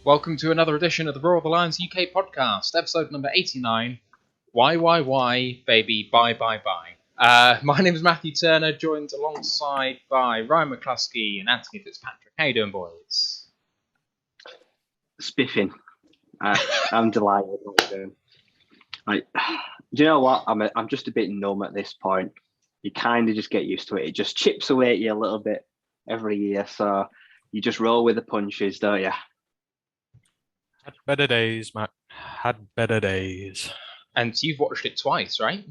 Welcome to another edition of the Roar of the Lions UK podcast, episode number 89. Why, baby, bye. My name is Matthew Turner, joined alongside by Ryan McCluskey and Anthony Fitzpatrick. How you doing, boys? Spiffing. I'm delighted with what we're doing. Do you know what? I'm just a bit numb at this point. You kind of just get used to it. It just chips away at you a little bit every year, so you just roll with the punches, don't you? Had better days, Matt. Had better days. And you've watched it twice, right?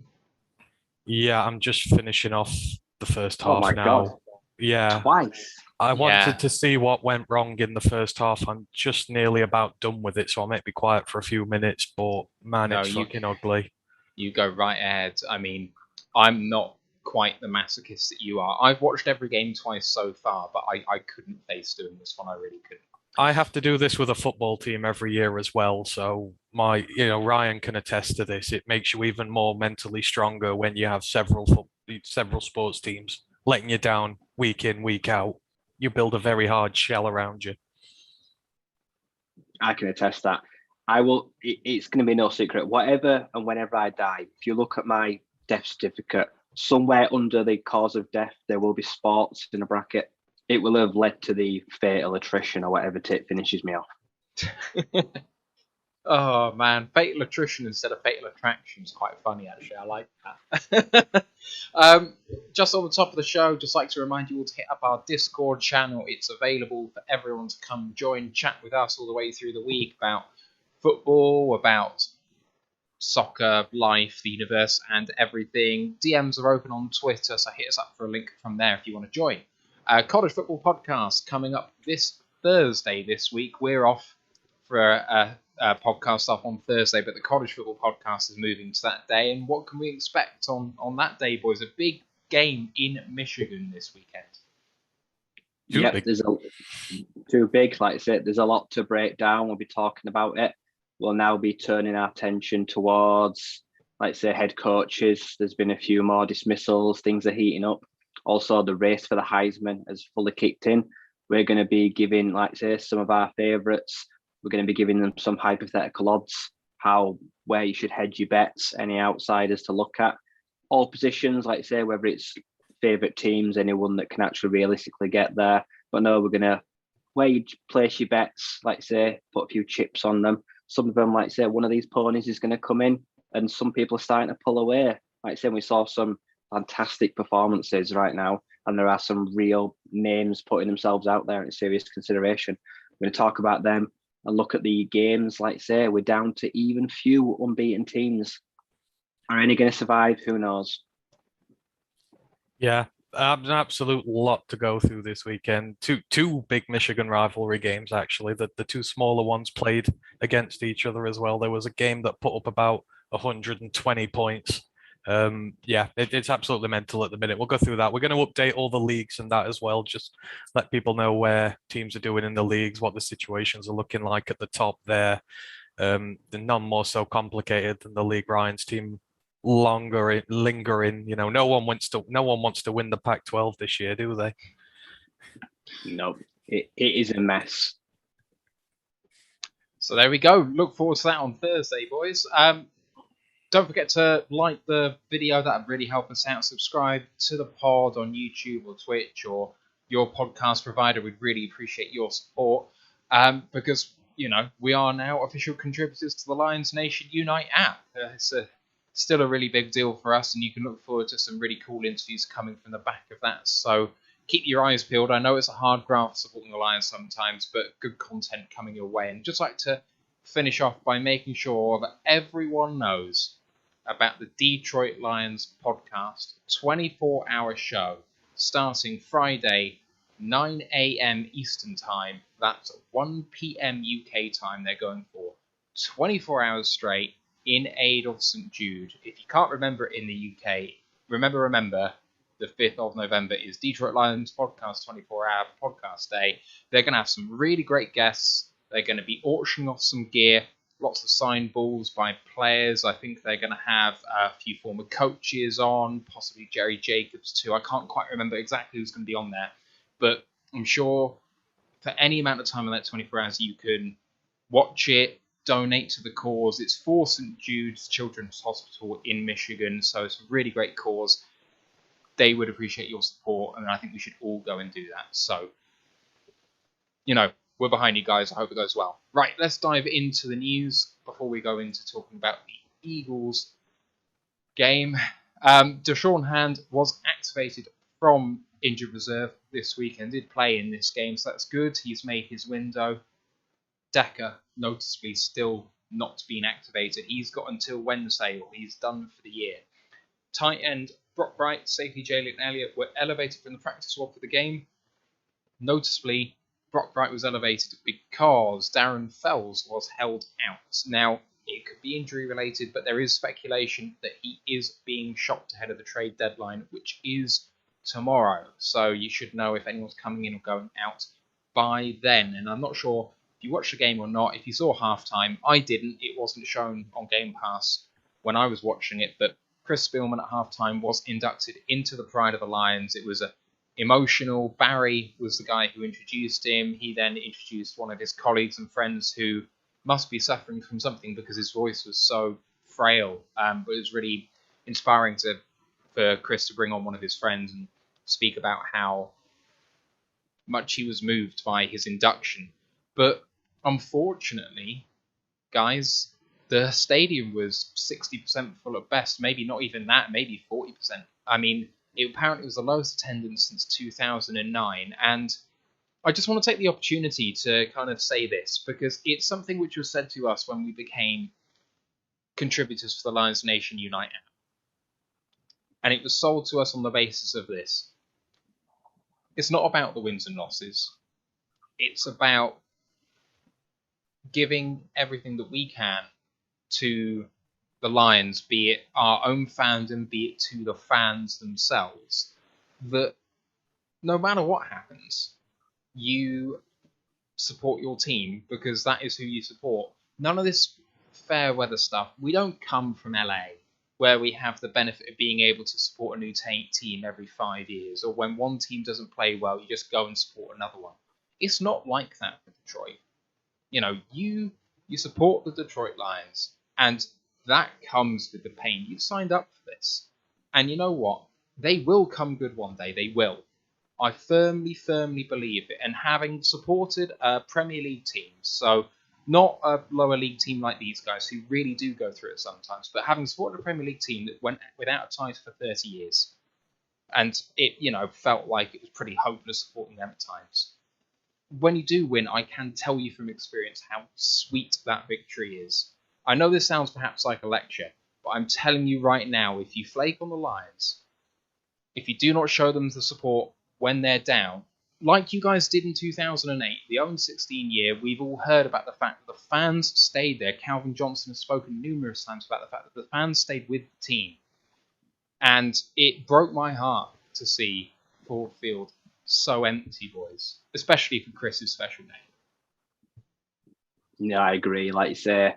Yeah, I'm just finishing off the first half Oh my now. God. Yeah. Twice. I wanted to see what went wrong in the first half. I'm just nearly about done with it, so I might be quiet for a few minutes, but man, it's fucking ugly. You go right ahead. I mean, I'm not quite the masochist that you are. I've watched every game twice so far, but I couldn't face doing this one. I really couldn't. I have to do this with a football team every year as well, so Ryan can attest to this. It makes you even more mentally stronger when you have several sports teams letting you down week in, week out. You build a very hard shell around you. I can attest that. It's going to be no secret. Whatever and whenever I die, if you look at my death certificate, somewhere under the cause of death, there will be sports in a bracket. It will have led to the fatal attrition or whatever till it finishes me off. Oh man, fatal attrition instead of fatal attraction is quite funny actually. I like that. Just on the top of the show, just like to remind you all to hit up our Discord channel. It's available for everyone to come join, chat with us all the way through the week about football, about soccer, life, the universe, and everything. DMs are open on Twitter, so hit us up for a link from there if you want to join. College football podcast coming up this Thursday this week. We're off for a podcast off on Thursday, but the college football podcast is moving to that day. And what can we expect on that day, boys? A big game in Michigan this weekend. There's too big, like I said. There's a lot to break down. We'll be talking about it. We'll now be turning our attention towards, like I say, head coaches. There's been a few more dismissals. Things are heating up. Also, the race for the Heisman has fully kicked in. We're going to be giving, like I say, some of our favourites. We're going to be giving them some hypothetical odds, where you should hedge your bets, any outsiders to look at. All positions, like I say, whether it's favourite teams, anyone that can actually realistically get there. But no, we're going to, where you place your bets, like I say, put a few chips on them. Some of them, like I say, one of these ponies is going to come in, and some people are starting to pull away. Like I say, we saw some fantastic performances right now, and there are some real names putting themselves out there in serious consideration. We're going to talk about them and look at the games. Like I say, we're down to even few unbeaten teams. Are any going to survive? Who knows? Yeah, an absolute lot to go through this weekend. Two big Michigan rivalry games, actually. The two smaller ones played against each other as well. There was a game that put up about 120 points. It's absolutely mental at the minute. We'll go through that. We're going to update all the leagues and that as well. Just let people know where teams are doing in the leagues, what the situations are looking like at the top there. They're none more so complicated than the league Ryan's team lingering. No one wants to win the Pac-12 this year, do they? No, it is a mess. So there we go. Look forward to that on Thursday, boys. Don't forget to like the video. That would really help us out. Subscribe to the pod on YouTube or Twitch or your podcast provider. We'd really appreciate your support because, we are now official contributors to the Lions Nation Unite app. It's still a really big deal for us, and you can look forward to some really cool interviews coming from the back of that. So keep your eyes peeled. I know it's a hard graft supporting the Lions sometimes, but good content coming your way. And just like to finish off by making sure that everyone knows about the Detroit Lions podcast, 24-hour show starting Friday, 9 a.m. Eastern Time. That's 1 p.m. UK time they're going for. 24 hours straight in aid of St. Jude. If you can't remember it in the UK, remember, the 5th of November is Detroit Lions podcast 24-hour podcast day. They're going to have some really great guests. They're going to be auctioning off some gear. lots of signed balls by players. I think they're going to have a few former coaches on, possibly Jerry Jacobs too. I can't quite remember exactly who's going to be on there, but I'm sure for any amount of time in that 24 hours, you can watch it, donate to the cause. It's for St. Jude's Children's Hospital in Michigan, so it's a really great cause. They would appreciate your support, and I think we should all go and do that. So, we're behind you guys. I hope it goes well. Right, let's dive into the news before we go into talking about the Eagles game. Deshaun Hand was activated from injured reserve this week and did play in this game, so that's good. He's made his window. Decker, noticeably, still not been activated. He's got until Wednesday, or he's done for the year. Tight end Brock Bright, safety Jalen Elliott were elevated from the practice squad for the game. Noticeably, Brock Bright was elevated because Darren Fells was held out. Now, it could be injury related, but there is speculation that he is being shopped ahead of the trade deadline, which is tomorrow. So you should know if anyone's coming in or going out by then. And I'm not sure if you watched the game or not. If you saw halftime, I didn't. It wasn't shown on Game Pass when I was watching it, but Chris Spielman at halftime was inducted into the Pride of the Lions. It was emotional. Barry was the guy who introduced him. He then introduced one of his colleagues and friends who must be suffering from something because his voice was so frail. But it was really inspiring for Chris to bring on one of his friends and speak about how much he was moved by his induction. But unfortunately, guys, the stadium was 60% full at best, maybe not even that, maybe 40%. I mean, it apparently was the lowest attendance since 2009, and I just want to take the opportunity to kind of say this, because it's something which was said to us when we became contributors for the Lions Nation Unite app. And it was sold to us on the basis of this. It's not about the wins and losses. It's about giving everything that we can to the Lions, be it our own fandom, be it to the fans themselves, that no matter what happens, you support your team because that is who you support. None of this fair weather stuff. We don't come from LA where we have the benefit of being able to support a new team every 5 years, or when one team doesn't play well, you just go and support another one. It's not like that for Detroit. You support the Detroit Lions, and that comes with the pain. You signed up for this. And you know what? They will come good one day. They will. I firmly, firmly believe it. And having supported a Premier League team, so not a lower league team like these guys who really do go through it sometimes, but having supported a Premier League team that went without a title for 30 years, and it, felt like it was pretty hopeless supporting them at times. When you do win, I can tell you from experience how sweet that victory is. I know this sounds perhaps like a lecture, but I'm telling you right now, if you flake on the Lions, if you do not show them the support when they're down, like you guys did in 2008, the 0-16 year, we've all heard about the fact that the fans stayed there. Calvin Johnson has spoken numerous times about the fact that the fans stayed with the team. And it broke my heart to see Ford Field so empty, boys, especially for Chris's special day. No, I agree. Like you say,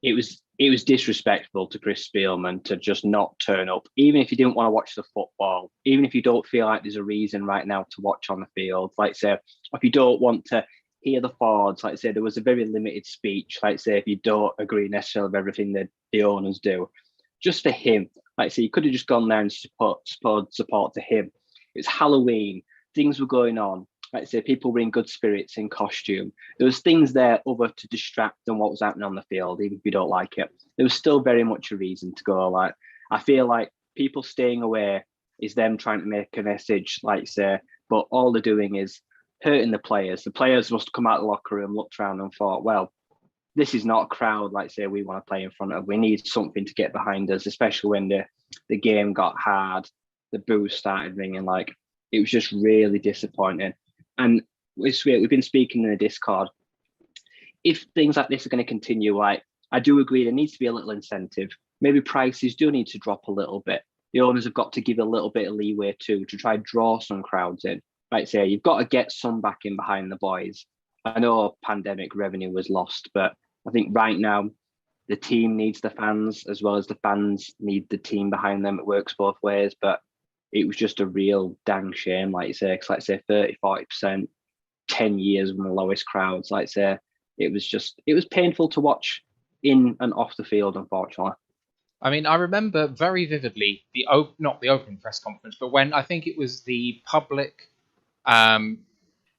it was disrespectful to Chris Spielman to just not turn up, even if you didn't want to watch the football, even if you don't feel like there's a reason right now to watch on the field. Like say, if you don't want to hear the Fords, like say, there was a very limited speech. Like say, if you don't agree necessarily with everything that the owners do, just for him, like say, you could have just gone there and support to him. It's Halloween. Things were going on. Like I say, people were in good spirits in costume. There was things there other to distract than what was happening on the field, even if you don't like it. There was still very much a reason to go. Like, I feel like people staying away is them trying to make a message, like say, but all they're doing is hurting the players. The players must have come out of the locker room, looked around and thought, well, this is not a crowd, like say, we want to play in front of. We need something to get behind us, especially when the game got hard, the boos started ringing. Like, it was just really disappointing. And we've been speaking in the Discord. If things like this are going to continue, like, I do agree there needs to be a little incentive. Maybe prices do need to drop a little bit. The owners have got to give a little bit of leeway too to try draw some crowds in. Like say, you've got to get some back in behind the boys. I know pandemic revenue was lost, but I think right now the team needs the fans as well as the fans need the team behind them. It works both ways, but it was just a real dang shame, like you say, because like say 30-40%, 10 years one of the lowest crowds. Like say, it was painful to watch in and off the field, unfortunately. I mean, I remember very vividly not the opening press conference, but when I think it was the public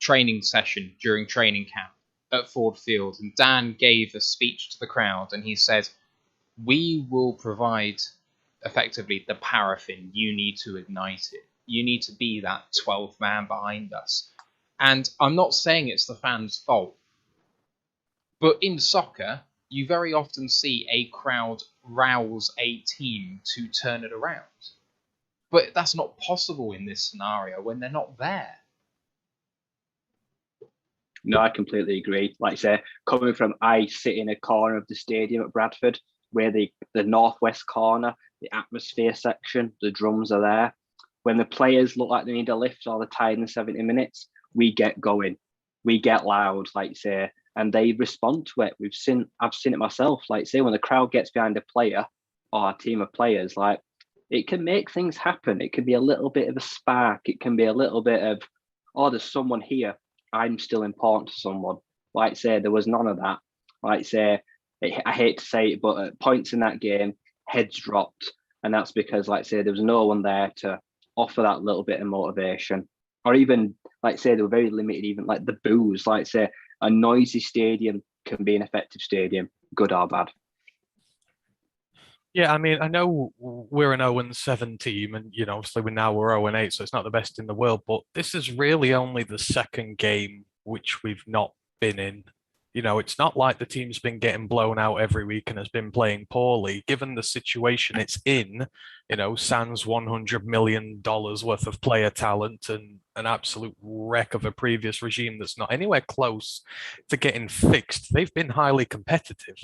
training session during training camp at Ford Field, and Dan gave a speech to the crowd, and he said, "We will provide effectively the paraffin. You need to ignite it. You need to be that 12th man behind us." And I'm not saying it's the fans' fault, but in soccer, you very often see a crowd rouse a team to turn it around. But that's not possible in this scenario when they're not there. No, I completely agree. Like I say, coming from, I sit in a corner of the stadium at Bradford, where the northwest corner, the atmosphere section, the drums are there. When the players look like they need a lift or they're tired in the 70 minutes, we get going. We get loud, like you say, and they respond to it. I've seen it myself. Like say, when the crowd gets behind a player or a team of players, like it can make things happen. It can be a little bit of a spark. It can be a little bit of, oh, there's someone here. I'm still important to someone. Like say, there was none of that. Like say, I hate to say it, but at points in that game, heads dropped, and that's because, like say, there was no one there to offer that little bit of motivation, or even like say they were very limited. Even like the boos, like say, a noisy stadium can be an effective stadium, good or bad. Yeah, I mean, I know we're an 0-7 team, and obviously we're 0-8, so it's not the best in the world. But this is really only the second game which we've not been in. It's not like the team's been getting blown out every week and has been playing poorly. Given the situation it's in, sans $100 million worth of player talent and an absolute wreck of a previous regime that's not anywhere close to getting fixed, they've been highly competitive.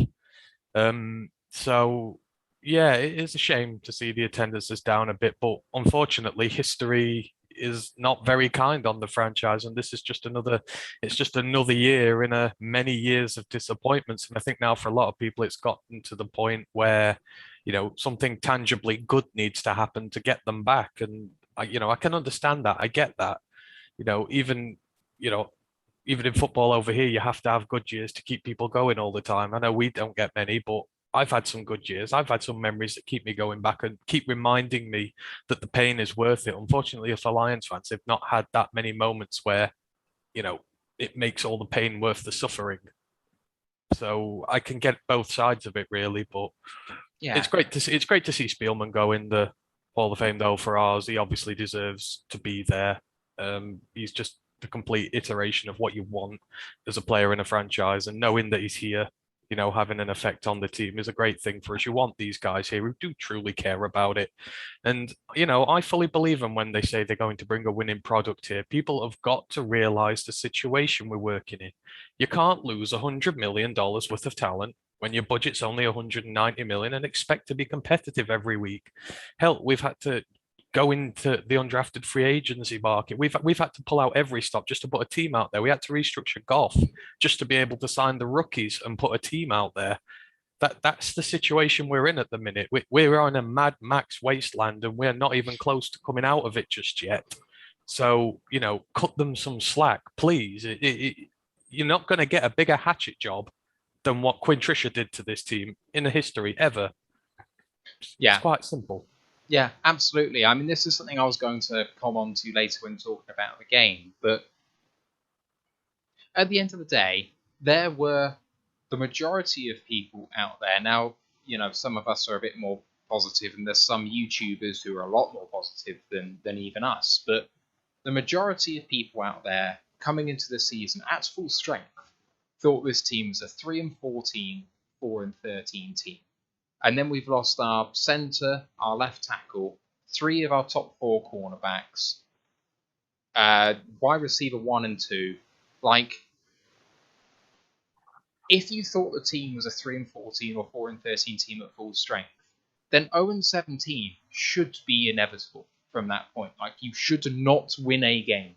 So yeah, it is a shame to see the attendance is down a bit, but unfortunately, history is not very kind on the franchise, and this is just another year in a many years of disappointments. And I think now for a lot of people, it's gotten to the point where, something tangibly good needs to happen to get them back. And I can understand that. I get that. Even in football over here, you have to have good years to keep people going all the time. I know we don't get many, but I've had some good years. I've had some memories that keep me going back and keep reminding me that the pain is worth it. Unfortunately, for Lions fans, they've not had that many moments where, it makes all the pain worth the suffering. So I can get both sides of it, really. But yeah, it's great to see Spielman go in the Hall of Fame, though, for ours. He obviously deserves to be there. He's just the complete iteration of what you want as a player in a franchise, and knowing that he's here, having an effect on the team is a great thing for us. You want these guys here who do truly care about it. And, I fully believe them when they say they're going to bring a winning product here. People have got to realize the situation we're working in. You can't lose $100 million worth of talent when your budget's only 190 million and expect to be competitive every week. Hell, we've had to go into the undrafted free agency market. We've had to pull out every stop just to put a team out there. We had to restructure golf just to be able to sign the rookies and put a team out there. That's the situation we're in at the minute. We're on a Mad Max wasteland, and we're not even close to coming out of it just yet. So, cut them some slack, please. You're not going to get a bigger hatchet job than what Quinn Trisha did to this team in the history ever. Yeah. It's quite simple. Yeah, absolutely. I mean, this is something I was going to come on to later when talking about the game, but at the end of the day, there were the majority of people out there. Now, some of us are a bit more positive, and there's some YouTubers who are a lot more positive than even us, but the majority of people out there coming into the season at full strength thought this team was a 3-14, 4-13 team. And then we've lost our centre, our left tackle, 3 of our top 4 cornerbacks, wide receiver 1 and 2. Like, if you thought the team was a 3-14 or 4-13 team at full strength, then 0-17 should be inevitable from that point. Like, you should not win a game.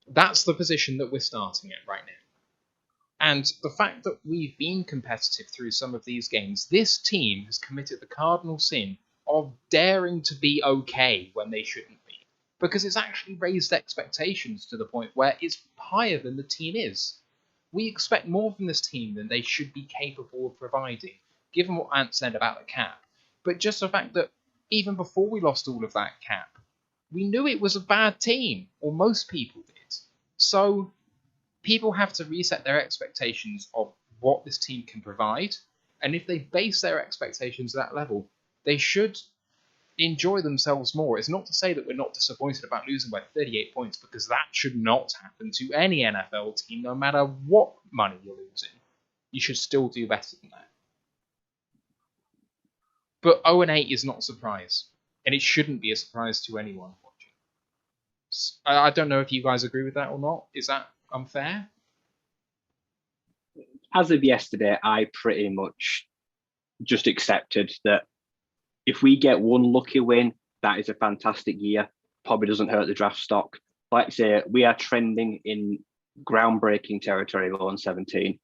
That's the position that we're starting at right now. And the fact that we've been competitive through some of these games, this team has committed the cardinal sin of daring to be okay when they shouldn't be. Because it's actually raised expectations to the point where it's higher than the team is. We expect more from this team than they should be capable of providing, given what Ant said about the cap. But just the fact that even before we lost all of that cap, we knew it was a bad team, or most people did. So people have to reset their expectations of what this team can provide, and if they base their expectations at that level, they should enjoy themselves more. It's not to say that we're not disappointed about losing by 38 points, because that should not happen to any NFL team, no matter what money you're losing. You should still do better than that. But 0-8 is not a surprise, and it shouldn't be a surprise to anyone watching. I don't know if you guys agree with that or not. Is that unfair? As of yesterday, I pretty much just accepted that if we get one lucky win, that is a fantastic year. Probably doesn't hurt the draft stock. Like I say, we are trending in groundbreaking territory 0-17.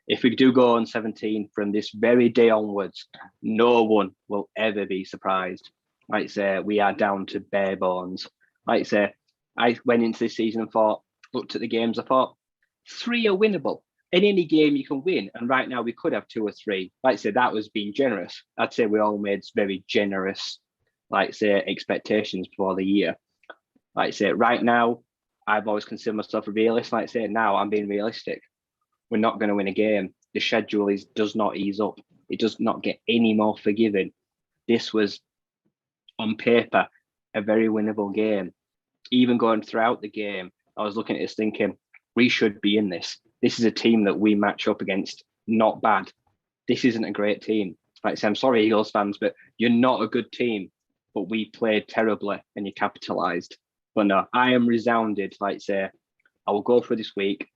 If we do go on 17 from this very day onwards, no one will ever be surprised. Like I say, we are down to bare bones. Like I say, I went into this season and looked at the games, I thought, 3 are winnable. In any game you can win, and right now we could have 2 or 3. Like I say, that was being generous. I'd say we all made very generous, like I say, expectations before the year. Like I say, right now, I've always considered myself a realist. Like I say, now I'm being realistic. We're not going to win a game. The schedule does not ease up. It does not get any more forgiving. This was, on paper, a very winnable game. Even going throughout the game, I was looking at this thinking, we should be in this. This is a team that we match up against. Not bad. This isn't a great team. Like I say, I'm sorry, Eagles fans, but you're not a good team. But we played terribly and you capitalised. But no, I am resounded. Like I say, I will go through this week.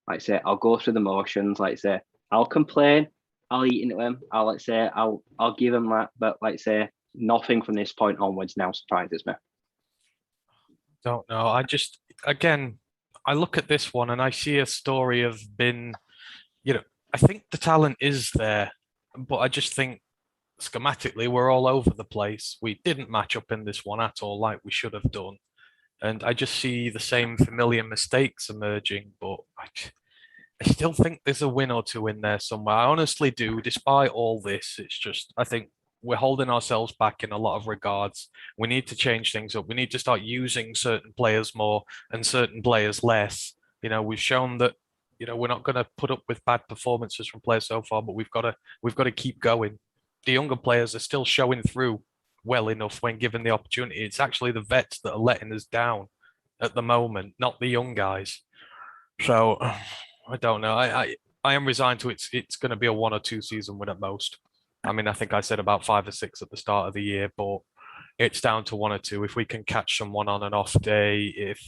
Like I say, I'll go through the motions. Like I say, I'll complain. I'll eat into them. I'll give them that. But like I say, nothing from this point onwards now surprises me. Don't know. I look at this one and I see a story of I think the talent is there, but I just think schematically we're all over the place. We didn't match up in this one at all like we should have done. And I just see the same familiar mistakes emerging, but I still think there's a win or two in there somewhere. I honestly do, despite all this. It's just, I think we're holding ourselves back in a lot of regards. We need to change things up. We need to start using certain players more and certain players less. We've shown that, we're not going to put up with bad performances from players so far, but we've got to keep going. The younger players are still showing through well enough when given the opportunity. It's actually the vets that are letting us down at the moment, not the young guys. So I don't know. I am resigned to it's going to be a 1 or 2 season win at most. I mean, I think I said about 5 or 6 at the start of the year, but it's down to 1 or 2. If we can catch someone on an off day, if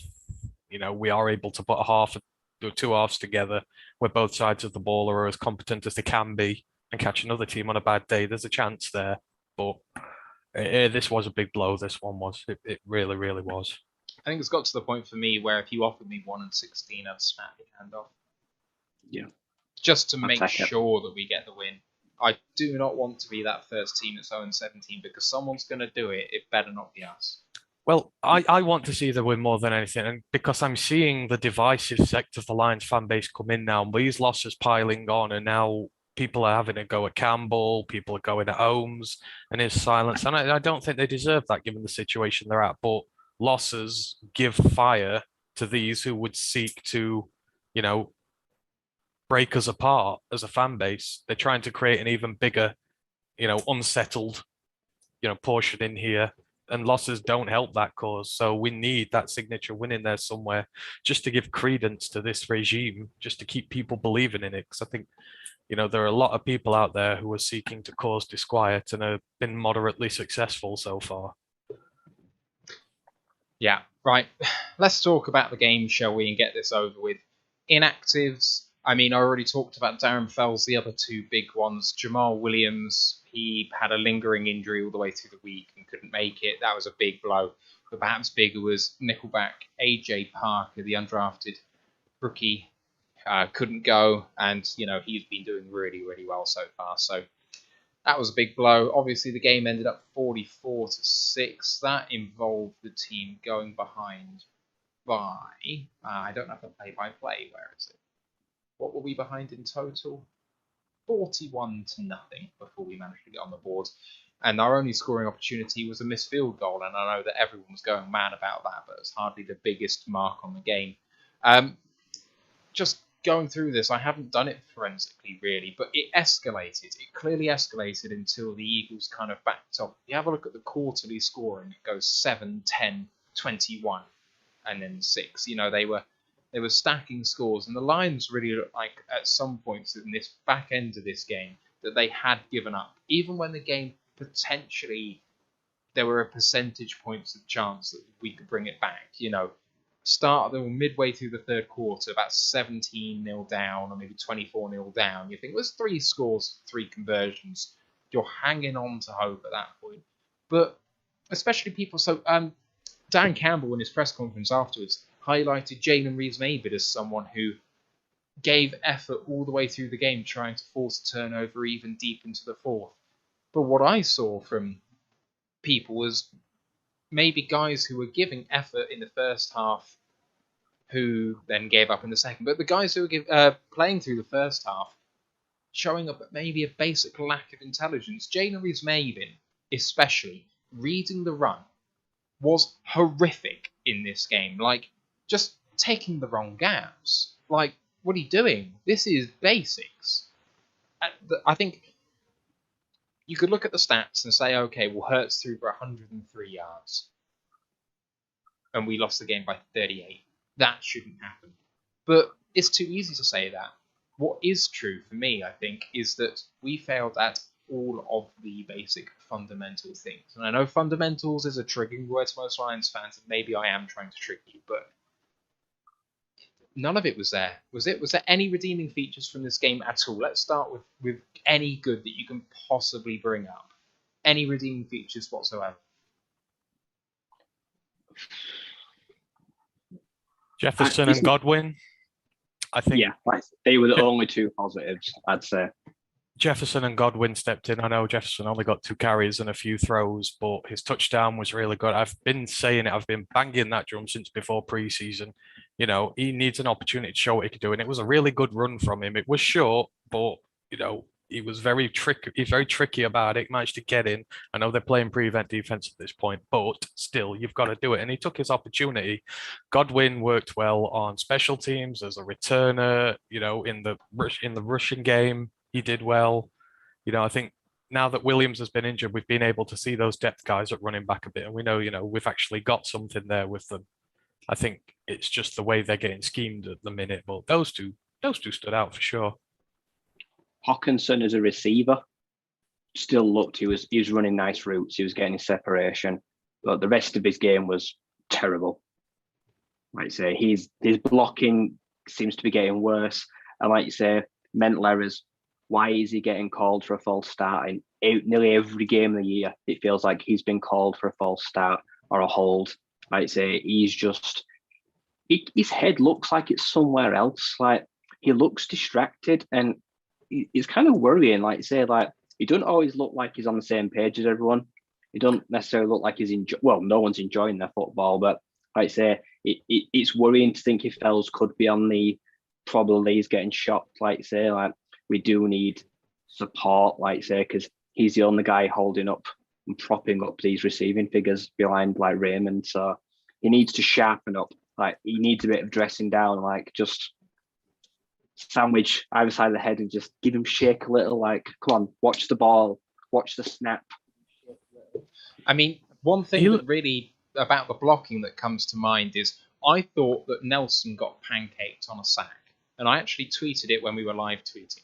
we are able to put two halves together where both sides of the ball are as competent as they can be and catch another team on a bad day, there's a chance there. But this was a big blow. This one was. It really, really was. I think it's got to the point for me where if you offered me 1-16, I'd snap your hand off. Yeah. Just to make sure that we get the win. I do not want to be that first team that's 0-17 because someone's going to do it. It better not be us. Well, I want to see the win more than anything, and because I'm seeing the divisive sect of the Lions fan base come in now, and these losses piling on, and now people are having a go at Campbell, people are going at Holmes and his silence, and I don't think they deserve that given the situation they're at. But losses give fire to these who would seek to, break us apart as a fan base. They're trying to create an even bigger, unsettled, portion in here. And losses don't help that cause. So we need that signature win in there somewhere just to give credence to this regime, just to keep people believing in it. Because I think, there are a lot of people out there who are seeking to cause disquiet and have been moderately successful so far. Yeah, right. Let's talk about the game, shall we, and get this over with. Inactives. I mean, I already talked about Darren Fells, the other 2 big ones. Jamal Williams, he had a lingering injury all the way through the week and couldn't make it. That was a big blow. But perhaps bigger was Nickelback AJ Parker, the undrafted rookie, couldn't go, and he's been doing really, really well so far. So that was a big blow. Obviously, the game ended up 44-6. That involved the team going behind by I don't have the play-by-play. Where is it? What were we behind in total? 41-0 before we managed to get on the board. And our only scoring opportunity was a missed field goal, and I know that everyone was going mad about that, but it's hardly the biggest mark on the game. Just going through this, I haven't done it forensically, really, but it escalated. It clearly escalated until the Eagles kind of backed off. If you have a look at the quarterly scoring, it goes 7, 10, 21, and then 6. They were stacking scores, and the Lions really looked like at some points in this back end of this game that they had given up, even when the game potentially there were a percentage points of chance that we could bring it back. Midway through the third quarter, about 17-0 down, or maybe 24-0 down. You think there's 3 scores, 3 conversions. You're hanging on to hope at that point. But especially people, so Dan Campbell in his press conference afterwards highlighted Jalen Reeves-Maybin as someone who gave effort all the way through the game, trying to force a turnover even deep into the fourth. But what I saw from people was maybe guys who were giving effort in the first half who then gave up in the second. But the guys who were playing through the first half, showing up maybe a basic lack of intelligence. Jalen Reeves-Maybin, especially, reading the run, was horrific in this game. Just taking the wrong gaps. What are you doing? This is basics. I think you could look at the stats and say, okay, well, Hurts threw for 103 yards. And we lost the game by 38. That shouldn't happen. But it's too easy to say that. What is true for me, I think, is that we failed at all of the basic fundamental things. And I know fundamentals is a triggering word to most Lions fans, and maybe I am trying to trick you, but none of it was there. Was it? Was there any redeeming features from this game at all? Let's start with any good that you can possibly bring up. Any redeeming features whatsoever? Jefferson and Godwin, I think. Yeah, they were the only 2 positives, I'd say. Jefferson and Godwin stepped in. I know Jefferson only got 2 carries and a few throws, but his touchdown was really good. I've been saying it. I've been banging that drum since before preseason. He needs an opportunity to show what he could do, and it was a really good run from him. It was short, but he was very tricky. He's very tricky about it. Managed to get in. I know they're playing prevent defense at this point, but still, you've got to do it. And he took his opportunity. Godwin worked well on special teams as a returner. In the rushing game, he did well. I think now that Williams has been injured, we've been able to see those depth guys at running back a bit, and we know, we've actually got something there with them. I think it's just the way they're getting schemed at the minute, but those two stood out for sure. Hawkinson as a receiver still looked, he was running nice routes, he was getting his separation, but the rest of his game was terrible. Like you say, his blocking seems to be getting worse, and like you say, mental errors. Why is he getting called for a false start in nearly every game of the year? It feels like he's been called for a false start or a hold. Like I say, he's just, his head looks like it's somewhere else. He looks distracted, and it's kind of worrying. Like I say, he doesn't always look like he's on the same page as everyone. He doesn't necessarily look like he's no one's enjoying their football, but like I say, it's worrying to think if Fells could be on the probably he's getting shocked. Like I say, we do need support, like I say, because he's the only guy holding up and propping up these receiving figures behind Raymond. So he needs to sharpen up. He needs a bit of dressing down, just sandwich either side of the head and just give him shake a little. Come on, watch the ball, watch the snap. I mean, one thing that really about the blocking that comes to mind is I thought that Nelson got pancaked on a sack, and I actually tweeted it when we were live tweeting.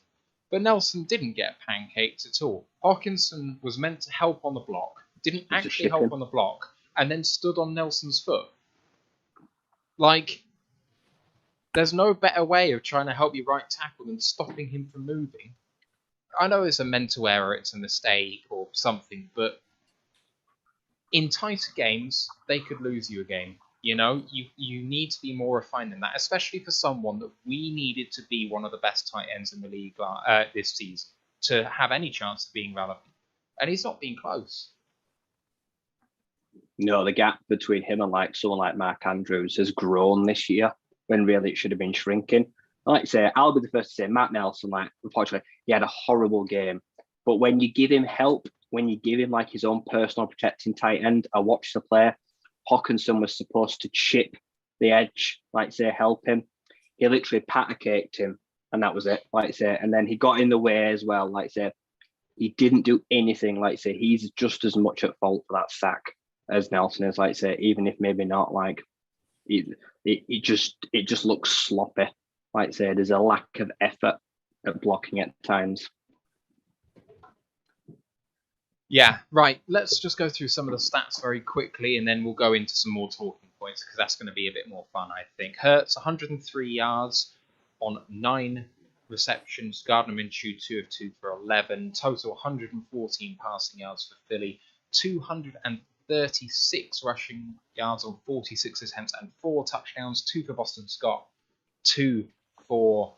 But Nelson didn't get pancaked at all. Hawkinson was meant to help on the block, didn't actually help on the block, and then stood on Nelson's foot. There's no better way of trying to help your right tackle than stopping him from moving. I know it's a mental error, it's a mistake or something, but in tighter games, they could lose you a game. You know, you need to be more refined than that, especially for someone that we needed to be one of the best tight ends in the league this season to have any chance of being relevant. And he's not been close. No, the gap between him and like someone like Mark Andrews has grown this year when really it should have been shrinking. Like I say, I'll be the first to say Matt Nelson, like, unfortunately, he had a horrible game. But when you give him help, when you give him like his own personal protecting tight end, I watched the play. Hawkinson was supposed to chip the edge, like say, help him. He literally patter-caked him, and that was it, like say. And then he got in the way as well, like say. He didn't do anything, like say. He's just as much at fault for that sack as Nelson is, like say, even if maybe not, like it just looks sloppy. Like say, there's a lack of effort at blocking at times. Yeah, right. Let's just go through some of the stats very quickly, and then we'll go into some more talking points because that's going to be a bit more fun, I think. Hurts 103 yards on 9 receptions. Gardner Minshew 2 of 2 for 11. Total 114 passing yards for Philly. 236 rushing yards on 46 attempts and 4 touchdowns. 2 for Boston Scott. 2 for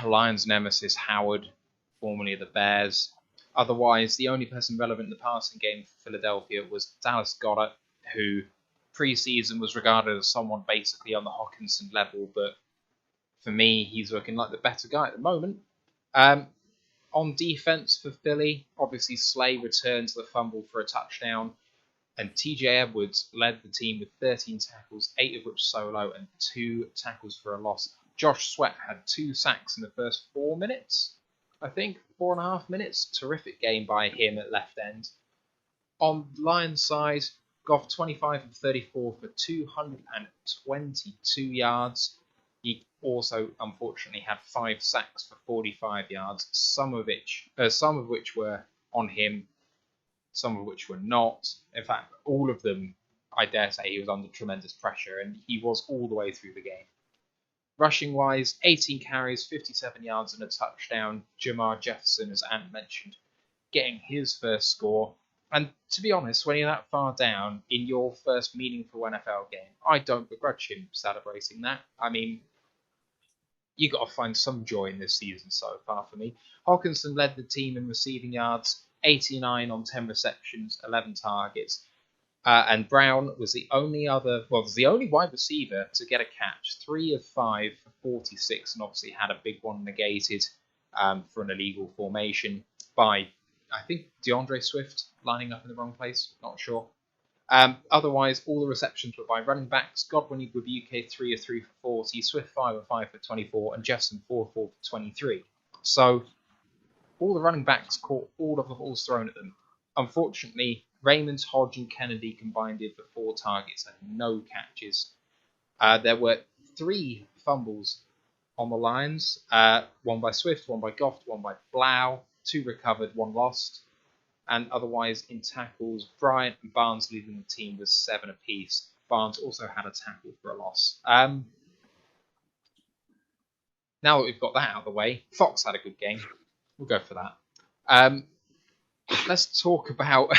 Lions nemesis Howard, formerly of the Bears. Otherwise, the only person relevant in the passing game for Philadelphia was Dallas Goedert, who preseason was regarded as someone basically on the Hawkinson level, but for me, he's looking like the better guy at the moment. On defense for Philly, obviously Slay returns the fumble for a touchdown, and TJ Edwards led the team with 13 tackles, 8 of which solo, and 2 tackles for a loss. Josh Sweat had 2 sacks in the first 4 minutes. I think 4.5 minutes. Terrific game by him at left end. On Lions side, Goff 25 of 34 for 222 yards. He also unfortunately had 5 sacks for 45 yards. Some of which were on him, some of which were not. In fact, all of them, I dare say, he was under tremendous pressure, and he was all the way through the game. Rushing wise, 18 carries, 57 yards and a touchdown. Jamar Jefferson, as Ant mentioned, getting his first score. And to be honest, when you're that far down in your first meaningful NFL game, I don't begrudge him celebrating that. I mean, you got to find some joy in this season so far for me. Hawkinson led the team in receiving yards, 89 on 10 receptions, 11 targets. And Brown was the only wide receiver to get a catch, 3 of 5 for 46, and obviously had a big one negated for an illegal formation by, I think, DeAndre Swift lining up in the wrong place, not sure. Otherwise, all the receptions were by running backs. Godwin with UK 3 of 3 for 40, Swift 5 of 5 for 24, and Jefferson 4 of 4 for 23. So all the running backs caught all of the balls thrown at them. Unfortunately, Raymond, Hodge, and Kennedy combined for 4 targets and no catches. There were 3 fumbles on the Lions. One by Swift, one by Goff, one by Blau. 2 recovered, 1 lost. And otherwise, in tackles, Bryant and Barnes leading the team with 7 apiece. Barnes also had a tackle for a loss. Now that we've got that out of the way, Fox had a good game. We'll go for that. Let's talk about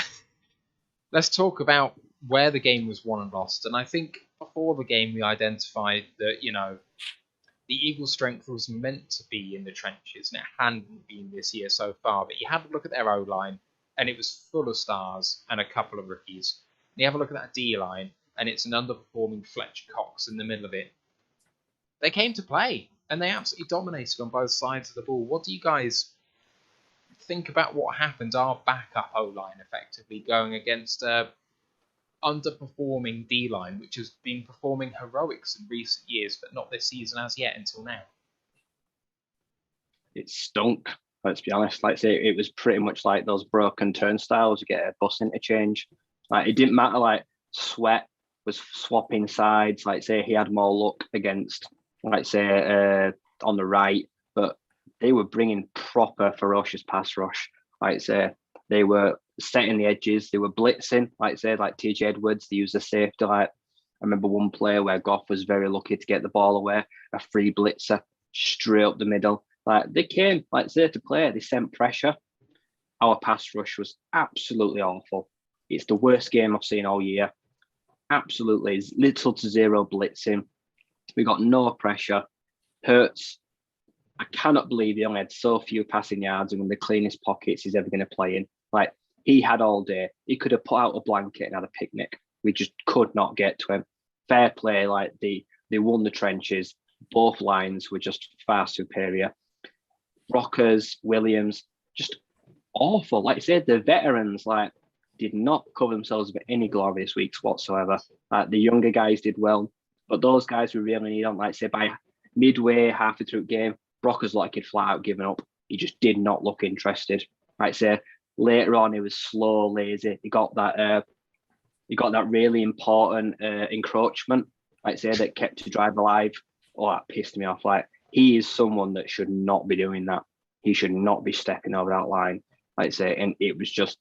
where the game was won and lost. And I think before the game we identified that, the Eagles' strength was meant to be in the trenches, and it hadn't been this year so far. But you had to look at their O-line, and it was full of stars and a couple of rookies. And you have a look at that D-line, and it's an underperforming Fletcher Cox in the middle of it. They came to play, and they absolutely dominated on both sides of the ball. What do you guys think about what happened? Our backup O-line effectively going against underperforming D-line, which has been performing heroics in recent years, but not this season as yet until now. It stunk, let's be honest. Like say, it was pretty much like those broken turnstiles you get a bus interchange. Like it didn't matter. Like Sweat was swapping sides. Like say, he had more luck against, like say, on the right, but they were bringing proper ferocious pass rush. Like say, they were setting the edges. They were blitzing. Like TJ Edwards. They used a safety. Like I remember one play where Goff was very lucky to get the ball away. A free blitzer straight up the middle. Like they came, like say, to play. They sent pressure. Our pass rush was absolutely awful. It's the worst game I've seen all year. absolutely little to zero blitzing. We got no pressure. Hurts, I cannot believe he only had so few passing yards and one of the cleanest pockets he's ever going to play in. Like, he had all day. He could have put out a blanket and had a picnic. We just could not get to him. Fair play. Like, they won the trenches. Both lines were just far superior. Rockers, Williams, just awful. Like I said, the veterans did not cover themselves with any glorious weeks whatsoever. The younger guys did well, but those guys we really need on. Like say by midway, halfway through the game, Rockers like he'd flat out given up. He just did not look interested. Like say later on, he was slow, lazy. He got that really important encroachment. Like say that kept the drive alive. Oh, that pissed me off. Like, he is someone that should not be doing that. He should not be stepping over that line. Like I say, and it was just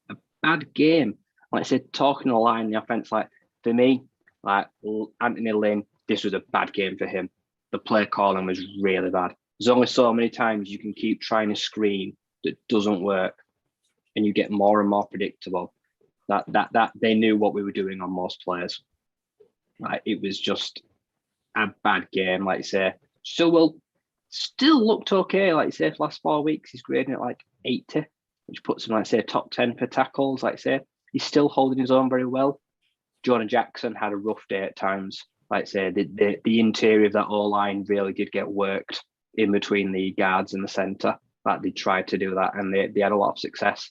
a bad game. Like I said, talking the line, the offense, like for me, like Anthony Lynn, this was a bad game for him. The play calling was really bad. There's only so many times you can keep trying to screen that doesn't work, and you get more and more predictable. That they knew what we were doing on most players. Like, it was just a bad game. Like I say, still looked okay. Like I say, for the last 4 weeks, he's grading at like 80, which puts him, like say, top 10 for tackles. Like I say, he's still holding his own very well. Jonah Jackson had a rough day at times. Like I say, the interior of that O-line really did get worked in between the guards and the centre. Like, they tried to do that, and they had a lot of success.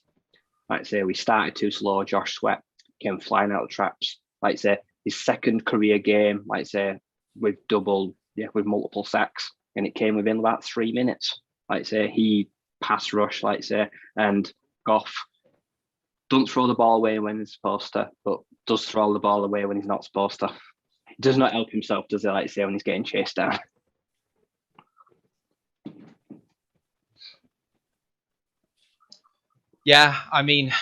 Like I say, we started too slow. Josh Sweat came flying out of traps. Like I say, his second career game, like I say, with multiple sacks, and it came within about 3 minutes. Like I say, he pass rush, like I say, and Goff doesn't throw the ball away when he's supposed to, but does throw the ball away when he's not supposed to. He does not help himself, does he, like I say, when he's getting chased down. Yeah, I mean,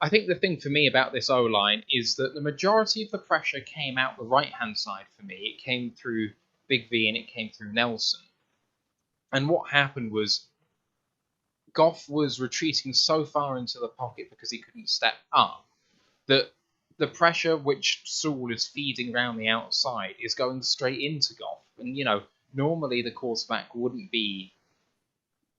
I think the thing for me about this O-line is that the majority of the pressure came out the right-hand side for me. It came through Big V and it came through Nelson. And what happened was Goff was retreating so far into the pocket because he couldn't step up that the pressure which Saul is feeding around the outside is going straight into Goff. And, normally the quarterback wouldn't be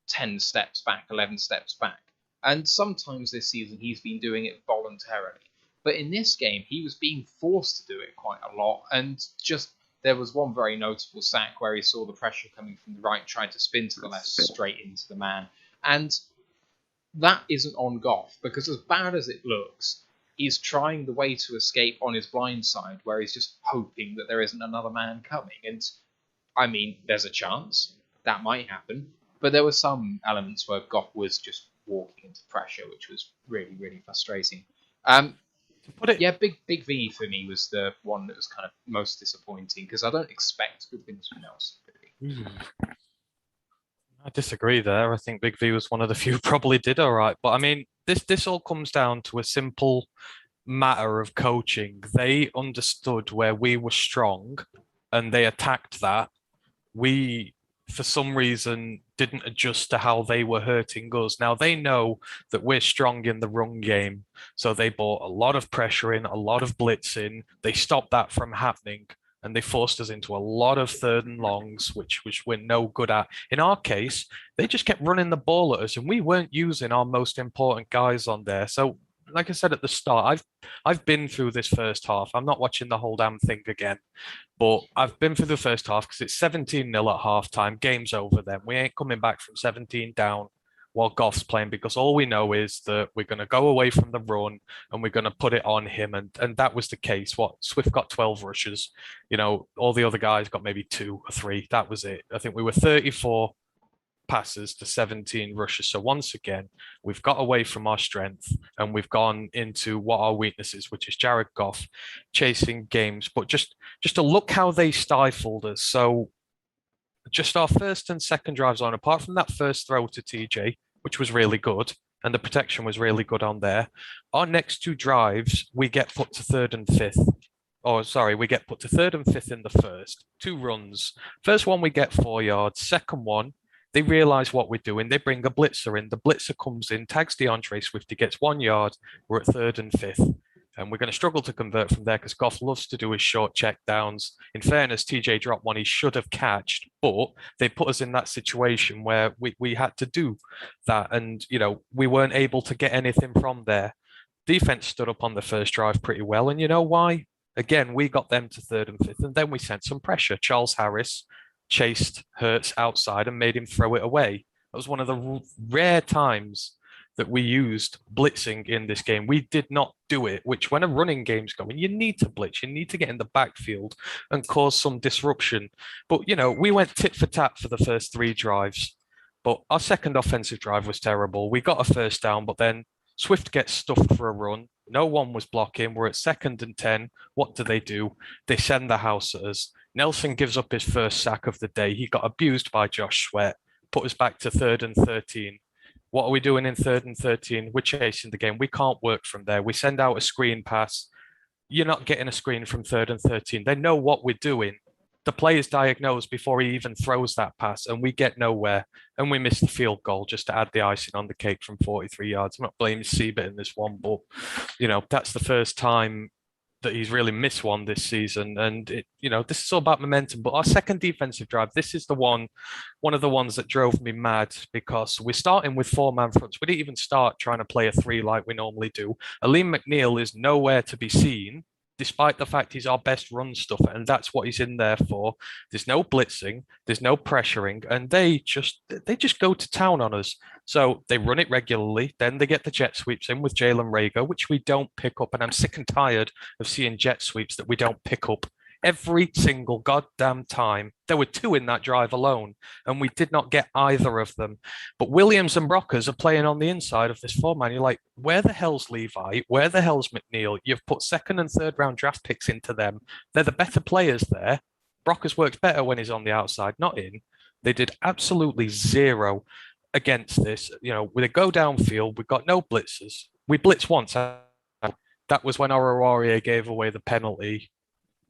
10 steps back, 11 steps back. And sometimes this season he's been doing it voluntarily. But in this game, he was being forced to do it quite a lot. And just there was one very notable sack where he saw the pressure coming from the right, tried to spin to the left, straight into the man. And that isn't on Goff, because as bad as it looks, he's trying the way to escape on his blind side, where he's just hoping that there isn't another man coming. And, I mean, there's a chance that might happen. But there were some elements where Goff was just walking into pressure, which was really, really frustrating. Big V for me was the one that was kind of most disappointing, because I don't expect good things from Nelson, really. I disagree there. I think Big V was one of the few probably did all right. But I mean, this all comes down to a simple matter of coaching. They understood where we were strong and they attacked that. We, for some reason, didn't adjust to how they were hurting us. Now, they know that we're strong in the run game, so they brought a lot of pressure in, a lot of blitzing. They stopped that from happening, and they forced us into a lot of third and longs, which we're no good at. In our case, they just kept running the ball at us, and we weren't using our most important guys on there. So, like I said at the start, I've been through this first half. I'm not watching the whole damn thing again, but I've been through the first half because it's 17-0 at halftime. Game's over then. We ain't coming back from 17 down while Goff's playing, because all we know is that we're going to go away from the run and we're going to put it on him. And that was the case. Swift got 12 rushes. All the other guys got maybe 2 or 3. That was it. I think we were 34 passes to 17 rushes. So once again, we've got away from our strength and we've gone into what our weakness is, which is Jared Goff chasing games. But just to look how they stifled us. So just our first and second drives on, apart from that first throw to TJ, which was really good, and the protection was really good on there, our next 2 drives, we get put to third and fifth. We get put to third and fifth in the first. 2 runs. First one, we get 4 yards. Second one, they realize what we're doing. They bring a blitzer in. The blitzer comes in, tags DeAndre Swift. He gets 1 yard. We're at third and fifth. And we're going to struggle to convert from there because Goff loves to do his short check downs. In fairness, TJ dropped one he should have catched, but they put us in that situation where we had to do that. And, we weren't able to get anything from there. Defense stood up on the first drive pretty well. And you know why? Again, we got them to 3rd and 5th, and then we sent some pressure. Charles Harris chased Hurts outside and made him throw it away. That was one of the rare times that we used blitzing in this game. We did not do it, which when a running game's going, you need to blitz. You need to get in the backfield and cause some disruption. But, we went tit for tat for the first 3 drives. But our second offensive drive was terrible. We got a first down, but then Swift gets stuffed for a run. No one was blocking. We're at 2nd and 10. What do? They send the house at us. Nelson gives up his first sack of the day. He got abused by Josh Sweat, put us back to 3rd and 13. What are we doing in 3rd and 13? We're chasing the game. We can't work from there. We send out a screen pass. You're not getting a screen from 3rd and 13. They know what we're doing. The play is diagnosed before he even throws that pass, and we get nowhere. And we miss the field goal just to add the icing on the cake from 43 yards. I'm not blaming Siebert in this one, but, that's the first time that he's really missed one this season. And this is all about momentum. But our second defensive drive, this is one of the ones that drove me mad, because we're starting with 4-man fronts. We didn't even start trying to play a 3 like we normally do. Aleem McNeil is nowhere to be seen, despite the fact he's our best run stuffer, and that's what he's in there for. There's no blitzing, there's no pressuring, and they just go to town on us. So they run it regularly, then they get the jet sweeps in with Jalen Reagor, which we don't pick up, and I'm sick and tired of seeing jet sweeps that we don't pick up. Every single goddamn time. There were 2 in that drive alone, and we did not get either of them. But Williams and Brockers are playing on the inside of this 4-man. You're like, where the hell's Levi? Where the hell's McNeil? You've put 2nd and 3rd round draft picks into them. They're the better players there. Brockers works better when he's on the outside, not in. They did absolutely zero against this. We go downfield. We've got no blitzers. We blitzed once. That was when Aurorier gave away the penalty.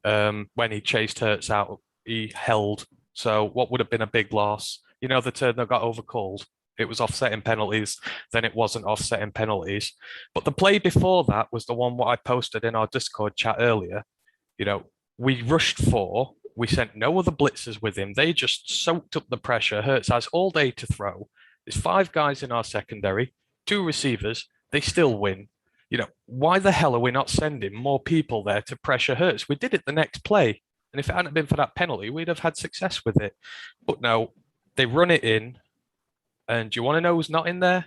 When he chased Hurts out, he held. So what would have been a big loss? The turn that got overcalled. It was offsetting penalties. Then it wasn't offsetting penalties. But the play before that was the one what I posted in our Discord chat earlier. We rushed 4. We sent no other blitzers with him. They just soaked up the pressure. Hurts has all day to throw. There's 5 guys in our secondary, 2 receivers. They still win. Why the hell are we not sending more people there to pressure Hurts? We did it the next play. And if it hadn't been for that penalty, we'd have had success with it. But no, they run it in. And do you want to know who's not in there?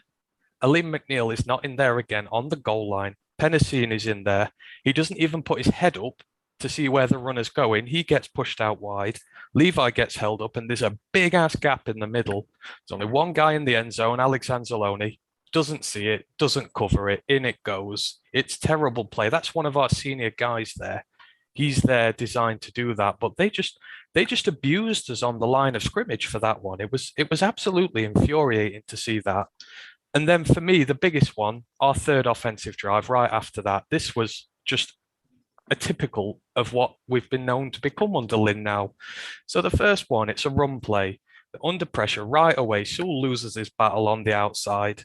Aleem McNeil is not in there again on the goal line. Pennicine is in there. He doesn't even put his head up to see where the runner's going. He gets pushed out wide. Levi gets held up, and there's a big-ass gap in the middle. There's only one guy in the end zone, Alex Anzalone. Doesn't see it, doesn't cover it, in it goes. It's terrible play. That's one of our senior guys there. He's there designed to do that, but they just abused us on the line of scrimmage for that one. It was absolutely infuriating to see that. And then for me, the biggest one, our third offensive drive right after that, this was just a typical of what we've been known to become under Lynn now. So the first one, it's a run play. Under pressure right away, Sewell loses his battle on the outside.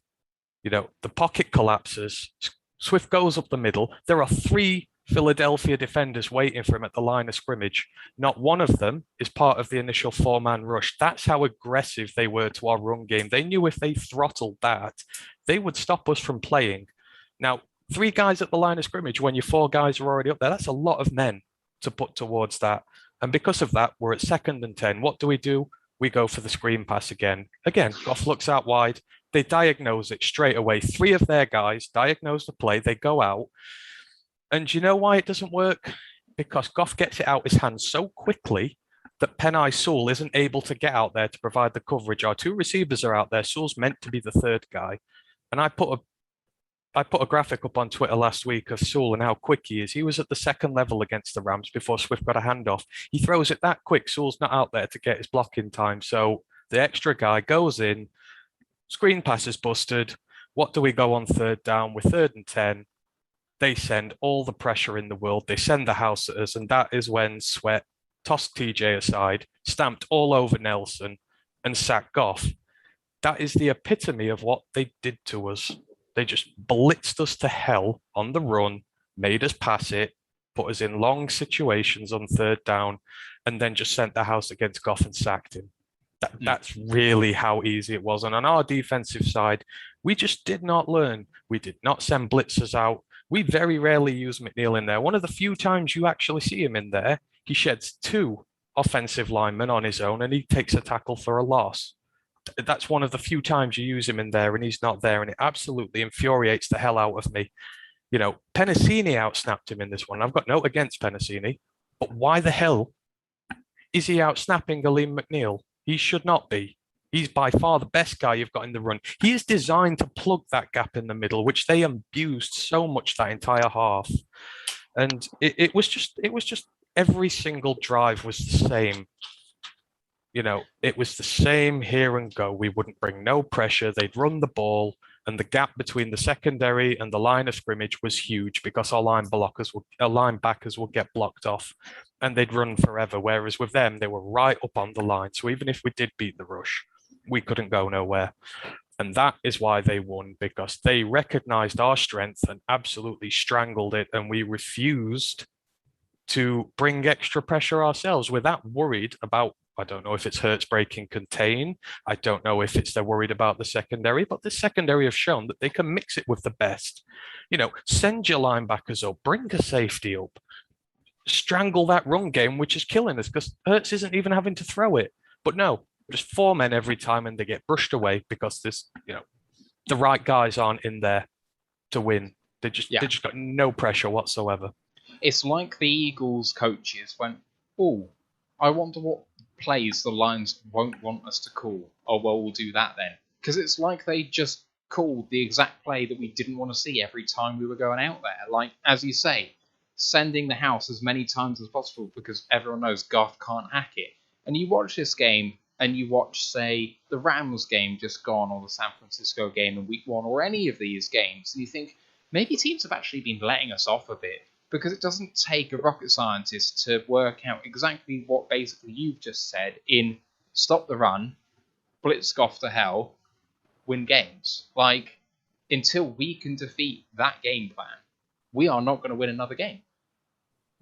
The pocket collapses. Swift goes up the middle. There are 3 Philadelphia defenders waiting for him at the line of scrimmage. Not one of them is part of the initial 4-man rush. That's how aggressive they were to our run game. They knew if they throttled that, they would stop us from playing. Now, 3 guys at the line of scrimmage when your 4 guys are already up there, that's a lot of men to put towards that. And because of that, we're at 2nd and 10. What do? We go for the screen pass again. Again, Goff looks out wide. They diagnose it straight away. 3 of their guys diagnose the play. They go out. And you know why it doesn't work? Because Goff gets it out his hands so quickly that Penei Sewell isn't able to get out there to provide the coverage. Our 2 receivers are out there. Sewell's meant to be the 3rd guy. And I put a graphic up on Twitter last week of Sewell and how quick he is. He was at the 2nd level against the Rams before Swift got a handoff. He throws it that quick. Sewell's not out there to get his block in time. So the extra guy goes in. Screen pass is busted. What do we go on 3rd down? We're 3rd and 10. They send all the pressure in the world. They send the house at us. And that is when Sweat tossed TJ aside, stamped all over Nelson, and sacked Goff. That is the epitome of what they did to us. They just blitzed us to hell on the run. made us pass it, put us in long situations on third down, and then just sent the house against Goff and sacked him. That's really how easy it was. And on our defensive side, we just did not learn. We did not send blitzers out. We very rarely use McNeil in there. One of the few times you actually see him in there, he sheds 2 offensive linemen on his own and he takes a tackle for a loss. That's one of the few times you use him in there and he's not there. And it absolutely infuriates the hell out of me. You know, Penasini outsnapped him in this one. I've got no against Penasini, but why the hell is he outsnapping Aleem McNeil? He should not be. He's by far the best guy you've got in the run. He is designed to plug that gap in the middle, which they abused so much that entire half. And it was just every single drive was the same. You know, it was the same here and go. We wouldn't bring no pressure. They'd run the ball, and the gap between the secondary and the line of scrimmage was huge because our linebackers would get blocked off, and they'd run forever. Whereas with them, they were right up on the line. So even if we did beat the rush, we couldn't go nowhere. And that is why they won, because they recognized our strength and absolutely strangled it, and we refused to bring extra pressure ourselves. We're that worried about, I don't know if it's Hurts breaking contain. I don't know if it's they're worried about the secondary, but the secondary have shown that they can mix it with the best. You know, send your linebackers up, bring a safety up, strangle that run game, which is killing us because Hurts isn't even having to throw it. But no, just 4 men every time and they get brushed away because this, you know, the right guys aren't in there to win. They just got no pressure whatsoever. It's like the Eagles coaches went, oh, I wonder what plays the Lions won't want us to call. Oh, well, we'll do that then. Because it's like they just called the exact play that we didn't want to see every time we were going out there. Like, as you say, sending the house as many times as possible because everyone knows Goff can't hack it. And you watch this game and you watch, say, the Rams game just gone or the San Francisco game in week 1 or any of these games, and you think maybe teams have actually been letting us off a bit. Because it doesn't take a rocket scientist to work out exactly what basically you've just said in stop the run, blitz Goff to hell, win games. Like, until we can defeat that game plan, we are not going to win another game.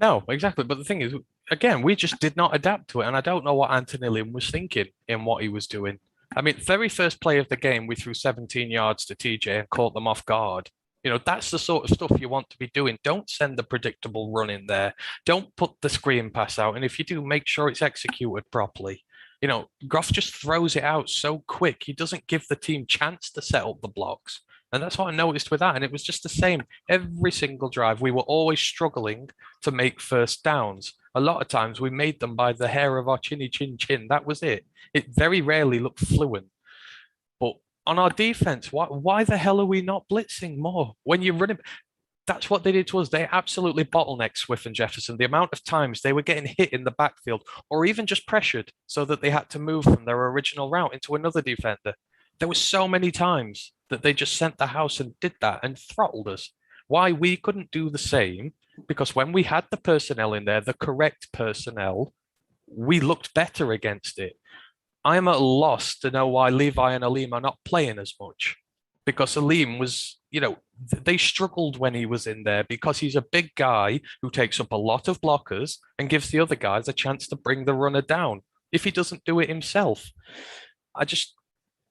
No, exactly. But the thing is, again, we just did not adapt to it. And I don't know what Anthony Lynn was thinking in what he was doing. I mean, very first play of the game, we threw 17 yards to TJ and caught them off guard. You know, that's the sort of stuff you want to be doing. Don't send the predictable run in there. Don't put the screen pass out. And if you do, make sure it's executed properly. You know, Goff just throws it out so quick. He doesn't give the team chance to set up the blocks. And that's what I noticed with that. And it was just the same every single drive. We were always struggling to make first downs. A lot of times we made them by the hair of our chinny chin chin. That was it. It very rarely looked fluent. But on our defense, why the hell are we not blitzing more? When you're running, that's what they did to us. They absolutely bottlenecked Swift and Jefferson. The amount of times they were getting hit in the backfield or even just pressured so that they had to move from their original route into another defender. There were so many times that they just sent the house and did that and throttled us. Why we couldn't do the same? Because when we had the personnel in there, the correct personnel, we looked better against it. I am at a loss to know why Levi and Aleem are not playing as much. Because Aleem was, you know, they struggled when he was in there because he's a big guy who takes up a lot of blockers and gives the other guys a chance to bring the runner down if he doesn't do it himself.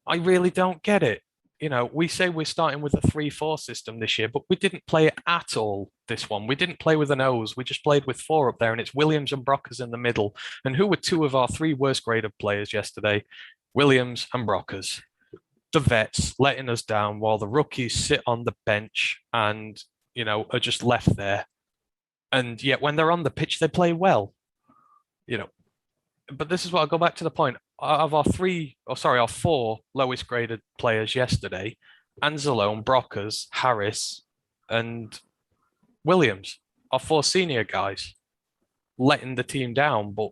I really don't get it. You know, we say we're starting with a 3-4 system this year, but we didn't play it at all this one. We didn't play with an O's. We just played with 4 up there, and it's Williams and Brockers in the middle. And who were 2 of our 3 worst graded players yesterday? Williams and Brockers. The vets letting us down while the rookies sit on the bench and, you know, are just left there. And yet when they're on the pitch, they play well. You know, but this is what I'll go back to the point. Of our 4 lowest graded players yesterday, Anzalone, Brockers, Harris, and Williams, our 4 senior guys, letting the team down. But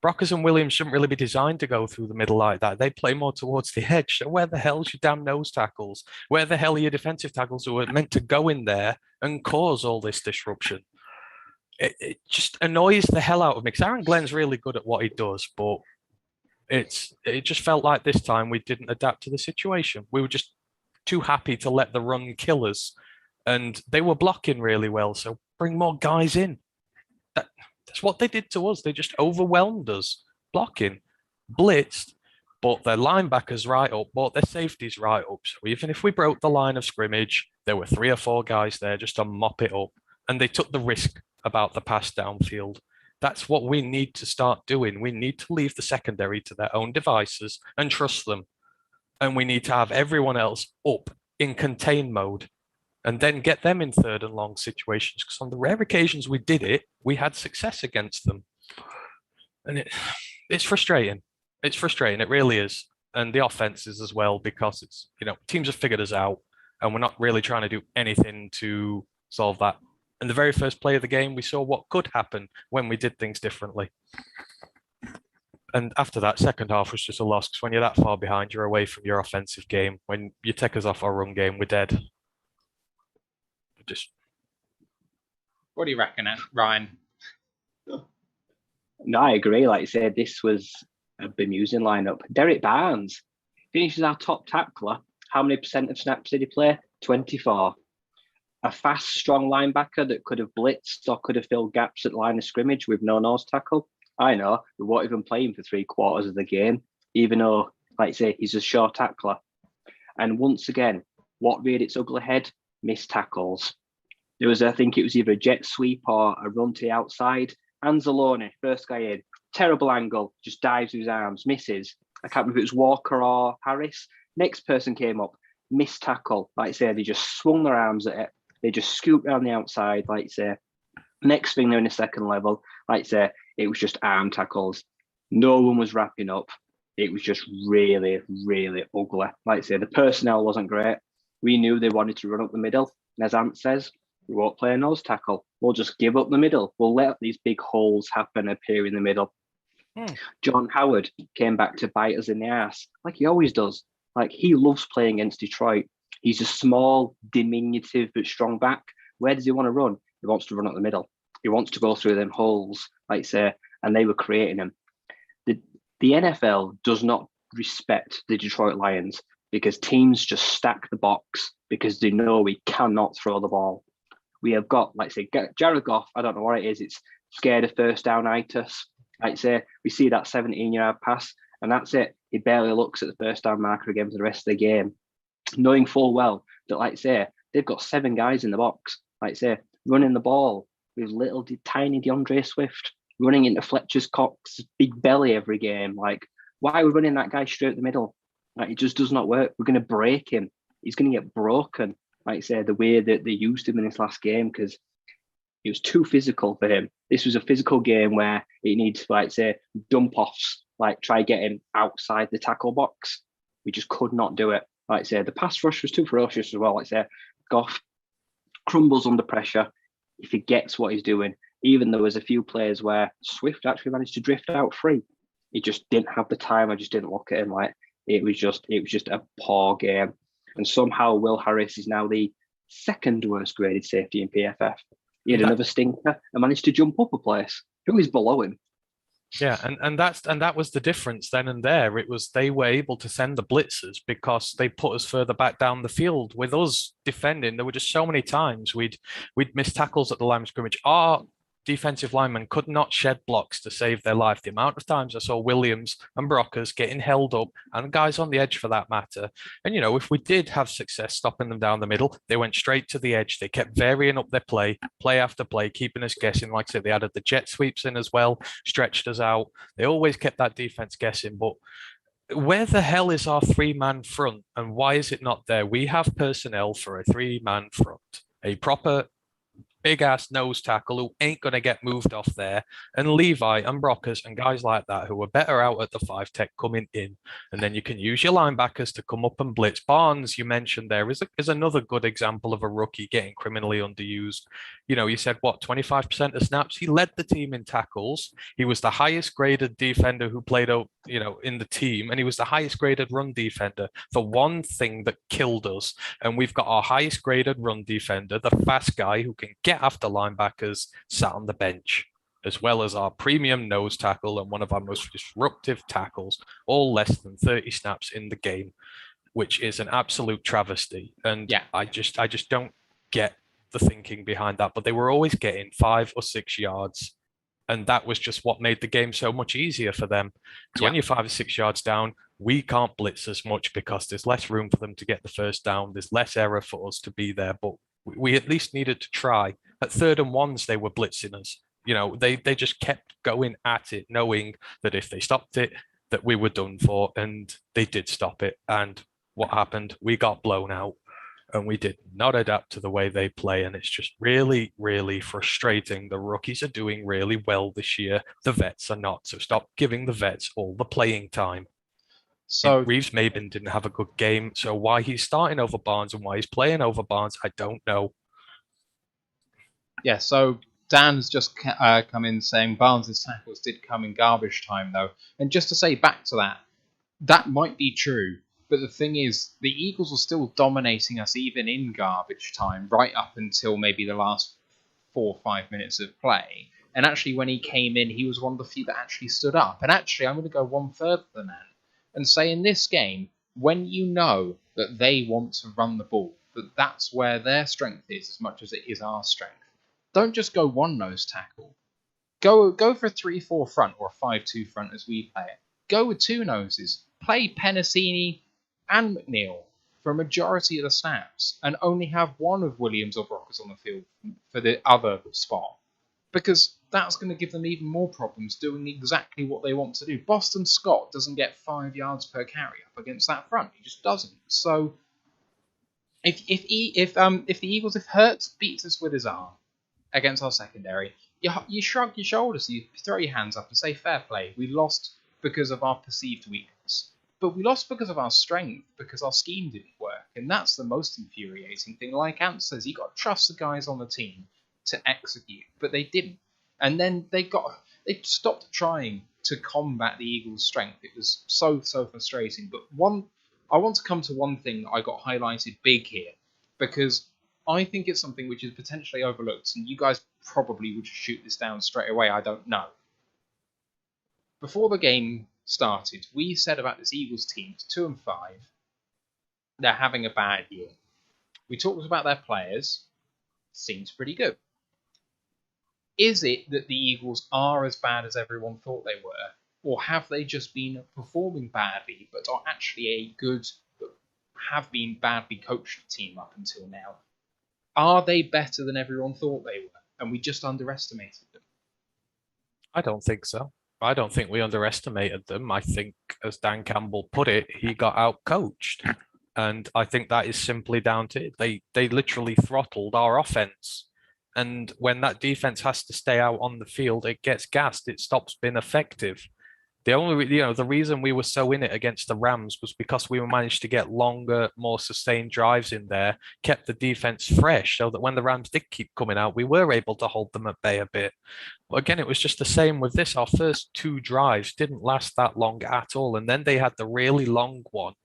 Brockers and Williams shouldn't really be designed to go through the middle like that. They play more towards the edge. So where the hell's your damn nose tackles? Where the hell are your defensive tackles who are meant to go in there and cause all this disruption? It just annoys the hell out of me because Aaron Glenn's really good at what he does, but it just felt like this time we didn't adapt to the situation. We were just too happy to let the run kill us. and they were blocking really well. So bring more guys in. That's what they did to us. They just overwhelmed us, blocking, blitzed, brought their linebackers right up, brought their safeties right up. So even if we broke the line of scrimmage, there were 3 or 4 guys there just to mop it up. And they took the risk about the pass downfield. That's what we need to start doing. We need to leave the secondary to their own devices and trust them. And we need to have everyone else up in contain mode and then get them in 3rd and long situations. Because on the rare occasions we did it, we had success against them. And it's frustrating. It's frustrating. It really is. And the offenses as well, because it's, teams have figured us out and we're not really trying to do anything to solve that. In the very first play of the game, we saw what could happen when we did things differently. And after that, second half was just a loss, because when you're that far behind, you're away from your offensive game. When you take us off our run game, we're dead. What do you reckon, Ryan? No, I agree. Like I said, this was a bemusing lineup. Derek Barnes finishes our top tackler. How many % of snaps did he play? 24. A fast, strong linebacker that could have blitzed or could have filled gaps at line of scrimmage with no nose tackle. I know, we weren't even playing for 3/4 of the game, even though, like I say, he's a short tackler. And once again, what reared its ugly head? Missed tackles. There was, I think it was either a jet sweep or a run to the outside. Anzalone, first guy in, terrible angle, just dives with his arms, misses. I can't remember if it was Walker or Harris. Next person came up, missed tackle. Like I say, they just swung their arms at it. They just scooped down the outside, like I say. Next thing, they're in the second level. Like I say, it was just arm tackles. No one was wrapping up. It was just really, really ugly. Like I say, the personnel wasn't great. We knew they wanted to run up the middle. And as Ant says, we won't play a nose tackle. We'll just give up the middle. We'll let these big holes happen appear in the middle. John Howard came back to bite us in the ass, like he always does. Like, he loves playing against Detroit. He's a small, diminutive, but strong back. Where does he want to run? He wants to run up the middle. He wants to go through them holes, like say, and they were creating them. The NFL does not respect the Detroit Lions because teams just stack the box because they know we cannot throw the ball. We have got, like say, Jared Goff, I don't know what it is. It's scared of first down-itis. Like say, we see that 17-yard pass, and that's it. He barely looks at the first down marker again for the rest of the game, knowing full well that, like say, they've got 7 guys in the box, like say, running the ball with little tiny DeAndre Swift running into Fletcher Cox's big belly every game. Like, why are we running that guy straight the middle? Like, it just does not work. We're going to break him. He's going to get broken. Like I said, the way that they used him in this last game, because it was too physical for him. This was a physical game where it needs, like say, dump offs, like try getting outside the tackle box. We just could not do it. Like I said, the pass rush was too ferocious as well. Like I said, Goff crumbles under pressure. He forgets what he's doing. Even there was a few plays where Swift actually managed to drift out free. He just didn't have the time. I just didn't look at him. Like, it was just a poor game. And somehow Will Harris is now the 2nd worst graded safety in PFF. He had another stinker and managed to jump up a place. Who is below him? Yeah, and that was the difference then and there. It was they were able to send the blitzers because they put us further back down the field. With us defending, there were just so many times we'd miss tackles at the line of scrimmage. Our defensive linemen could not shed blocks to save their life. The amount of times I saw Williams and Brockers getting held up, and guys on the edge for that matter. And, if we did have success stopping them down the middle, they went straight to the edge. They kept varying up their play after play, keeping us guessing. Like I said, they added the jet sweeps in as well, stretched us out. They always kept that defense guessing. But where the hell is our 3-man front, and why is it not there? We have personnel for a 3-man front, a proper big ass nose tackle who ain't going to get moved off there, and Levi and Brockers and guys like that who are better out at the 5 tech coming in. And then you can use your linebackers to come up and blitz. Barnes, you mentioned there, is another good example of a rookie getting criminally underused. You said, 25% of snaps? He led the team in tackles. He was the highest graded defender who played out, in the team, and he was the highest graded run defender. The one thing that killed us, and we've got our highest graded run defender, the fast guy who can get after linebackers, sat on the bench, as well as our premium nose tackle and one of our most disruptive tackles, all less than 30 snaps in the game, which is an absolute travesty. And yeah, I just don't get the thinking behind that, but they were always getting 5 or 6 yards. And that was just what made the game so much easier for them. So when you're 5 or 6 yards down, we can't blitz as much because there's less room for them to get the first down. There's less error for us to be there, but we at least needed to try. At 3rd and 1s, they were blitzing us. They just kept going at it, knowing that if they stopped it, that we were done for, and they did stop it. And what happened? We got blown out. And we did not adapt to the way they play. And it's just really, really frustrating. The rookies are doing really well this year. The vets are not. So stop giving the vets all the playing time. So Reeves-Maybin didn't have a good game. So why he's starting over Barnes and why he's playing over Barnes, I don't know. Yeah, so Dan's just come in saying Barnes' tackles did come in garbage time, though. And just to say back to that, that might be true. But the thing is, the Eagles were still dominating us even in garbage time, right up until maybe the last 4 or 5 minutes of play. And actually, when he came in, he was one of the few that actually stood up. And actually, I'm going to go one further than that and say in this game, when you know that they want to run the ball, that that's where their strength is as much as it is our strength, don't just go one nose tackle. Go for a 3-4 front or a 5-2 front as we play it. Go with 2 noses. Play Penasini and McNeil for a majority of the snaps, and only have one of Williams or Brockers on the field for the other spot, because that's going to give them even more problems doing exactly what they want to do. Boston Scott doesn't get 5 yards per carry up against that front; he just doesn't. So, if the Eagles, if Hurts beats us with his arm against our secondary, you shrug your shoulders, you throw your hands up and say, "Fair play, we lost because of our perceived weakness." But we lost because of our strength, because our scheme didn't work. And that's the most infuriating thing. Like Ant says, you got to trust the guys on the team to execute. But they didn't. And then they stopped trying to combat the Eagles' strength. It was so frustrating. But I want to come to one thing that I got highlighted big here, because I think it's something which is potentially overlooked. And you guys probably would shoot this down straight away. I don't know. Before the game started, we said about this Eagles team, 2-5, they're having a bad year. We talked about their players, seems pretty good. Is it that the Eagles are as bad as everyone thought they were, or have they just been performing badly, but are actually a good, but have been badly coached team up until now? Are they better than everyone thought they were, and we just underestimated them? I don't think so. I don't think we underestimated them. I think, as Dan Campbell put it, he got out-coached. And I think that is simply down to it. They literally throttled our offense. And when that defense has to stay out on the field, it gets gassed. It stops being effective. The reason we were so in it against the Rams was because we managed to get longer, more sustained drives in there, kept the defense fresh, so that when the Rams did keep coming out, we were able to hold them at bay a bit. But again, it was just the same with this. Our first 2 drives didn't last that long at all, and then they had the really long one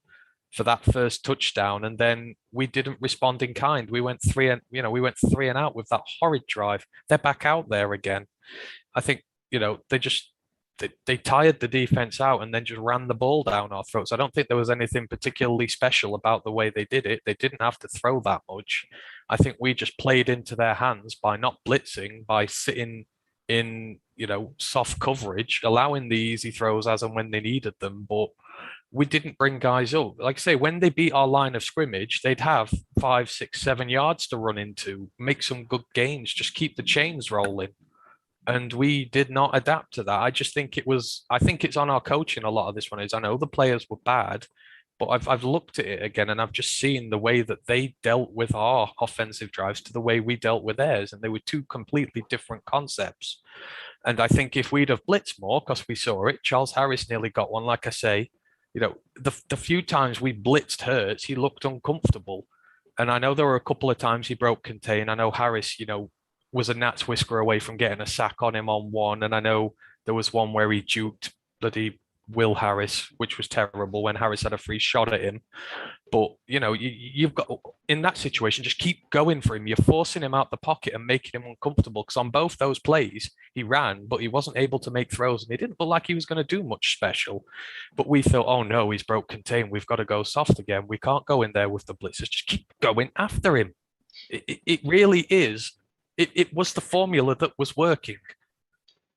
for that first touchdown, and then we didn't respond in kind. We went 3 and out with that horrid drive. They're back out there again. I think they tired the defense out and then just ran the ball down our throats. I don't think there was anything particularly special about the way they did it. They didn't have to throw that much. I think we just played into their hands by not blitzing, by sitting in, soft coverage, allowing the easy throws as and when they needed them. But we didn't bring guys up. Like I say, when they beat our line of scrimmage, they'd have 5, 6, 7 yards to run into, make some good gains, just keep the chains rolling. And we did not adapt to that. I think it's on our coaching. A lot of this one is, I know the players were bad, but I've looked at it again and I've just seen the way that they dealt with our offensive drives to the way we dealt with theirs. And they were 2 completely different concepts. And I think if we'd have blitzed more, because we saw it, Charles Harris nearly got one. Like I say, the few times we blitzed Hurts, he looked uncomfortable. And I know there were a couple of times he broke contain. I know Harris, was a gnat's whisker away from getting a sack on him on one. And I know there was one where he juked bloody Will Harris, which was terrible when Harris had a free shot at him. But, you've got, in that situation, just keep going for him. You're forcing him out the pocket and making him uncomfortable, because on both those plays, he ran, but he wasn't able to make throws, and he didn't look like he was going to do much special. But we thought, oh no, he's broke contain. We've got to go soft again. We can't go in there with the blitzers. Just keep going after him. It really is. It was the formula that was working.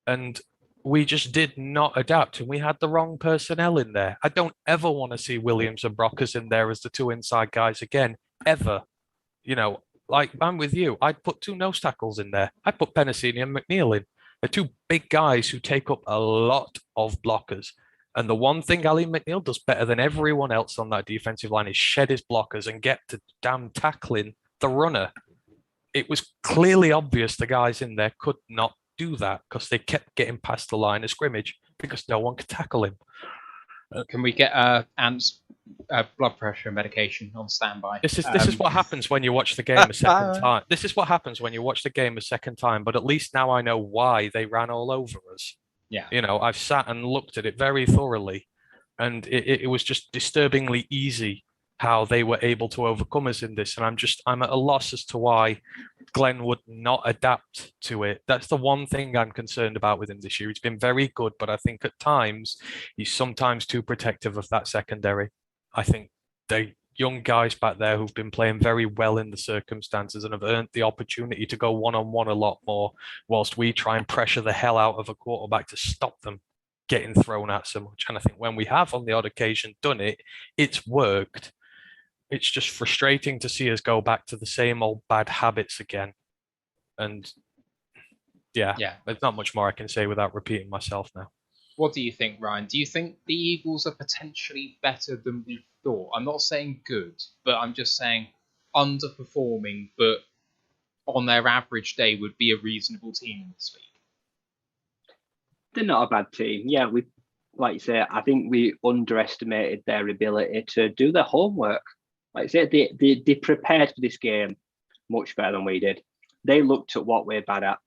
And we just did not adapt, and we had the wrong personnel in there. I don't ever want to see Williams and Brockers in there as the two inside guys again, ever. You know, like I'm with you. I'd put two nose tackles in there. I'd put Penasini and McNeil in. They're two big guys who take up a lot of blockers. And the one thing Ali McNeil does better than everyone else on that defensive line is shed his blockers and get to damn tackling the runner. It was clearly obvious the guys in there could not do that because they kept getting past the line of scrimmage because no one could tackle him. Can we get Ant's blood pressure medication on standby? This is what happens when you watch the game a second time. This is what happens when you watch the game a second time. But at least now I know why they ran all over us. Yeah. You know, I've sat and looked at it very thoroughly, and it was just disturbingly easy how they were able to overcome us in this. And I'm at a loss as to why Glenn would not adapt to it. That's the one thing I'm concerned about with him this year. He's been very good, but I think at times he's sometimes too protective of that secondary. I think the young guys back there who've been playing very well in the circumstances and have earned the opportunity to go one-on-one a lot more, whilst we try and pressure the hell out of a quarterback to stop them getting thrown at so much. And I think when we have on the odd occasion done it, it's worked. It's just frustrating to see us go back to the same old bad habits again. And yeah, there's not much more I can say without repeating myself now. What do you think, Ryan? Do you think the Eagles are potentially better than we thought? I'm not saying good, but I'm just saying underperforming, but on their average day would be a reasonable team in this league. They're not a bad team. Yeah, like you say, I think we underestimated their ability to do their homework. Like I said, they prepared for this game much better than we did. They looked at what we're bad at.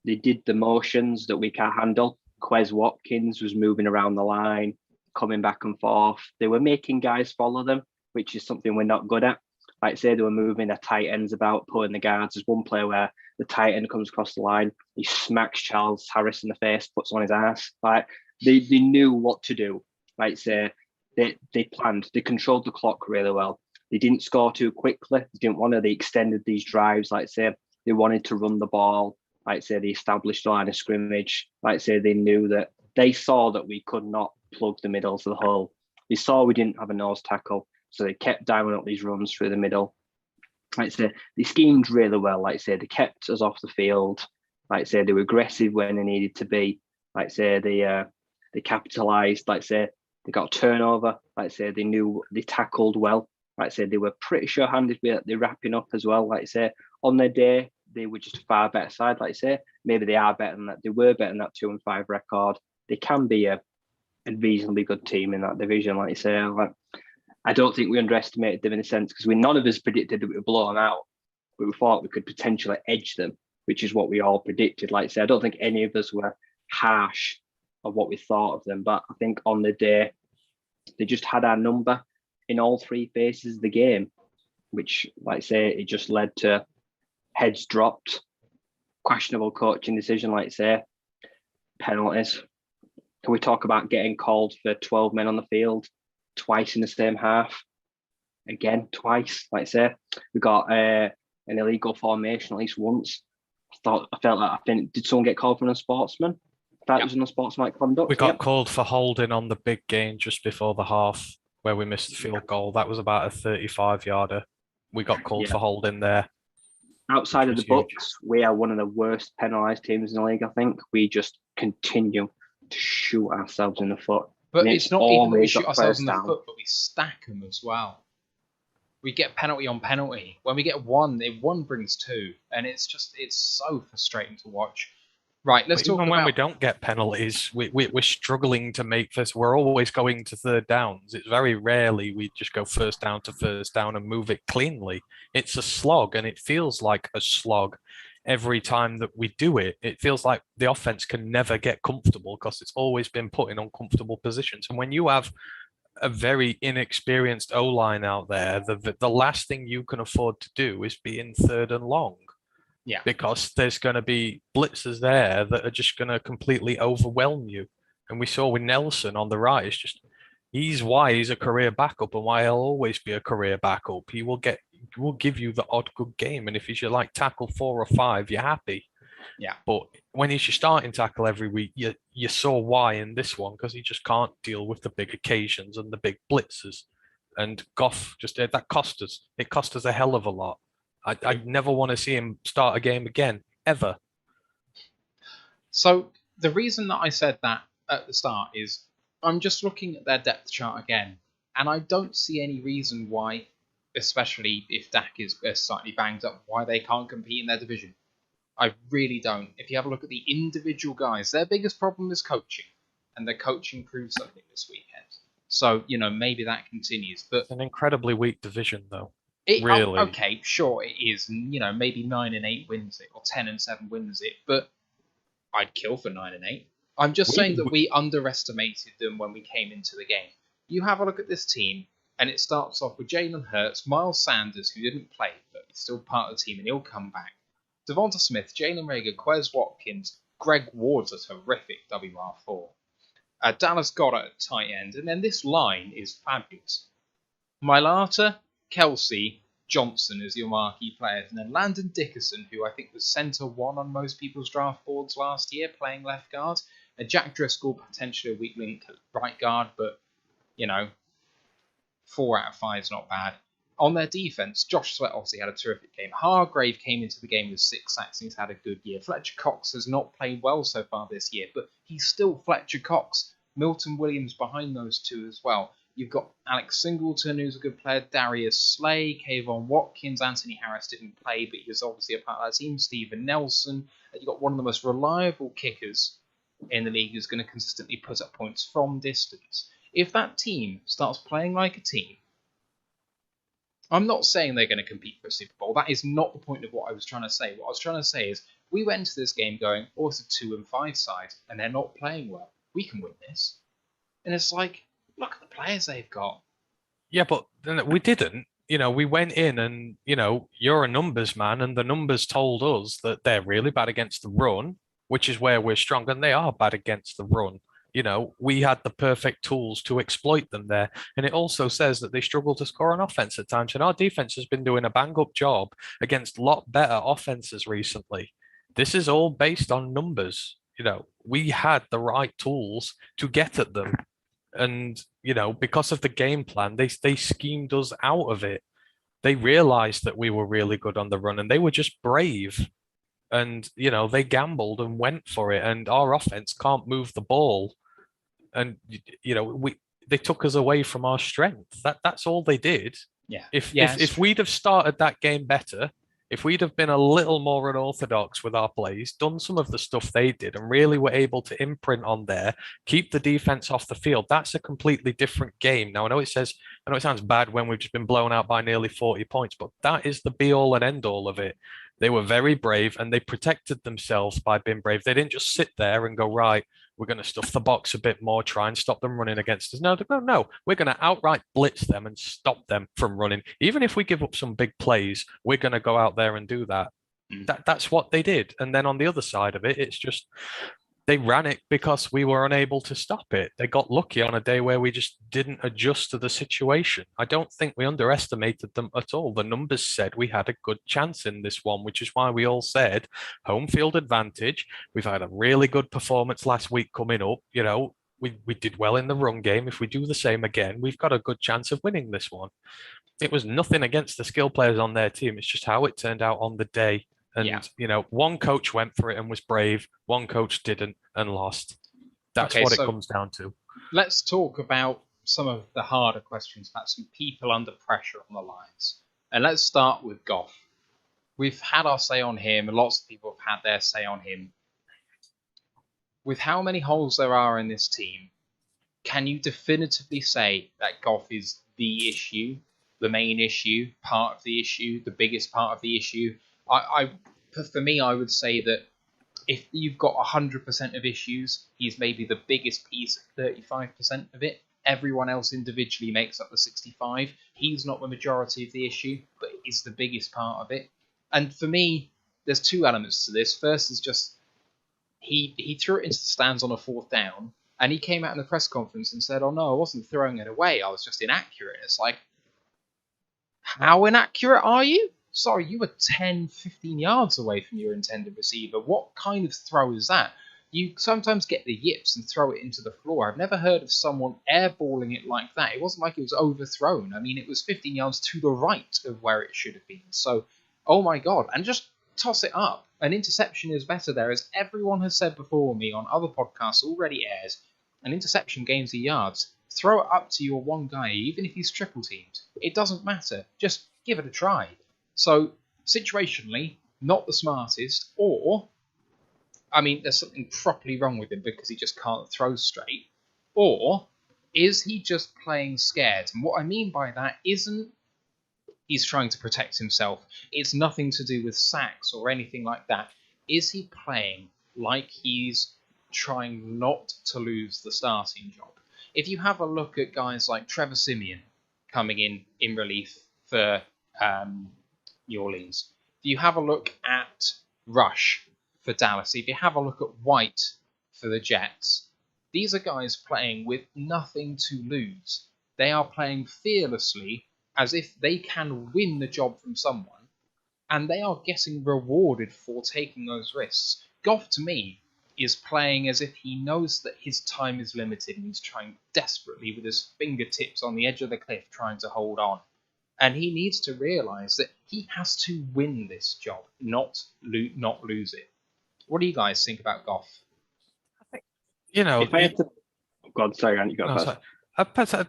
They did the motions that we can't handle. Quez Watkins was moving around the line, coming back and forth. They were making guys follow them, which is something we're not good at. Like I say, they were moving their tight ends about, pulling the guards. There's one play where the tight end comes across the line. He smacks Charles Harris in the face, puts on his ass. Like they knew what to do. Like I say, they planned. They controlled the clock really well. They didn't score too quickly. They didn't want to. They extended these drives. Like I say, they wanted to run the ball. Like I say, they established the line of scrimmage. Like I say, they knew that they saw that we could not plug the middle to the hole. They saw we didn't have a nose tackle, so they kept dialing up these runs through the middle. Like I say, they schemed really well. Like I say, they kept us off the field. Like I say, they were aggressive when they needed to be. Like I say, they capitalised. Like I say, they got a turnover. Like I say, they knew they tackled well. Like I said, they were pretty sure-handed with the wrapping up as well. Like I say, on their day, they were just a far better side. Like I say, maybe they are better than that. They were better than that 2-5 record. They can be a reasonably good team in that division. Like I say, I don't think we underestimated them in a sense because none of us predicted that we would blow them out, but we thought we could potentially edge them, which is what we all predicted. Like I say, I don't think any of us were harsh of what we thought of them, but I think on the day, they just had our number in all three phases of the game, which, like I say, it just led to heads dropped, questionable coaching decision, like I say, penalties. Can we talk about getting called for 12 men on the field twice in the same half? Again, twice, like I say. We got an illegal formation at least once. I think, did someone get called for an unsportsman? That was an unsportsmanlike conduct. We got called for holding on the big gain just before the half, where we missed the field goal. That was about a 35-yarder. We got called for holding there. Outside of the books, we are one of the worst penalised teams in the league, I think. We just continue to shoot ourselves in the foot. But it's not even that we shoot ourselves in the foot, but we stack them as well. We get penalty on penalty. When we get one brings two. And it's so frustrating to watch. Right, let's talk about... Even when we don't get penalties, we're struggling to make this. We're always going to third downs. It's very rarely we just go first down to first down and move it cleanly. It's a slog, and it feels like a slog every time that we do it. It feels like the offense can never get comfortable because it's always been put in uncomfortable positions. And when you have a very inexperienced O-line out there, the last thing you can afford to do is be in third and long. Yeah, because there's going to be blitzers there that are just going to completely overwhelm you. And we saw with Nelson on the right, he's why he's a career backup and why he'll always be a career backup. He will get will give you the odd good game. And if he's your like tackle 4 or 5, you're happy. Yeah. But when he's your starting tackle every week, you saw why in this one, because he just can't deal with the big occasions and the big blitzes. And Goff just that cost us. It cost us a hell of a lot. I never want to see him start a game again, ever. So the reason that I said that at the start is I'm just looking at their depth chart again, and I don't see any reason why, especially if Dak is slightly banged up, why they can't compete in their division. I really don't. If you have a look at the individual guys, their biggest problem is coaching, and their coaching proved something this weekend. So, maybe that continues. But it's an incredibly weak division, though. Really? Okay, sure, it is. And, maybe 9-8 wins it, or 10-7 wins it, but I'd kill for 9-8. I'm just saying that we underestimated them when we came into the game. You have a look at this team, and it starts off with Jalen Hurts, Miles Sanders, who didn't play, but he's still part of the team, and he'll come back. Devonta Smith, Jalen Reagor, Quez Watkins, Greg Ward's a terrific WR4. Dallas Goedert at tight end, and then this line is fabulous. Mailata, Kelsey, Johnson as your marquee players, and then Landon Dickerson, who I think was centre 1 on most people's draft boards last year, playing left guard, and Jack Driscoll, potentially a weak link right guard, but, 4 out of 5 is not bad. On their defense, Josh Sweat obviously had a terrific game. Hargrave came into the game with 6 sacks and he's had a good year. Fletcher Cox has not played well so far this year, but he's still Fletcher Cox. Milton Williams behind those two as well. You've got Alex Singleton, who's a good player, Darius Slay, Kayvon Watkins, Anthony Harris didn't play, but he was obviously a part of that team, Steven Nelson. You've got one of the most reliable kickers in the league who's going to consistently put up points from distance. If that team starts playing like a team, I'm not saying they're going to compete for a Super Bowl. That is not the point of what I was trying to say. What I was trying to say is we went into this game going, oh, it's a 2-5 side, and they're not playing well. We can win this. And it's like, look at the players they've got. Yeah, but we didn't. We went in and, you're a numbers man, and the numbers told us that they're really bad against the run, which is where we're strong, and they are bad against the run. We had the perfect tools to exploit them there. And it also says that they struggle to score on offense at times. And our defense has been doing a bang-up job against a lot better offenses recently. This is all based on numbers. We had the right tools to get at them. And, because of the game plan, they schemed us out of it. They realized that we were really good on the run, and they were just brave. And, they gambled and went for it. And our offense can't move the ball. And they took us away from our strength. That's all they did. Yeah. If we'd have started that game better, if we'd have been a little more unorthodox with our plays, done some of the stuff they did, and really were able to imprint on there, keep the defense off the field, that's a completely different game. Now I know it sounds bad when we've just been blown out by nearly 40 points, but that is the be all and end all of it. They were very brave and they protected themselves by being brave. They didn't just sit there and go, right, we're going to stuff the box a bit more, try and stop them running against us. No, we're going to outright blitz them and stop them from running. Even if we give up some big plays, we're going to go out there and do that. That's what they did. And then on the other side of it, it's just they ran it because we were unable to stop it. They got lucky on a day where we just didn't adjust to the situation. I don't think we underestimated them at all. The numbers said we had a good chance in this one, which is why we all said home field advantage. We've had a really good performance last week coming up. We did well in the run game. If we do the same again, we've got a good chance of winning this one. It was nothing against the skill players on their team. It's just how it turned out on the day. And, one coach went for it and was brave. One coach didn't and lost. That's what it comes down to. Let's talk about some of the harder questions about some people under pressure on the Lions. And let's start with Goff. We've had our say on him, and lots of people have had their say on him. With how many holes there are in this team, can you definitively say that Goff is the issue, the main issue, part of the issue, the biggest part of the issue? For me, I would say that if you've got 100% of issues, he's maybe the biggest piece, 35% of it. Everyone else individually makes up the 65. He's not the majority of the issue, but he's the biggest part of it. And for me, there's 2 elements to this. First is just he threw it into the stands on a 4th down, and he came out in the press conference and said, "Oh no, I wasn't throwing it away. I was just inaccurate." It's like, How inaccurate are you? Sorry, you were 10, 15 yards away from your intended receiver. What kind of throw is that? You sometimes get the yips and throw it into the floor. I've never heard of someone airballing it like that. It wasn't like it was overthrown. I mean, it was 15 yards to the right of where it should have been. So, oh my God. And just toss it up. An interception is better there. As everyone has said before me on other podcasts already airs, an interception gains the yards. Throw it up to your one guy, even if he's triple teamed. It doesn't matter. Just give it a try. So, situationally, not the smartest, or I mean, there's something properly wrong with him because he just can't throw straight. Or is he just playing scared? And what I mean by that isn't he's trying to protect himself. It's nothing to do with sacks or anything like that. Is he playing like he's trying not to lose the starting job? If you have a look at guys like Trevor Siemian coming in relief for New Orleans, if you have a look at Rush for Dallas, if you have a look at White for the Jets, these are guys playing with nothing to lose. They are playing fearlessly as if they can win the job from someone, and they are getting rewarded for taking those risks. Goff, to me, is playing as if he knows that his time is limited and he's trying desperately with his fingertips on the edge of the cliff trying to hold on. And he needs to realise that he has to win this job, not lose it. What do you guys think about Goff? I think, if I had to... God, sorry, you got first.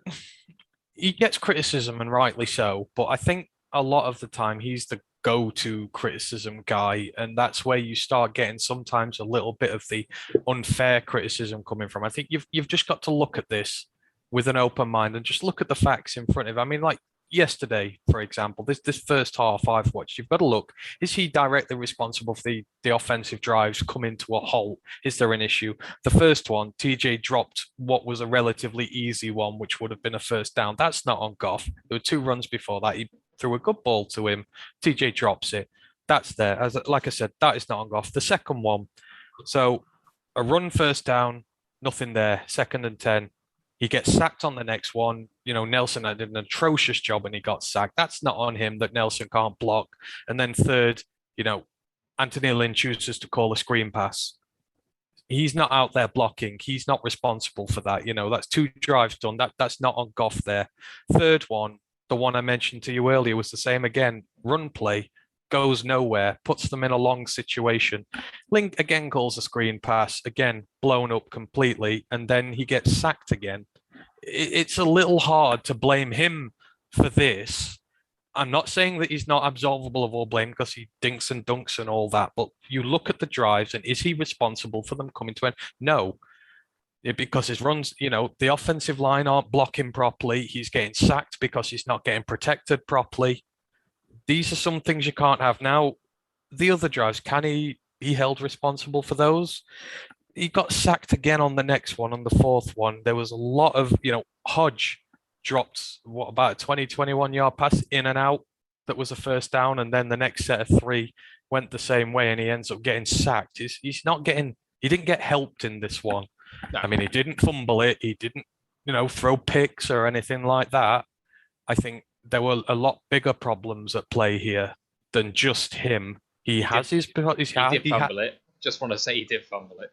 He gets criticism, and rightly so, but I think a lot of the time he's the go-to criticism guy, and that's where you start getting sometimes a little bit of the unfair criticism coming from. I think you've just got to look at this with an open mind and just look at the facts in front of you. I mean, like yesterday, for example, this first half I've watched, you've got to look, is he directly responsible for the offensive drives coming to a halt? Is there an issue? The first one, TJ dropped what was a relatively easy one, which would have been a first down. That's not on Goff. There were 2 runs before that. He threw a good ball to him. TJ drops it. That's there. Like I said, that is not on Goff. The second one, so a run first down, nothing there. 2nd and 10. He gets sacked on the next one. Nelson did an atrocious job and he got sacked. That's not on him that Nelson can't block. And then third, Anthony Lynn chooses to call a screen pass. He's not out there blocking. He's not responsible for that. That's 2 drives done. That's not on Goff there. Third one, the one I mentioned to you earlier, was the same again. Run play, goes nowhere, puts them in a long situation. Link again calls a screen pass, again blown up completely, and then he gets sacked again. It's a little hard to blame him for this. I'm not saying that he's not absolvable of all blame because he dinks and dunks and all that, but you look at the drives and is he responsible for them coming to end? No. Because his runs, the offensive line aren't blocking properly. He's getting sacked because he's not getting protected properly. These are some things you can't have. Now, the other drives, can he be held responsible for those? He got sacked again on the next one, on the 4th one. There was a lot of, Hodge dropped, about a 20, 21-yard pass in and out that was a first down, and then the next set of 3 went the same way, and he ends up getting sacked. He didn't get helped in this one. No. I mean, he didn't fumble it. He didn't, throw picks or anything like that. I think there were a lot bigger problems at play here than just him. He did fumble it. Just want to say he did fumble it.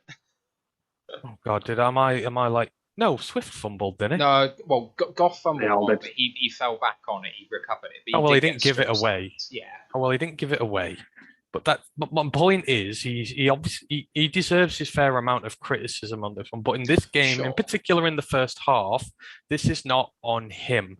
Oh God, am I like, no, Swift fumbled, didn't he? No, well, Goff fumbled, but he fell back on it. He recovered it. He didn't give it away. Yeah. He didn't give it away. But my point is, he obviously he deserves his fair amount of criticism on this one. But in this game, in particular, in the first half, this is not on him.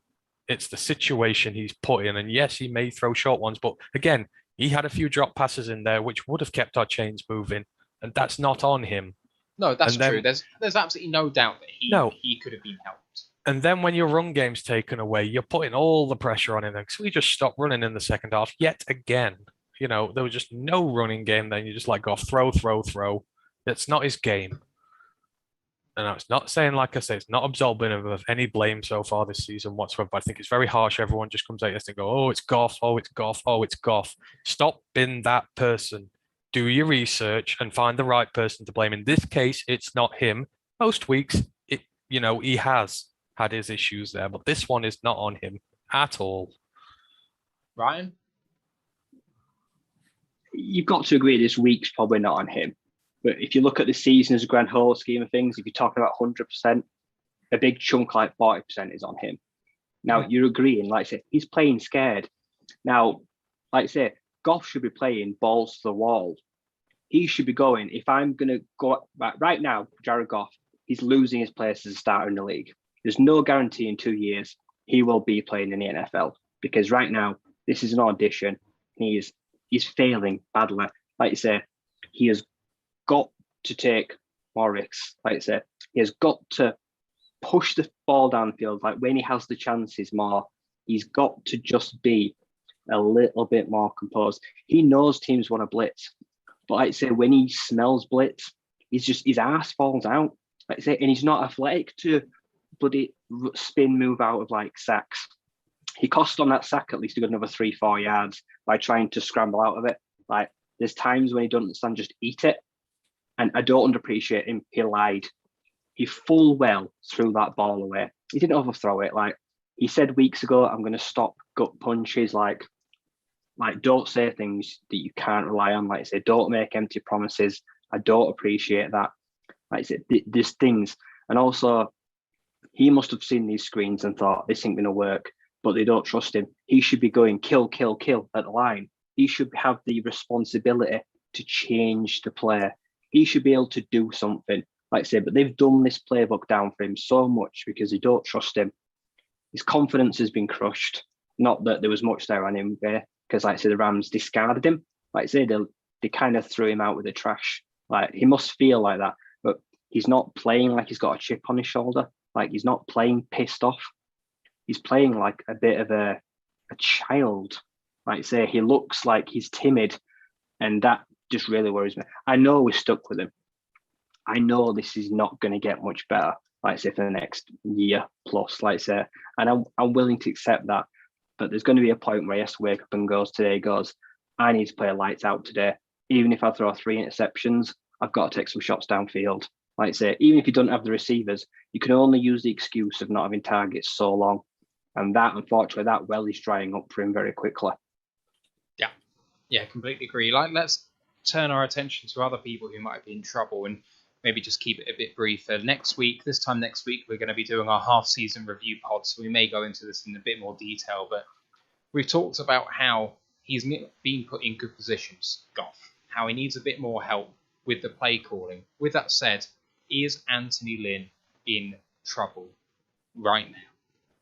It's the situation he's put in. And yes, he may throw short ones, but again, he had a few drop passes in there which would have kept our chains moving, and that's not on him. No, that's true. There's absolutely no doubt that he could have been helped. And then when your run game's taken away, you're putting all the pressure on him. So we just stopped running in the second half yet again. There was just no running game. Then you just go throw. It's not his game. And it's not saying, like I say, it's not absolving him of any blame so far this season whatsoever. But I think it's very harsh. Everyone just comes out and go, oh, it's Goff. Oh, it's Goff. Oh, it's Goff. Stop being that person. Do your research and find the right person to blame. In this case, it's not him. Most weeks, he has had his issues there, but this one is not on him at all. Ryan? You've got to agree this week's probably not on him. But if you look at the season as a grand whole scheme of things, if you're talking about 100%, a big chunk like 40% is on him. Now, you're agreeing, like I say, he's playing scared. Now, like I say, Goff should be playing balls to the wall. He should be going, if I'm going to go right now, Jared Goff, he's losing his place as a starter in the league. There's no guarantee in 2 years he will be playing in the NFL, because right now, this is an audition. He's failing badly. Like you say, he has got to take more risks. Like I say, he has got to push the ball down the field. Like when he has the chances more, he's got to just be a little bit more composed. He knows teams want to blitz, but like I say, when he smells blitz, his ass falls out. Like I say, and he's not athletic to bloody spin move out of like sacks. He cost on that sack at least a good another 3-4 yards by trying to scramble out of it. Like there's times when he doesn't understand, just eat it. And I don't underappreciate him. He lied. He full well threw that ball away. He didn't overthrow it. Like he said weeks ago, I'm going to stop gut punches. Like don't say things that you can't rely on. Like I say, don't make empty promises. I don't appreciate that. Like I said, there's things. And also, he must have seen these screens and thought, this ain't going to work, but they don't trust him. He should be going kill, kill, kill at the line. He should have the responsibility to change the play. He should be able to do something. Like I say, but they've done this playbook down for him so much because they don't trust him. His confidence has been crushed. Not that there was much there on him there, because like I say, the Rams discarded him. Like I say, they kind of threw him out with the trash. Like he must feel like that, but he's not playing like he's got a chip on his shoulder. Like he's not playing pissed off. He's playing like a bit of a child. Like I say, he looks like he's timid, and that just really worries me. I know we're stuck with him. I know this is not going to get much better, like I say, for the next year plus, like I say, and I'm willing to accept that. But there's going to be a point where he has to wake up and goes, I need to play lights out today. Even if I throw 3 interceptions, I've got to take some shots downfield. Like I say, even if you don't have the receivers, you can only use the excuse of not having targets so long. And that, unfortunately, that well is drying up for him very quickly. Yeah, completely agree. Like, let's turn our attention to other people who might be in trouble and maybe just keep it a bit briefer. This time next week, we're going to be doing our half-season review pod, so we may go into this in a bit more detail, but we've talked about how he's been put in good positions, Goff, how he needs a bit more help with the play calling. With that said, is Anthony Lynn in trouble right now?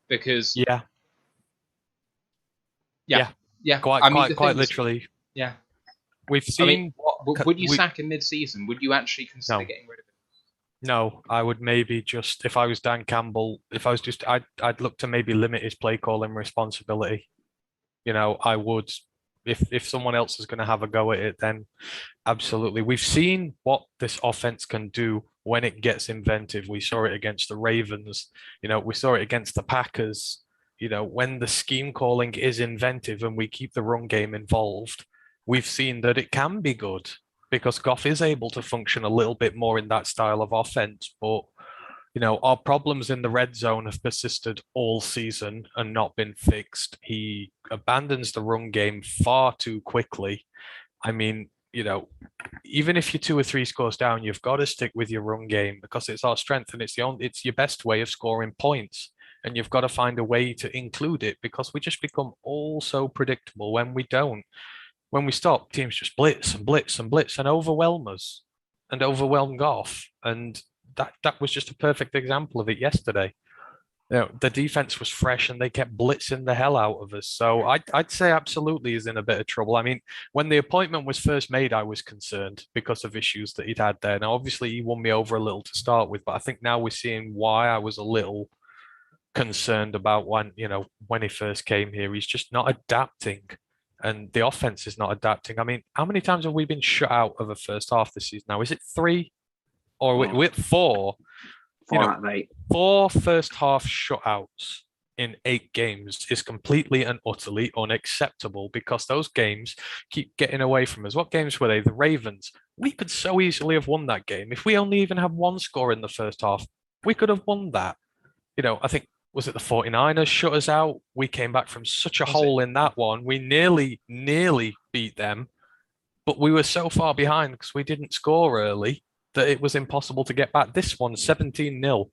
Because... Yeah. Quite literally. Yeah. We've seen... would you sack him mid-season? Would you actually consider getting rid of him? No, I would maybe just, if I was Dan Campbell, I'd look to maybe limit his play calling responsibility. I would, if someone else is going to have a go at it, then absolutely. We've seen what this offense can do when it gets inventive. We saw it against the Ravens. We saw it against the Packers. When the scheme calling is inventive and we keep the run game involved, we've seen that it can be good because Goff is able to function a little bit more in that style of offense. But, our problems in the red zone have persisted all season and not been fixed. He abandons the run game far too quickly. I mean, even if you're 2 or 3 scores down, you've got to stick with your run game because it's our strength and it's your best way of scoring points. And you've got to find a way to include it because we just become all so predictable when we don't. When we stop, teams just blitz and blitz and blitz and overwhelm us and overwhelm Goff. And that was just a perfect example of it yesterday. The defense was fresh and they kept blitzing the hell out of us. So I'd say absolutely he's in a bit of trouble. I mean, when the appointment was first made, I was concerned because of issues that he'd had there. Now, obviously, he won me over a little to start with, but I think now we're seeing why I was a little concerned about when he first came here. He's just not adapting. And the offense is not adapting. I mean, how many times have we been shut out of a first half this season now? Is it 3? Or we're at 4? 4 first half shutouts in 8 games is completely and utterly unacceptable because those games keep getting away from us. What games were they? The Ravens. We could so easily have won that game. If we only even had 1 score in the first half, we could have won that. I think was it the 49ers shut us out? We came back from such a hole in that one. We nearly beat them, but we were so far behind because we didn't score early that it was impossible to get back. This one, 17-0.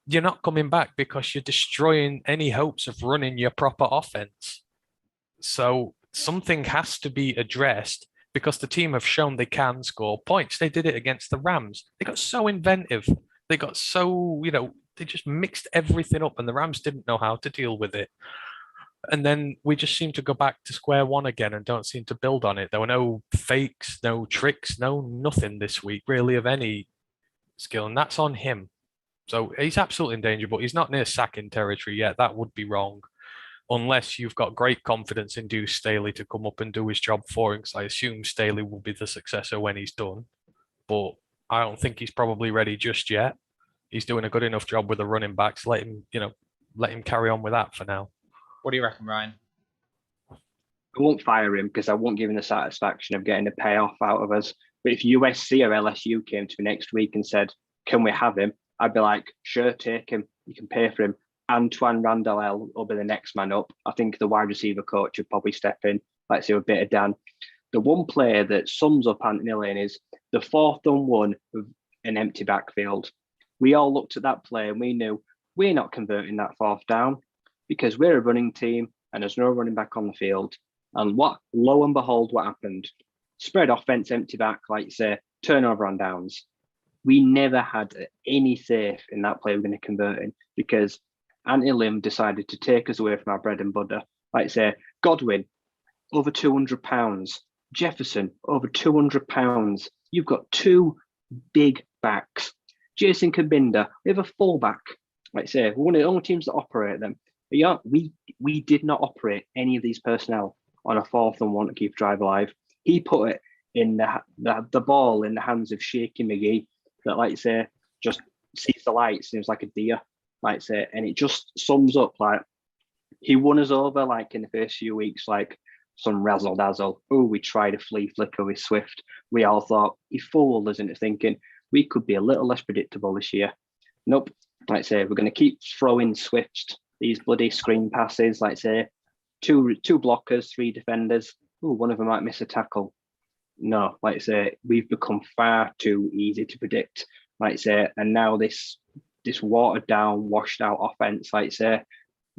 You're not coming back because you're destroying any hopes of running your proper offense. So something has to be addressed because the team have shown they can score points. They did it against the Rams. They got so inventive. They got so, they just mixed everything up and the Rams didn't know how to deal with it. And then we just seem to go back to square one again and don't seem to build on it. There were no fakes, no tricks, no nothing this week really of any skill. And that's on him. So he's absolutely in danger, but he's not near sacking territory yet. That would be wrong. Unless you've got great confidence in Deuce Staley to come up and do his job for him, because I assume Staley will be the successor when he's done. But I don't think he's probably ready just yet. He's doing a good enough job with the running backs. Let him carry on with that for now. What do you reckon, Ryan? I won't fire him because I won't give him the satisfaction of getting a payoff out of us. But if USC or LSU came to me next week and said, "Can we have him?" I'd be like, "Sure, take him. You can pay for him." Antoine Randall will be the next man up. I think the wide receiver coach would probably step in, like say a bit of Dan. The one player that sums up Anthony Lynn is the 4th and 1 of an empty backfield. We all looked at that play and we knew we're not converting that 4th down because we're a running team and there's no running back on the field. And lo and behold, what happened? Spread offense, empty back, like you say, turnover on downs. We never had any safe in that play we're going to convert in because Anthony Lim decided to take us away from our bread and butter. Like say, Godwin, over 200 pounds. Jefferson, over 200 pounds. You've got 2 big backs. Jason Kabinda, we have a fullback. Like say, we're one of the only teams that operate them. But yeah, we did not operate any of these personnel on a 4th and 1 to keep drive alive. He put it in the ball in the hands of Shaky McGee that, like say, just sees the lights and it was like a deer. Like say, and it just sums up like he won us over like in the first few weeks, like some razzle dazzle. Oh, we tried a flea flicker with Swift. We all thought he fooled us into thinking we could be a little less predictable this year. Nope. Like say, we're going to keep throwing Swift these bloody screen passes. Like say, two blockers, 3 defenders. Oh, one of them might miss a tackle. No, like say, we've become far too easy to predict. Like say, and now this watered down, washed out offense, like say,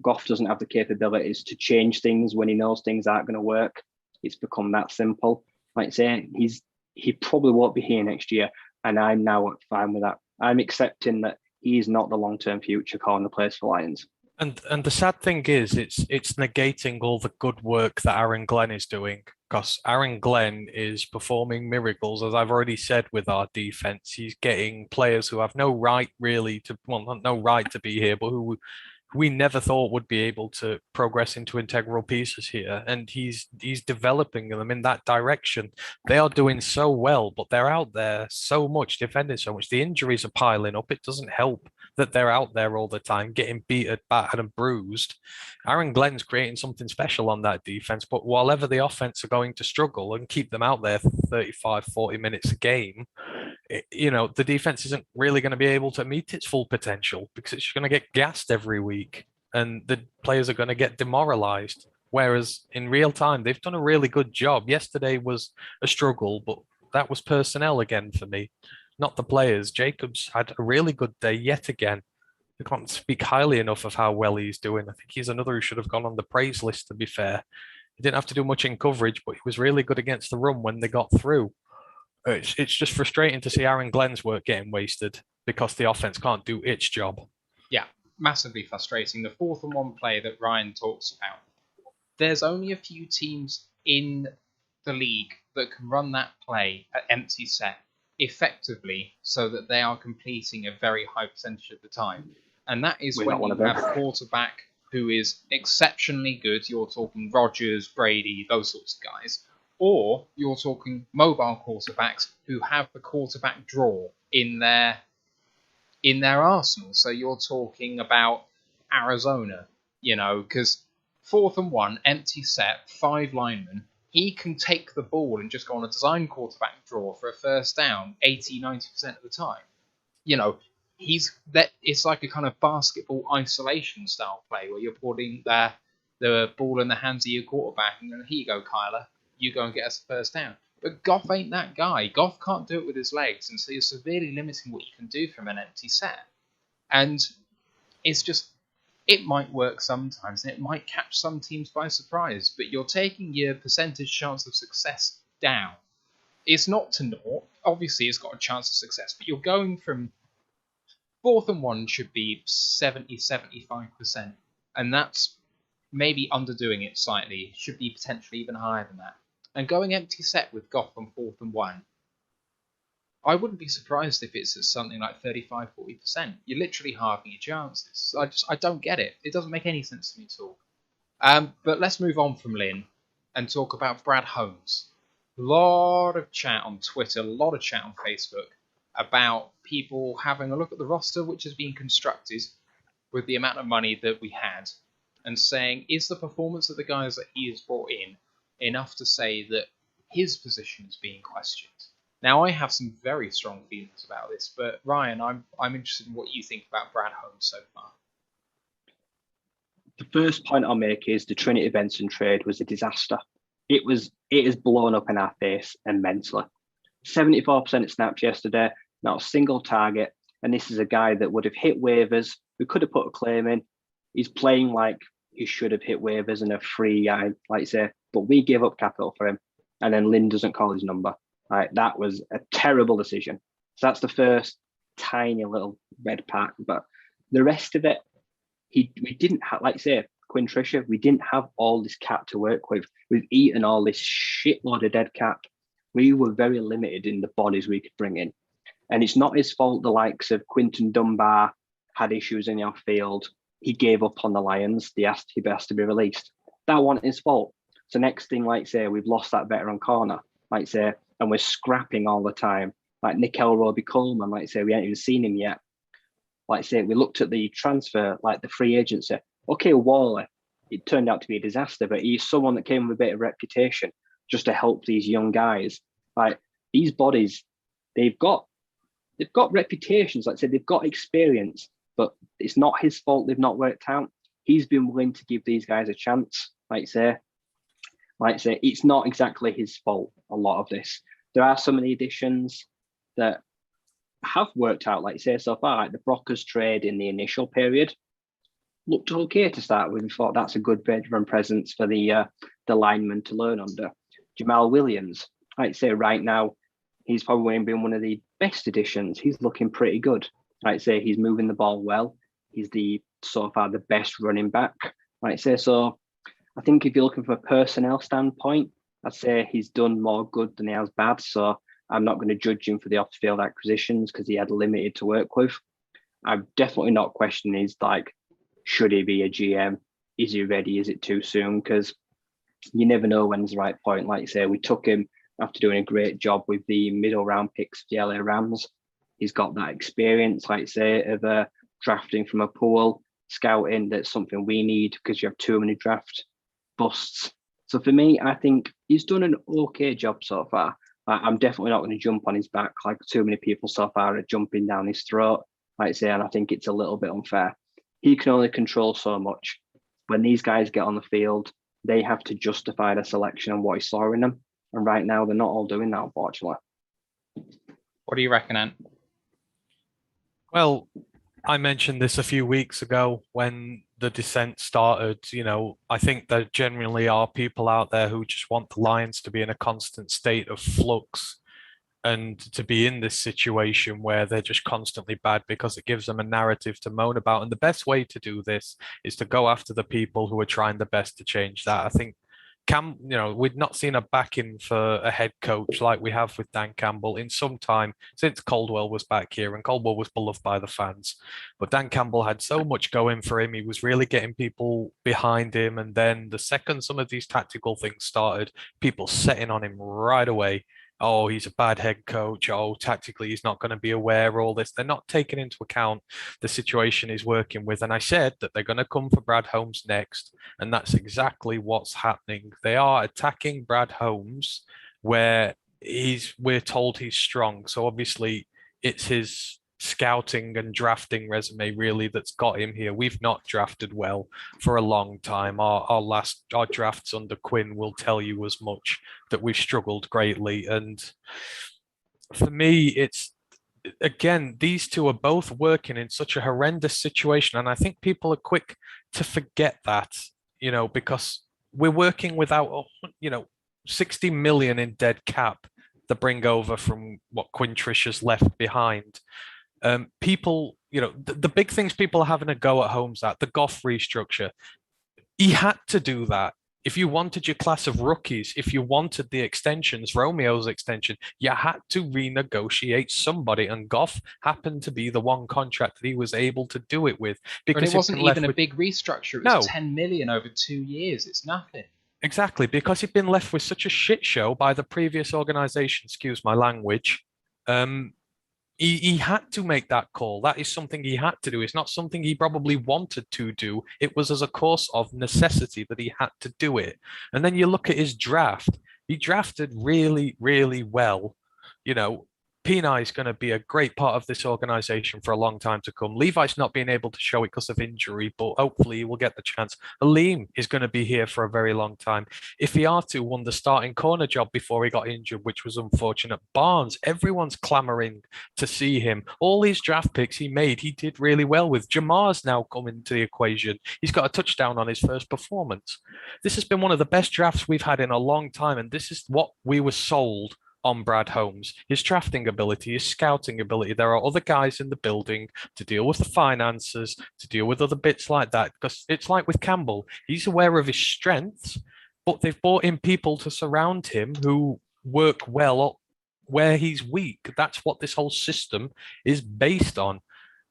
Goff doesn't have the capabilities to change things when he knows things aren't going to work. It's become that simple. Like say, he probably won't be here next year, and I'm now fine with that. I'm accepting that he's not the long-term future calling the place for Lions. And the sad thing is, it's negating all the good work that Aaron Glenn is doing, because Aaron Glenn is performing miracles, as I've already said, with our defense. He's getting players who have no right really to, well, no right to be here, but who we never thought would be able to progress into integral pieces here. And he's developing them in that direction. They are doing so well, but they're out there so much, defending so much. The injuries are piling up. It doesn't help that they're out there all the time, getting beaten, battered, and bruised. Aaron Glenn's creating something special on that defense, but whatever the offense are going to struggle and keep them out there 35, 40 minutes a game, the defense isn't really going to be able to meet its full potential because it's going to get gassed every week and the players are going to get demoralized. Whereas in real time, they've done a really good job. Yesterday was a struggle, but that was personnel again for me, not the players. Jacobs had a really good day yet again. I can't speak highly enough of how well he's doing. I think he's another who should have gone on the praise list, to be fair. He didn't have to do much in coverage, but he was really good against the run when they got through. It's just frustrating to see Aaron Glenn's work getting wasted because the offense can't do its job. Yeah, massively frustrating. The 4th and 1 play that Ryan talks about. There's only a few teams in the league that can run that play at empty set effectively so that they are completing a very high percentage of the time. And that is when you have a quarterback who is exceptionally good. You're talking Rodgers, Brady, those sorts of guys. Or you're talking mobile quarterbacks who have the quarterback draw in their arsenal. So you're talking about Arizona, because 4th and 1, empty set, 5 linemen, he can take the ball and just go on a design quarterback draw for a first down 80, 90% of the time. it's like a kind of basketball isolation style play where you're putting the ball in the hands of your quarterback and then here you go, Kyler, you go and get us the first down. But Goff ain't that guy. Goff can't do it with his legs, and so you're severely limiting what you can do from an empty set. And it's just, it might work sometimes, and it might catch some teams by surprise, but you're taking your percentage chance of success down. It's not to naught. Obviously, it's got a chance of success, but you're going from 4th and 1 should be 70-75%, and that's maybe underdoing it slightly. Should be potentially even higher than that. And going empty set with Goff on 4th and 1, I wouldn't be surprised if it's at something like 35-40%. You're literally halving your chances. I don't get it. It doesn't make any sense to me at all. But let's move on from Lynn and talk about Brad Holmes. A lot of chat on Twitter, a lot of chat on Facebook about people having a look at the roster which has been constructed with the amount of money that we had and saying, is the performance of the guys that he has brought in enough to say that his position is being questioned? Now, I have some very strong feelings about this, but Ryan, I'm interested in what you think about Brad Holmes so far. The first point I'll make is the Trinity Benson trade was a disaster. It is blown up in our face immensely. 74% of snaps yesterday, not a single target, and this is a guy that would have hit waivers. We could have put a claim in. He's playing like he should have hit waivers and a free guy, like you say, but we gave up capital for him, and then Lynn doesn't call his number. Right, that was a terrible decision. So that's the first tiny little red part, but the rest of it, we didn't have, like say, Quinn Trisha, we didn't have all this cap to work with. We've eaten all this shitload of dead cap. We were very limited in the bodies we could bring in. And it's not his fault the likes of Quinton Dunbar had issues in the off-field. He gave up on the Lions. He asked to be released. That wasn't his fault. So next thing, like say, we've lost that veteran corner, like say, and we're scrapping all the time. Like Nickel Roby Coleman, like say, we haven't even seen him yet. Like say, we looked at the transfer, like the free agency. Okay, Wally, it turned out to be a disaster, but he's someone that came with a bit of reputation just to help these young guys. Like these bodies, they've got reputations. Like I said, they've got experience, but it's not his fault they've not worked out. He's been willing to give these guys a chance. Like say, it's not exactly his fault. A lot of this, there are some of the additions that have worked out. Like say so far, like the Brockers trade in the initial period looked okay to start with. We thought that's a good veteran presence for the lineman to learn under. Jamal Williams, I'd say right now, he's probably been one of the best additions. He's looking pretty good. I'd say he's moving the ball well. He's so far the best running back. I'd say so. I think if you're looking from a personnel standpoint, I'd say he's done more good than he has bad. So I'm not going to judge him for the off-field acquisitions because he had limited to work with. I'm definitely not questioning his should he be a GM? Is he ready? Is it too soon? Because you never know when's the right point. Like you say, we took him after doing a great job with the middle round picks for the LA Rams. He's got that experience, like you say, of drafting from a pool, scouting. That's something we need because you have too many draft busts. So for me, I think he's done an okay job so far. I'm definitely not going to jump on his back like too many people so far are jumping down his throat, like I say, and I think it's a little bit unfair. He can only control so much. When these guys get on the field, they have to justify their selection and what he saw in them. And right now, they're not all doing that, unfortunately. What do you reckon, Ant? Well, I mentioned this a few weeks ago when the descent started. I think there genuinely are people out there who just want the Lions to be in a constant state of flux and to be in this situation where they're just constantly bad because it gives them a narrative to moan about. And the best way to do this is to go after the people who are trying the best to change that. I think we've not seen a backing for a head coach like we have with Dan Campbell in some time since Caldwell was back here, and Caldwell was beloved by the fans. But Dan Campbell had so much going for him. He was really getting people behind him. And then the second some of these tactical things started, people setting on him right away. Oh, he's a bad head coach. Oh, tactically, he's not going to be aware of all this. They're not taking into account the situation he's working with. And I said that they're going to come for Brad Holmes next. And that's exactly what's happening. They are attacking Brad Holmes where we're told he's strong. So obviously it's his scouting and drafting resume really that's got him here. We've not drafted well for a long time. Our drafts under Quinn will tell you as much, that we've struggled greatly. And for me, it's, again, these two are both working in such a horrendous situation, and I think people are quick to forget that, because we're working without 60 million in dead cap to bring over from what Quinn Tricia's left behind. People, the big things people are having a go at Holmes at, the Goff restructure. He had to do that. If you wanted your class of rookies, if you wanted the extensions, Romeo's extension, you had to renegotiate somebody, and Goff happened to be the one contract that he was able to do it with. Because it wasn't even a big restructure. It was 10 million over 2 years. It's nothing. Exactly, because he'd been left with such a shit show by the previous organization, excuse my language. He had to make that call. That is something he had to do. It's not something he probably wanted to do. It was as a course of necessity that he had to do it. And then you look at his draft. He drafted really, really well. Peni is going to be a great part of this organization for a long time to come. Levi's not being able to show it because of injury, but hopefully he will get the chance. Aleem is going to be here for a very long time. Ifiatu won the starting corner job before he got injured, which was unfortunate. Barnes, everyone's clamoring to see him. All these draft picks he made, he did really well with. Jamar's now come into the equation. He's got a touchdown on his first performance. This has been one of the best drafts we've had in a long time, and this is what we were sold on Brad Holmes. His drafting ability, his scouting ability. There are other guys in the building to deal with the finances, to deal with other bits like that. Because it's like with Campbell, he's aware of his strengths, but they've brought in people to surround him who work well where he's weak. That's what this whole system is based on,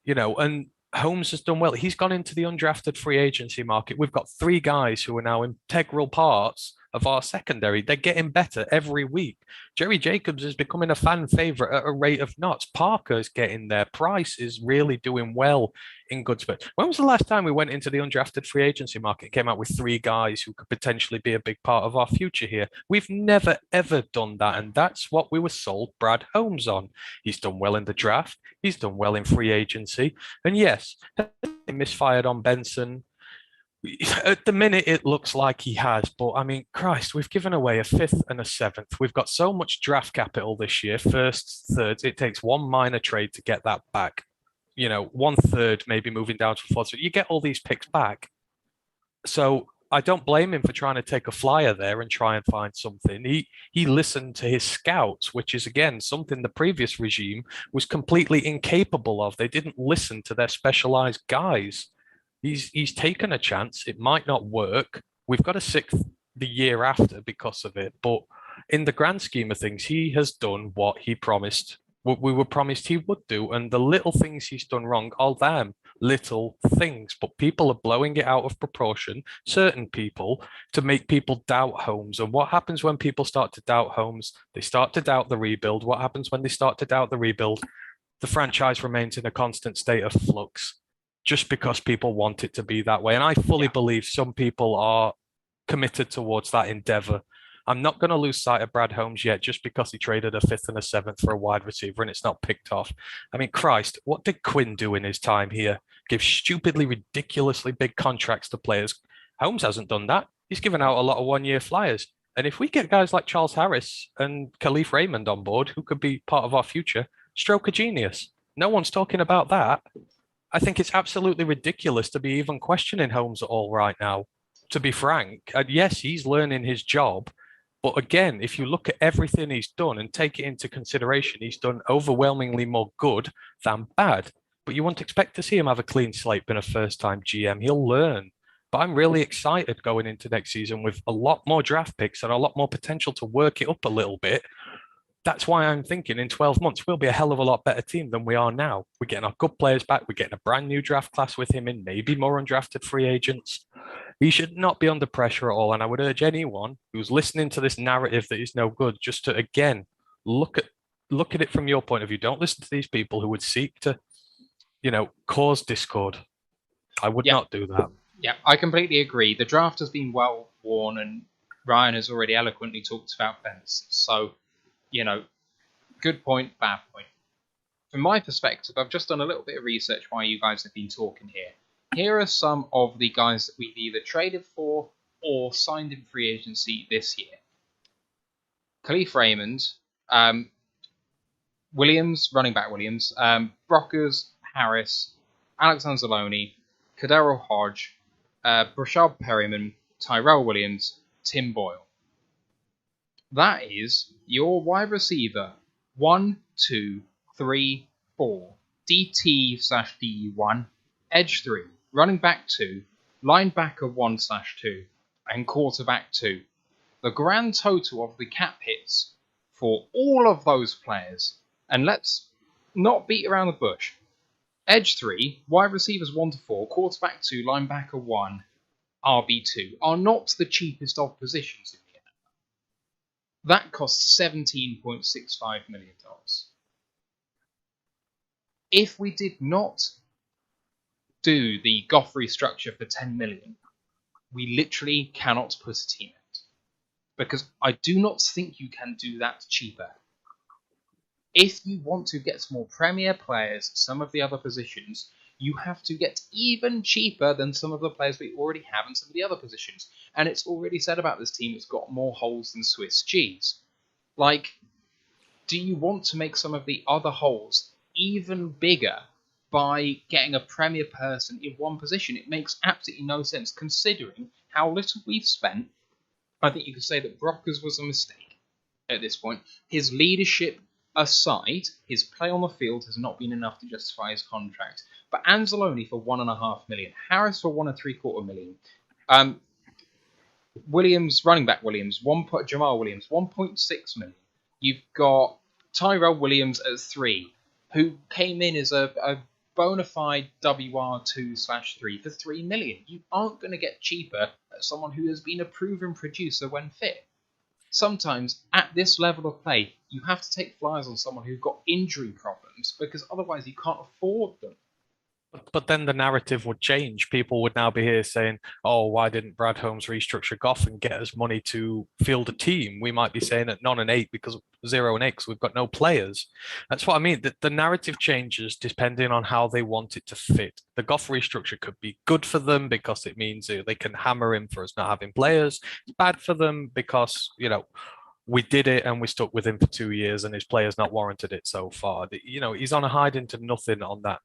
and Holmes has done well. He's gone into the undrafted free agency market. We've got 3 guys who are now integral parts of our secondary. They're getting better every week. Jerry Jacobs is becoming a fan favorite at a rate of knots. Parker's getting there. Price is really doing well in good spurt. When was the last time we went into the undrafted free agency market, came out with 3 guys who could potentially be a big part of our future here? We've never, ever done that, and that's what we were sold Brad Holmes on. He's done well in the draft. He's done well in free agency. And yes, he misfired on Benson. At the minute, it looks like he has, but I mean, Christ, we've given away a 5th and a 7th. We've got so much draft capital this year, first, thirds. It takes one minor trade to get that back. 1/3 maybe moving down to 4th. So you get all these picks back. So I don't blame him for trying to take a flyer there and try and find something. He listened to his scouts, which is, again, something the previous regime was completely incapable of. They didn't listen to their specialized guys. He's taken a chance. It might not work. We've got a 6th the year after because of it. But in the grand scheme of things, he has done what he promised, what we were promised he would do. And the little things he's done wrong are them little things. But people are blowing it out of proportion, certain people, to make people doubt Holmes. And what happens when people start to doubt Holmes? They start to doubt the rebuild. What happens when they start to doubt the rebuild? The franchise remains in a constant state of flux, just because people want it to be that way. And I fully believe some people are committed towards that endeavor. I'm not going to lose sight of Brad Holmes yet just because he traded a 5th and a 7th for a wide receiver and it's not picked off. I mean, Christ, what did Quinn do in his time here? Give stupidly, ridiculously big contracts to players. Holmes hasn't done that. He's given out a lot of 1-year flyers. And if we get guys like Charles Harris and Khalif Raymond on board, who could be part of our future, stroke of genius. No one's talking about that. I think it's absolutely ridiculous to be even questioning Holmes at all right now, to be frank. And yes, he's learning his job. But again, if you look at everything he's done and take it into consideration, he's done overwhelmingly more good than bad. But you wouldn't expect to see him have a clean slate being a first-time GM. He'll learn. But I'm really excited going into next season with a lot more draft picks and a lot more potential to work it up a little bit. That's why I'm thinking in 12 months, we'll be a hell of a lot better team than we are now. We're getting our good players back. We're getting a brand new draft class with him in, maybe more undrafted free agents. He should not be under pressure at all. And I would urge anyone who's listening to this narrative that is no good, just to, again, look at it from your point of view. Don't listen to these people who would seek to, cause discord. I would not do that. Yeah, I completely agree. The draft has been well worn, and Ryan has already eloquently talked about Benson. So, good point, bad point. from my perspective, I've just done a little bit of research while you guys have been talking here. Here are some of the guys that we've either traded for or signed in free agency this year. Khalif Raymond, Williams, running back Williams, Brockers, Harris, Alex Anzalone, Kadero Hodge, Brashard Perryman, Tyrell Williams, Tim Boyle. That is your wide receiver 1, 2, 3, 4, DT/DE1, edge 3, running back 2, linebacker 1/2, and quarterback 2. The grand total of the cap hits for all of those players, and let's not beat around the bush. Edge 3, wide receivers 1 to 4, quarterback 2, linebacker 1, RB2 are not the cheapest of positions in the NFL. That costs $17.65 million. If we did not do the Goff restructure for $10 million, we literally cannot put a team out. Because I do not think you can do that cheaper. If you want to get some more premier players at some of the other positions, you have to get even cheaper than some of the players we already have in some of the other positions. And it's already said about this team, it's got more holes than Swiss cheese. Like, do you want to make some of the other holes even bigger by getting a premier person in one position? It makes absolutely no sense considering how little we've spent. I think you could say that Brockers was a mistake at this point. His leadership aside, his play on the field has not been enough to justify his contract. But Anzalone for $1.5 million, Harris for $1.75 million, Williams, running back Williams, Jamal Williams, $1.6 million. You've got Tyrell Williams at 3, who came in as a bona fide WR2/3 for $3 million. You aren't going to get cheaper at someone who has been a proven producer when fit. Sometimes, at this level of play, you have to take flyers on someone who's got injury problems, because otherwise you can't afford them. But then the narrative would change. People would now be here saying, oh, why didn't Brad Holmes restructure Goff and get us money to field a team? We might be saying at 9 and 8 because 0 and 8 because we've got no players. That's what I mean. The narrative changes depending on how they want it to fit. The Goff restructure could be good for them because it means they can hammer him for us not having players. It's bad for them because, we did it and we stuck with him for 2 years and his players not warranted it so far. He's on a hide into nothing on that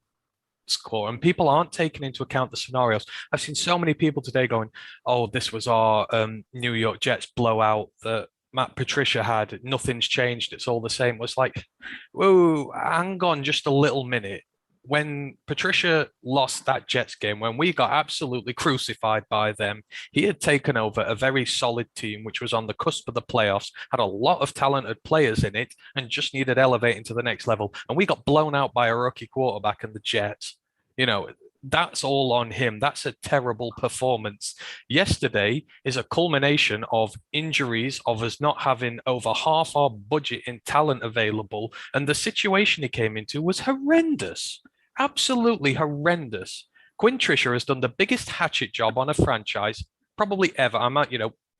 score, and people aren't taking into account the scenarios. I've seen so many people today going, oh, this was our New York Jets blowout that Matt Patricia had. Nothing's changed. It's all the same. It was like, whoa, hang on just a little minute. When Patricia lost that Jets game, when we got absolutely crucified by them, he had taken over a very solid team, which was on the cusp of the playoffs, had a lot of talented players in it, and just needed elevating to the next level. And we got blown out by a rookie quarterback in the Jets. That's all on him. That's a terrible performance. Yesterday is a culmination of injuries, of us not having over half our budget in talent available. And the situation he came into was horrendous. Absolutely horrendous. Quinn Trisha has done the biggest hatchet job on a franchise probably ever. I might,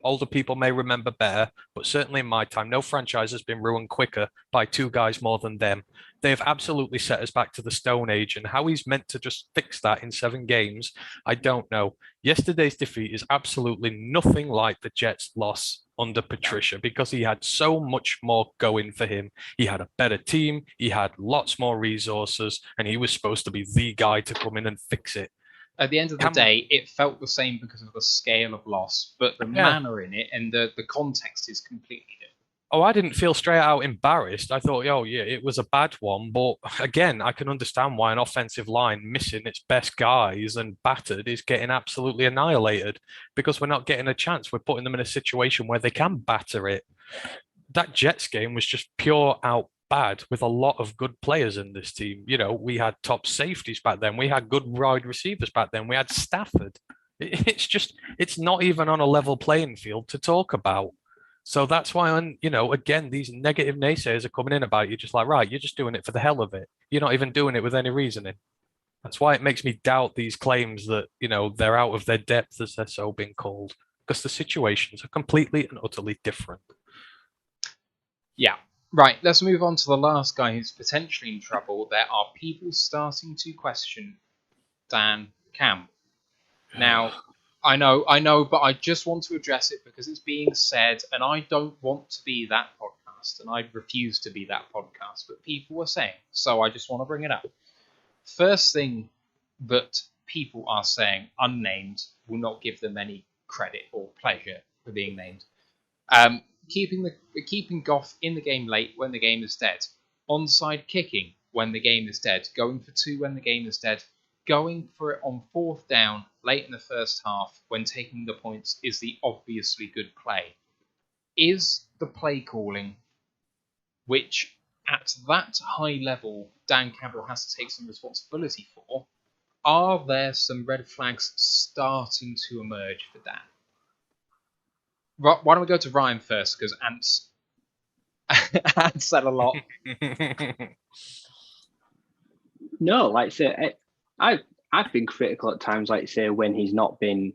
older people may remember better, but certainly in my time, no franchise has been ruined quicker by 2 guys more than them. They have absolutely set us back to the Stone Age, and how he's meant to just fix that in 7 games, I don't know. Yesterday's defeat is absolutely nothing like the Jets' loss under Patricia because he had so much more going for him. He had a better team, he had lots more resources, and he was supposed to be the guy to come in and fix it. At the end of the day, it felt the same because of the scale of loss, but the manner in it and the context is completely different. Oh, I didn't feel straight out embarrassed. I thought, oh, yeah, it was a bad one. But again, I can understand why an offensive line missing its best guys and battered is getting absolutely annihilated because we're not getting a chance. We're putting them in a situation where they can batter it. That Jets game was just pure out bad with a lot of good players in this team. We had top safeties back then. We had good wide receivers back then. We had Stafford. It's not even on a level playing field to talk about. So that's why, again, these negative naysayers are coming in about you, just like, right, you're just doing it for the hell of it. You're not even doing it with any reasoning. That's why it makes me doubt these claims that, they're out of their depth, as they're so being called, because the situations are completely and utterly different. Yeah. Right, let's move on to the last guy who's potentially in trouble. There are people starting to question Dan Campbell. Now, I know, but I just want to address it because it's being said, and I don't want to be that podcast, and I refuse to be that podcast, but people were saying, so I just want to bring it up. First thing that people are saying, unnamed, will not give them any credit or pleasure for being named. Keeping Goff in the game late when the game is dead, onside kicking when the game is dead, going for 2 when the game is dead, going for it on 4th down late in the first half when taking the points is the obviously good play. Is the play calling, which at that high level Dan Campbell has to take some responsibility for, are there some red flags starting to emerge for Dan? Why don't we go to Ryan first, because Ant's said a lot. No, like I say, I've been critical at times, like I say, when he's not been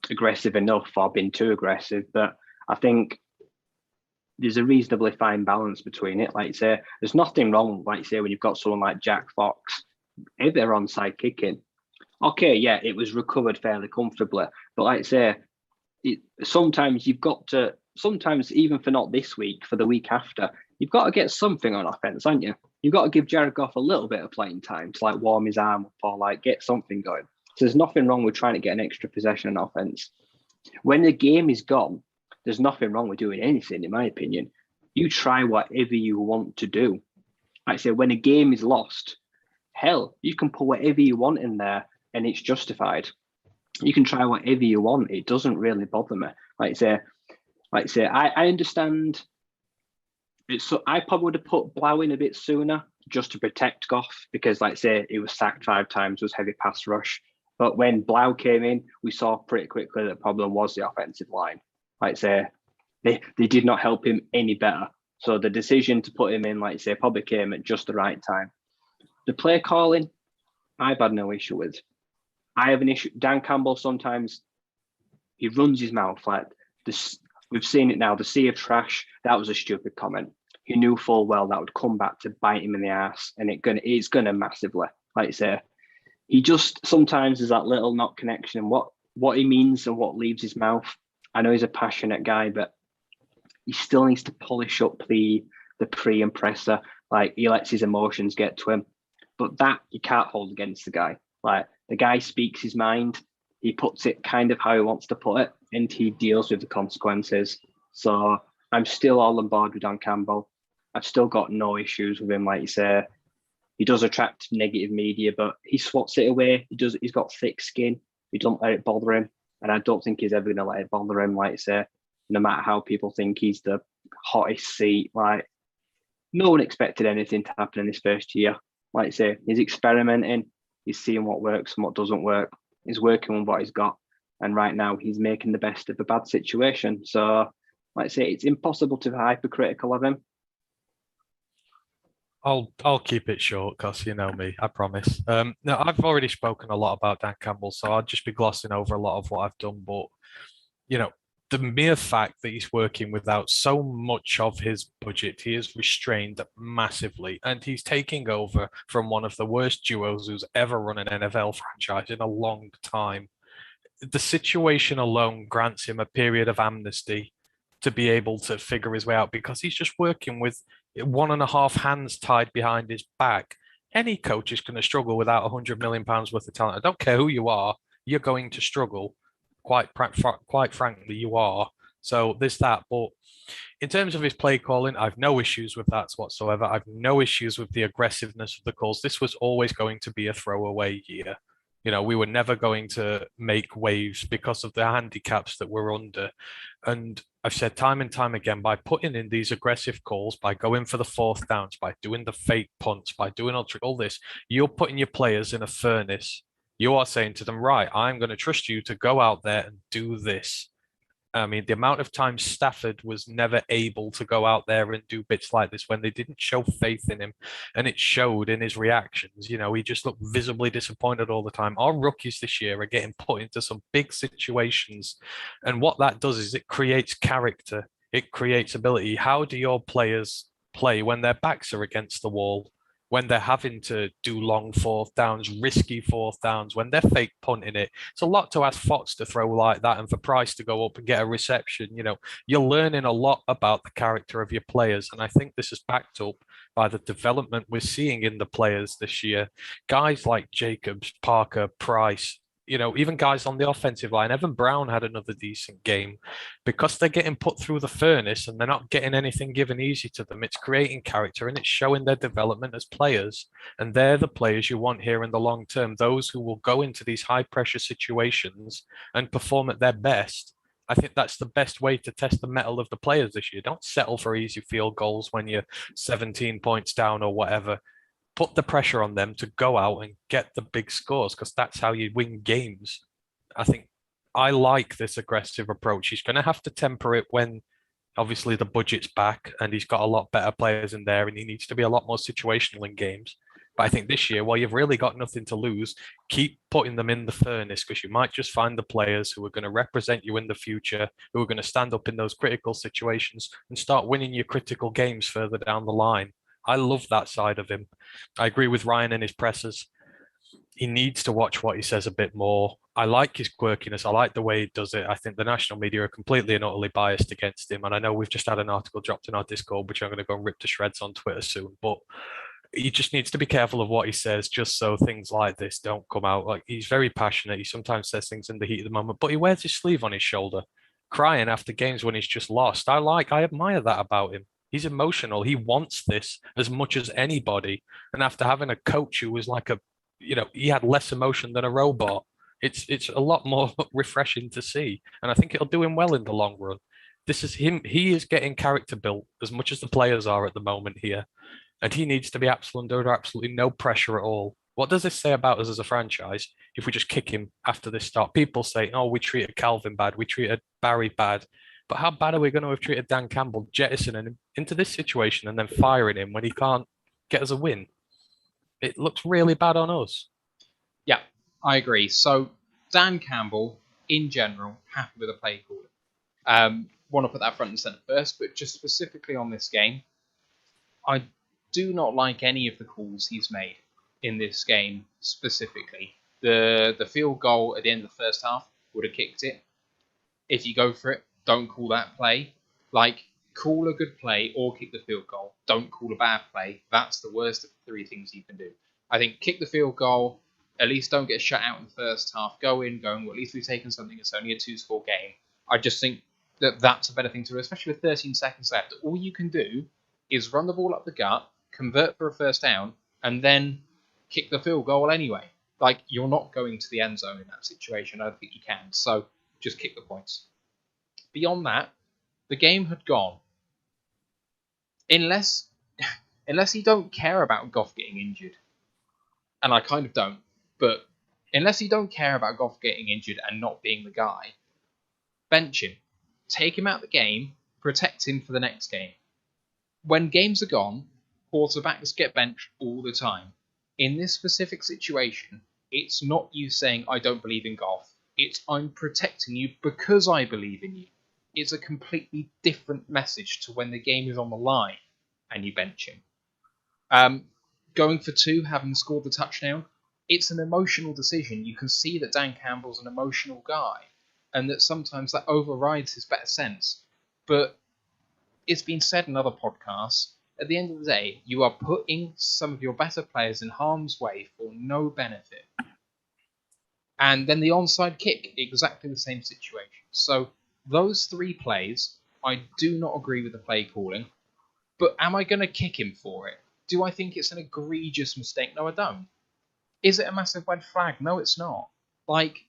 aggressive enough or been too aggressive, but I think there's a reasonably fine balance between it. Like I say, there's nothing wrong, like I say, when you've got someone like Jack Fox, if they're onside kicking, okay, yeah, it was recovered fairly comfortably, but like I say, sometimes you've got to, sometimes even for not this week, for the week after, you've got to get something on offense, haven't you? You've got to give Jared Goff a little bit of playing time to like warm his arm up or like get something going. So there's nothing wrong with trying to get an extra possession on offense. When the game is gone, there's nothing wrong with doing anything, in my opinion. You try whatever you want to do. Like I say, when a game is lost, hell, you can put whatever you want in there and it's justified. You can try whatever you want. It doesn't really bother me. Like I say, I understand. I probably would have put Blau in a bit sooner just to protect Goff because, like I say, he was sacked 5 times, was heavy pass rush. But when Blau came in, we saw pretty quickly that the problem was the offensive line. Like I say, they did not help him any better. So the decision to put him in, like I say, probably came at just the right time. The play calling, I've had no issue with. I have an issue. Dan Campbell, sometimes he runs his mouth like this. We've seen it now. The sea of trash. That was a stupid comment. He knew full well that would come back to bite him in the ass, and it's gonna massively. Like I say, he just sometimes is that little not connection and what he means and what leaves his mouth. I know he's a passionate guy, but he still needs to polish up the pre-impressor. Like he lets his emotions get to him, but that you can't hold against the guy. Like the guy speaks his mind. He puts it kind of how he wants to put it, and he deals with the consequences. So I'm still all on board with Dan Campbell. I've still got no issues with him. Like you say, he does attract negative media, but he swats it away. He's got thick skin. He doesn't let it bother him, and I don't think he's ever going to let it bother him. Like I say, no matter how people think he's the hottest seat, like no one expected anything to happen in this first year. Like I say, he's experimenting. He's seeing what works and what doesn't work. He's working on what he's got. And right now he's making the best of a bad situation. So, like I say, it's impossible to be hypercritical of him. I'll keep it short because you know me, I promise. Now I've already spoken a lot about Dan Campbell, so I'll just be glossing over a lot of what I've done. But you know, the mere fact that he's working without so much of his budget, he is restrained massively, and he's taking over from one of the worst duos who's ever run an NFL franchise in a long time. The situation alone grants him a period of amnesty to be able to figure his way out because he's just working with 1.5 hands tied behind his back. Any coach is going to struggle without £100 million worth of talent. I don't care who you are, you're going to struggle. Quite frankly, you are. So there's that. But in terms of his play calling, I've no issues with that whatsoever. I've no issues with the aggressiveness of the calls. This was always going to be a throwaway year. You know, we were never going to make waves because of the handicaps that we're under. And I've said time and time again, by putting in these aggressive calls, by going for the 4th downs, by doing the fake punts, by doing all this, you're putting your players in a furnace. You are saying to them, right, I'm going to trust you to go out there and do this. I mean, the amount of times Stafford was never able to go out there and do bits like this when they didn't show faith in him, and it showed in his reactions. You know, he just looked visibly disappointed all the time. Our rookies this year are getting put into some big situations, and what that does is it creates character, it creates ability. How do your players play when their backs are against the wall, when they're having to do long fourth downs, risky fourth downs, when they're fake punting it. It's a lot to ask Fox to throw like that and for Price to go up and get a reception. You know, you're learning a lot about the character of your players. And I think this is backed up by the development we're seeing in the players this year. Guys like Jacobs, Parker, Price, you know, even guys on the offensive line. Evan Brown had another decent game. Because they're getting put through the furnace and they're not getting anything given easy to them. It's creating character and it's showing their development as players. And they're the players you want here in the long term, those who will go into these high pressure situations and perform at their best. I think that's the best way to test the mettle of the players this year. Don't settle for easy field goals when you're 17 points down or whatever. Put the pressure on them to go out and get the big scores, because that's how you win games. I think I like this aggressive approach. He's going to have to temper it when obviously the budget's back and he's got a lot better players in there and he needs to be a lot more situational in games. But I think this year, while you've really got nothing to lose, keep putting them in the furnace, because you might just find the players who are going to represent you in the future, who are going to stand up in those critical situations and start winning your critical games further down the line. I love that side of him. I agree with Ryan and his pressers. He needs to watch what he says a bit more. I like his quirkiness. I like the way he does it. I think the national media are completely and utterly biased against him. And I know we've just had an article dropped in our Discord, which I'm going to go and rip to shreds on Twitter soon. But he just needs to be careful of what he says, just so things like this don't come out. Like, he's very passionate. He sometimes says things in the heat of the moment, but he wears his sleeve on his shoulder, crying after games when he's just lost. I admire that about him. He's emotional. He wants this as much as anybody. And after having a coach who was like he had less emotion than a robot, it's a lot more refreshing to see. And I think it'll do him well in the long run. This is him. He is getting character built as much as the players are at the moment here. And he needs to be under absolutely no pressure at all. What does this say about us as a franchise if we just kick him after this start? People say, oh, we treated Calvin bad, we treated Barry bad. But how bad are we going to have treated Dan Campbell, jettisoning him into this situation and then firing him when he can't get us a win? It looks really bad on us. Yeah, I agree. So Dan Campbell, in general, happy with the play calling. Want to put that front and centre first, but just specifically on this game, I do not like any of the calls he's made in this game specifically. The field goal at the end of the first half would have kicked it. If you go for it, don't call that play. Like, call a good play or kick the field goal. Don't call a bad play. That's the worst of the three things you can do. I think kick the field goal, at least don't get shut out in the first half. Go in, well, at least we've taken something. It's only a 2-score game. I just think that that's a better thing to do, especially with 13 seconds left. All you can do is run the ball up the gut, convert for a first down, and then kick the field goal anyway. Like, you're not going to the end zone in that situation. I don't think you can. So just kick the points. Beyond that, the game had gone. Unless you don't care about Goff getting injured, and I kind of don't, but unless you don't care about Goff getting injured and not being the guy, bench him. Take him out of the game, protect him for the next game. When games are gone, quarterbacks get benched all the time. In this specific situation, it's not you saying, I don't believe in Goff. It's, I'm protecting you because I believe in you. It's a completely different message to when the game is on the line and you bench him. Going for 2, having scored the touchdown, it's an emotional decision. You can see that Dan Campbell's an emotional guy and that sometimes that overrides his better sense. But it's been said in other podcasts, at the end of the day, you are putting some of your better players in harm's way for no benefit. And then the onside kick, exactly the same situation. So those 3 plays, I do not agree with the play calling. But am I going to kick him for it? Do I think it's an egregious mistake? No, I don't. Is it a massive red flag? No, it's not. Like,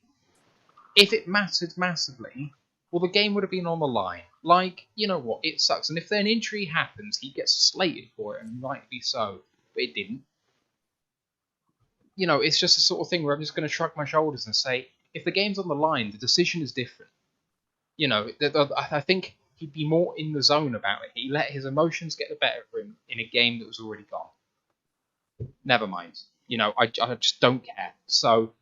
if it mattered massively, well, the game would have been on the line. Like, you know what? It sucks. And if an injury happens, he gets slated for it, and rightly so. But it didn't. You know, it's just the sort of thing where I'm just going to shrug my shoulders and say, if the game's on the line, the decision is different. You know, I think he'd be more in the zone about it. He let his emotions get the better of him in a game that was already gone. Never mind. You know, I just don't care. So,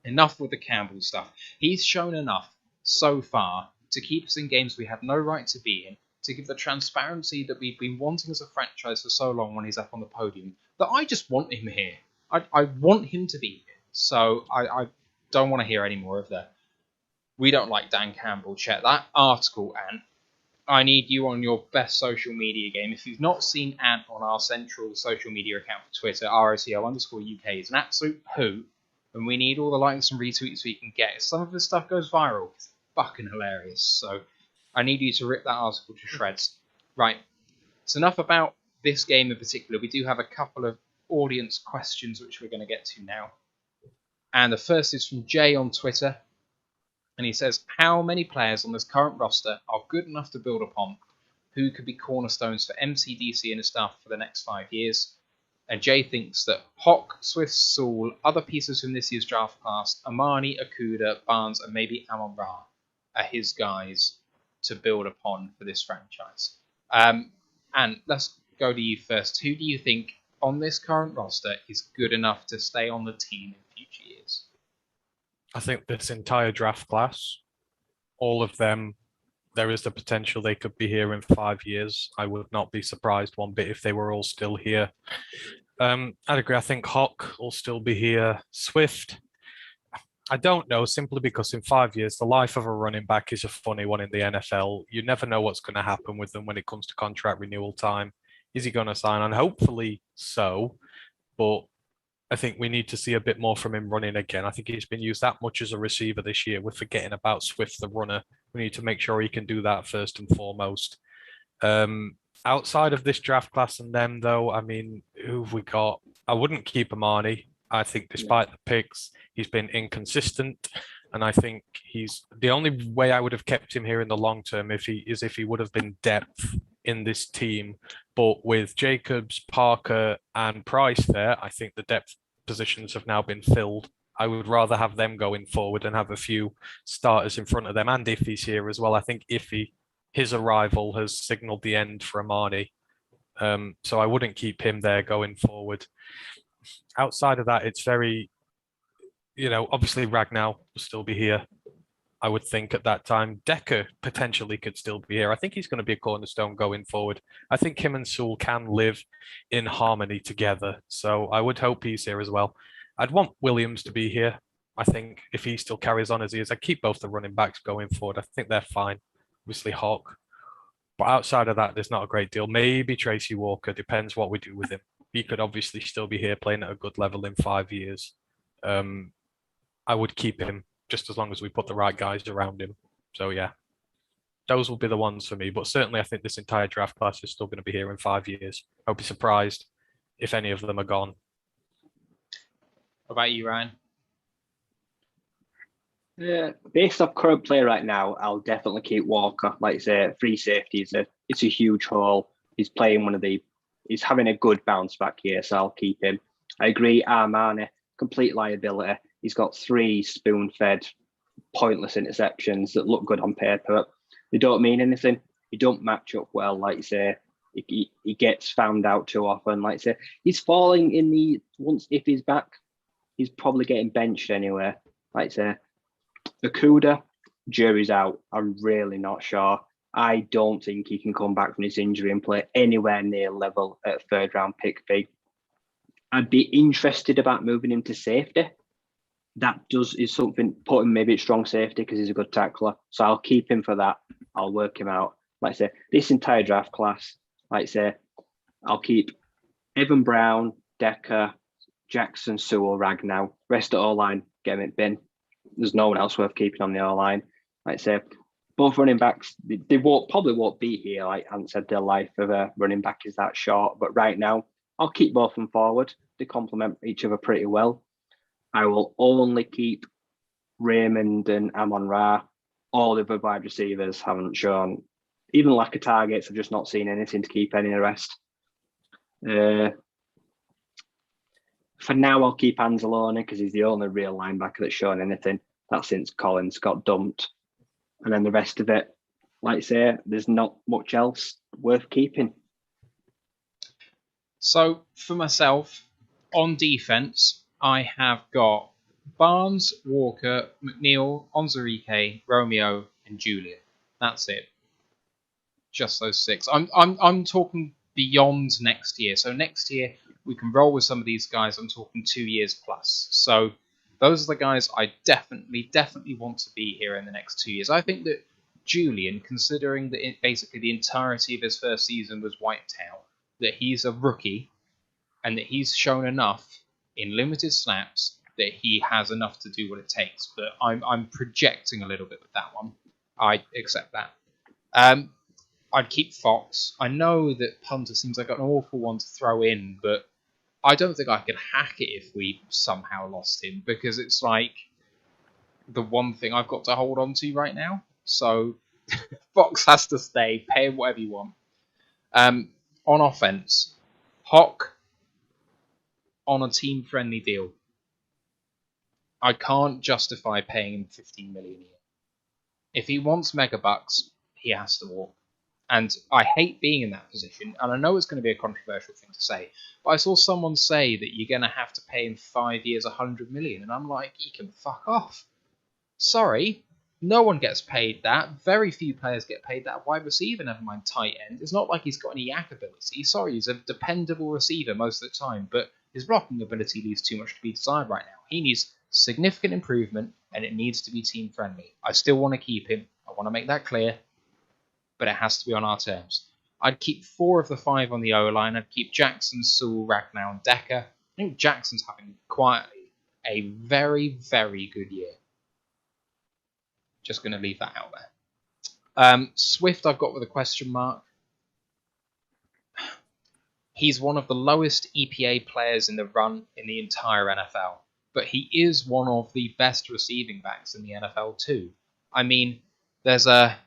enough with the Campbell stuff. He's shown enough so far to keep us in games we have no right to be in, to give the transparency that we've been wanting as a franchise for so long when he's up on the podium, that I just want him here. I want him to be here. So I don't want to hear any more of that. We don't like Dan Campbell. Check that article, Ant. I need you on your best social media game. If you've not seen Ant on our central social media account for Twitter, ROTL_UK is an absolute hoot, and we need all the likes and retweets we can get. If some of this stuff goes viral, it's fucking hilarious. So I need you to rip that article to shreds. Right, it's enough about this game in particular. We do have a couple of audience questions which we're going to get to now. And the first is from Jay on Twitter. And he says, how many players on this current roster are good enough to build upon? Who could be cornerstones for MCDC and his staff for the next 5 years? And Jay thinks that Hawk, Swift, Saul, other pieces from this year's draft class, Amani, Okuda, Barnes, and maybe Amon-Ra are his guys to build upon for this franchise. And let's go to you first. Who do you think on this current roster is good enough to stay on the team in future years? I think this entire draft class, all of them, there is the potential they could be here in 5 years. I would not be surprised one bit if they were all still here. I'd agree. I think Hawk will still be here. Swift, I don't know, simply because in 5 years, the life of a running back is a funny one in the NFL. You never know what's going to happen with them when it comes to contract renewal time. Is he going to sign on? Hopefully so, but I think we need to see a bit more from him running again. I think he's been used that much as a receiver this year. We're forgetting about Swift, the runner. We need to make sure he can do that first and foremost. Outside of this draft class and them, though, I mean, who have we got? I wouldn't keep Amani. I think despite the picks, he's been inconsistent. And I think he's the only way I would have kept him here in the long term if he would have been depth in this team. But with Jacobs, Parker, and Price there, I think the depth positions have now been filled. I would rather have them going forward and have a few starters in front of them. And Iffy's here as well. I think Iffy, his arrival has signaled the end for Amani. So I wouldn't keep him there going forward. Outside of that, it's very, obviously Ragnar will still be here. I would think at that time. Decker potentially could still be here. I think he's going to be a cornerstone going forward. I think him and Sewell can live in harmony together. So I would hope he's here as well. I'd want Williams to be here. I think if he still carries on as he is, I'd keep both the running backs going forward. I think they're fine. Obviously Hawk. But outside of that, there's not a great deal. Maybe Tracy Walker. Depends what we do with him. He could obviously still be here playing at a good level in 5 years. I would keep him just as long as we put the right guys around him. So yeah, those will be the ones for me. But certainly I think this entire draft class is still going to be here in 5 years. I'll be surprised if any of them are gone. What about you, Ryan? Based off current play right now, I'll definitely keep Walker. Like I say, free safety it's a huge haul. He's playing he's having a good bounce back here, so I'll keep him. I agree, Armani, complete liability. He's got 3 spoon-fed, pointless interceptions that look good on paper. They don't mean anything. He don't match up well, like you say. He gets found out too often. Like I say, he's falling if he's back, he's probably getting benched anyway. Like I say, Okuda, jury's out. I'm really not sure. I don't think he can come back from his injury and play anywhere near level at a 3rd-round pick fee. I'd be interested about moving him to safety. That is something, put him maybe at strong safety because he's a good tackler. So I'll keep him for that. I'll work him out. Like I say, this entire draft class, like I say, I'll keep Evan Brown, Decker, Jackson, Sewell, Ragnar. Rest of the O-line, get him in bin. There's no one else worth keeping on the O-line. Like I say, both running backs, they probably won't be here. Like Ant said, their life of a running back is that short. But right now, I'll keep both of them forward. They complement each other pretty well. I will only keep Raymond and Amon-Ra. All the other wide receivers haven't shown even lack of targets. I've just not seen anything to keep any of the rest. For now, I'll keep Anzalone because he's the only real linebacker that's shown anything. That's since Collins got dumped. And then the rest of it, like I say, there's not much else worth keeping. So for myself, on defense, I have got Barnes, Walker, McNeil, Onzarike, Romeo, and Julian. That's it. just those 6. I'm talking beyond next year. So next year we can roll with some of these guys. I'm talking 2 years plus. So those are the guys I definitely want to be here in the next 2 years. I think that Julian, considering that basically the entirety of his first season was wiped out, that he's a rookie and that he's shown enough in limited snaps that he has enough to do what it takes. But I'm projecting a little bit with that one. I accept that. I'd keep Fox. I know that punter seems like an awful one to throw in, but I don't think I could hack it if we somehow lost him, because it's like the one thing I've got to hold on to right now. So Fox has to stay. Pay him whatever you want. On offense, Hock on a team-friendly deal. I can't justify paying him 15 million a year. If he wants megabucks, he has to walk. And I hate being in that position, and I know it's going to be a controversial thing to say, but I saw someone say that you're going to have to pay him 5 years 100 million, and I'm like, you can fuck off. Sorry, no one gets paid that. Very few players get paid that. Wide receiver, never mind tight end. It's not like he's got any yak ability. Sorry, he's a dependable receiver most of the time, but his blocking ability leaves too much to be desired right now. He needs significant improvement, and it needs to be team friendly. I still want to keep him. I want to make that clear, but it has to be on our terms. I'd keep 4 of the 5 on the O-line. I'd keep Jackson, Sewell, Ragnow, and Decker. I think Jackson's having quietly a very, very good year. Just going to leave that out there. Swift I've got with a question mark. He's one of the lowest EPA players in the run in the entire NFL, but he is one of the best receiving backs in the NFL too. I mean, there's a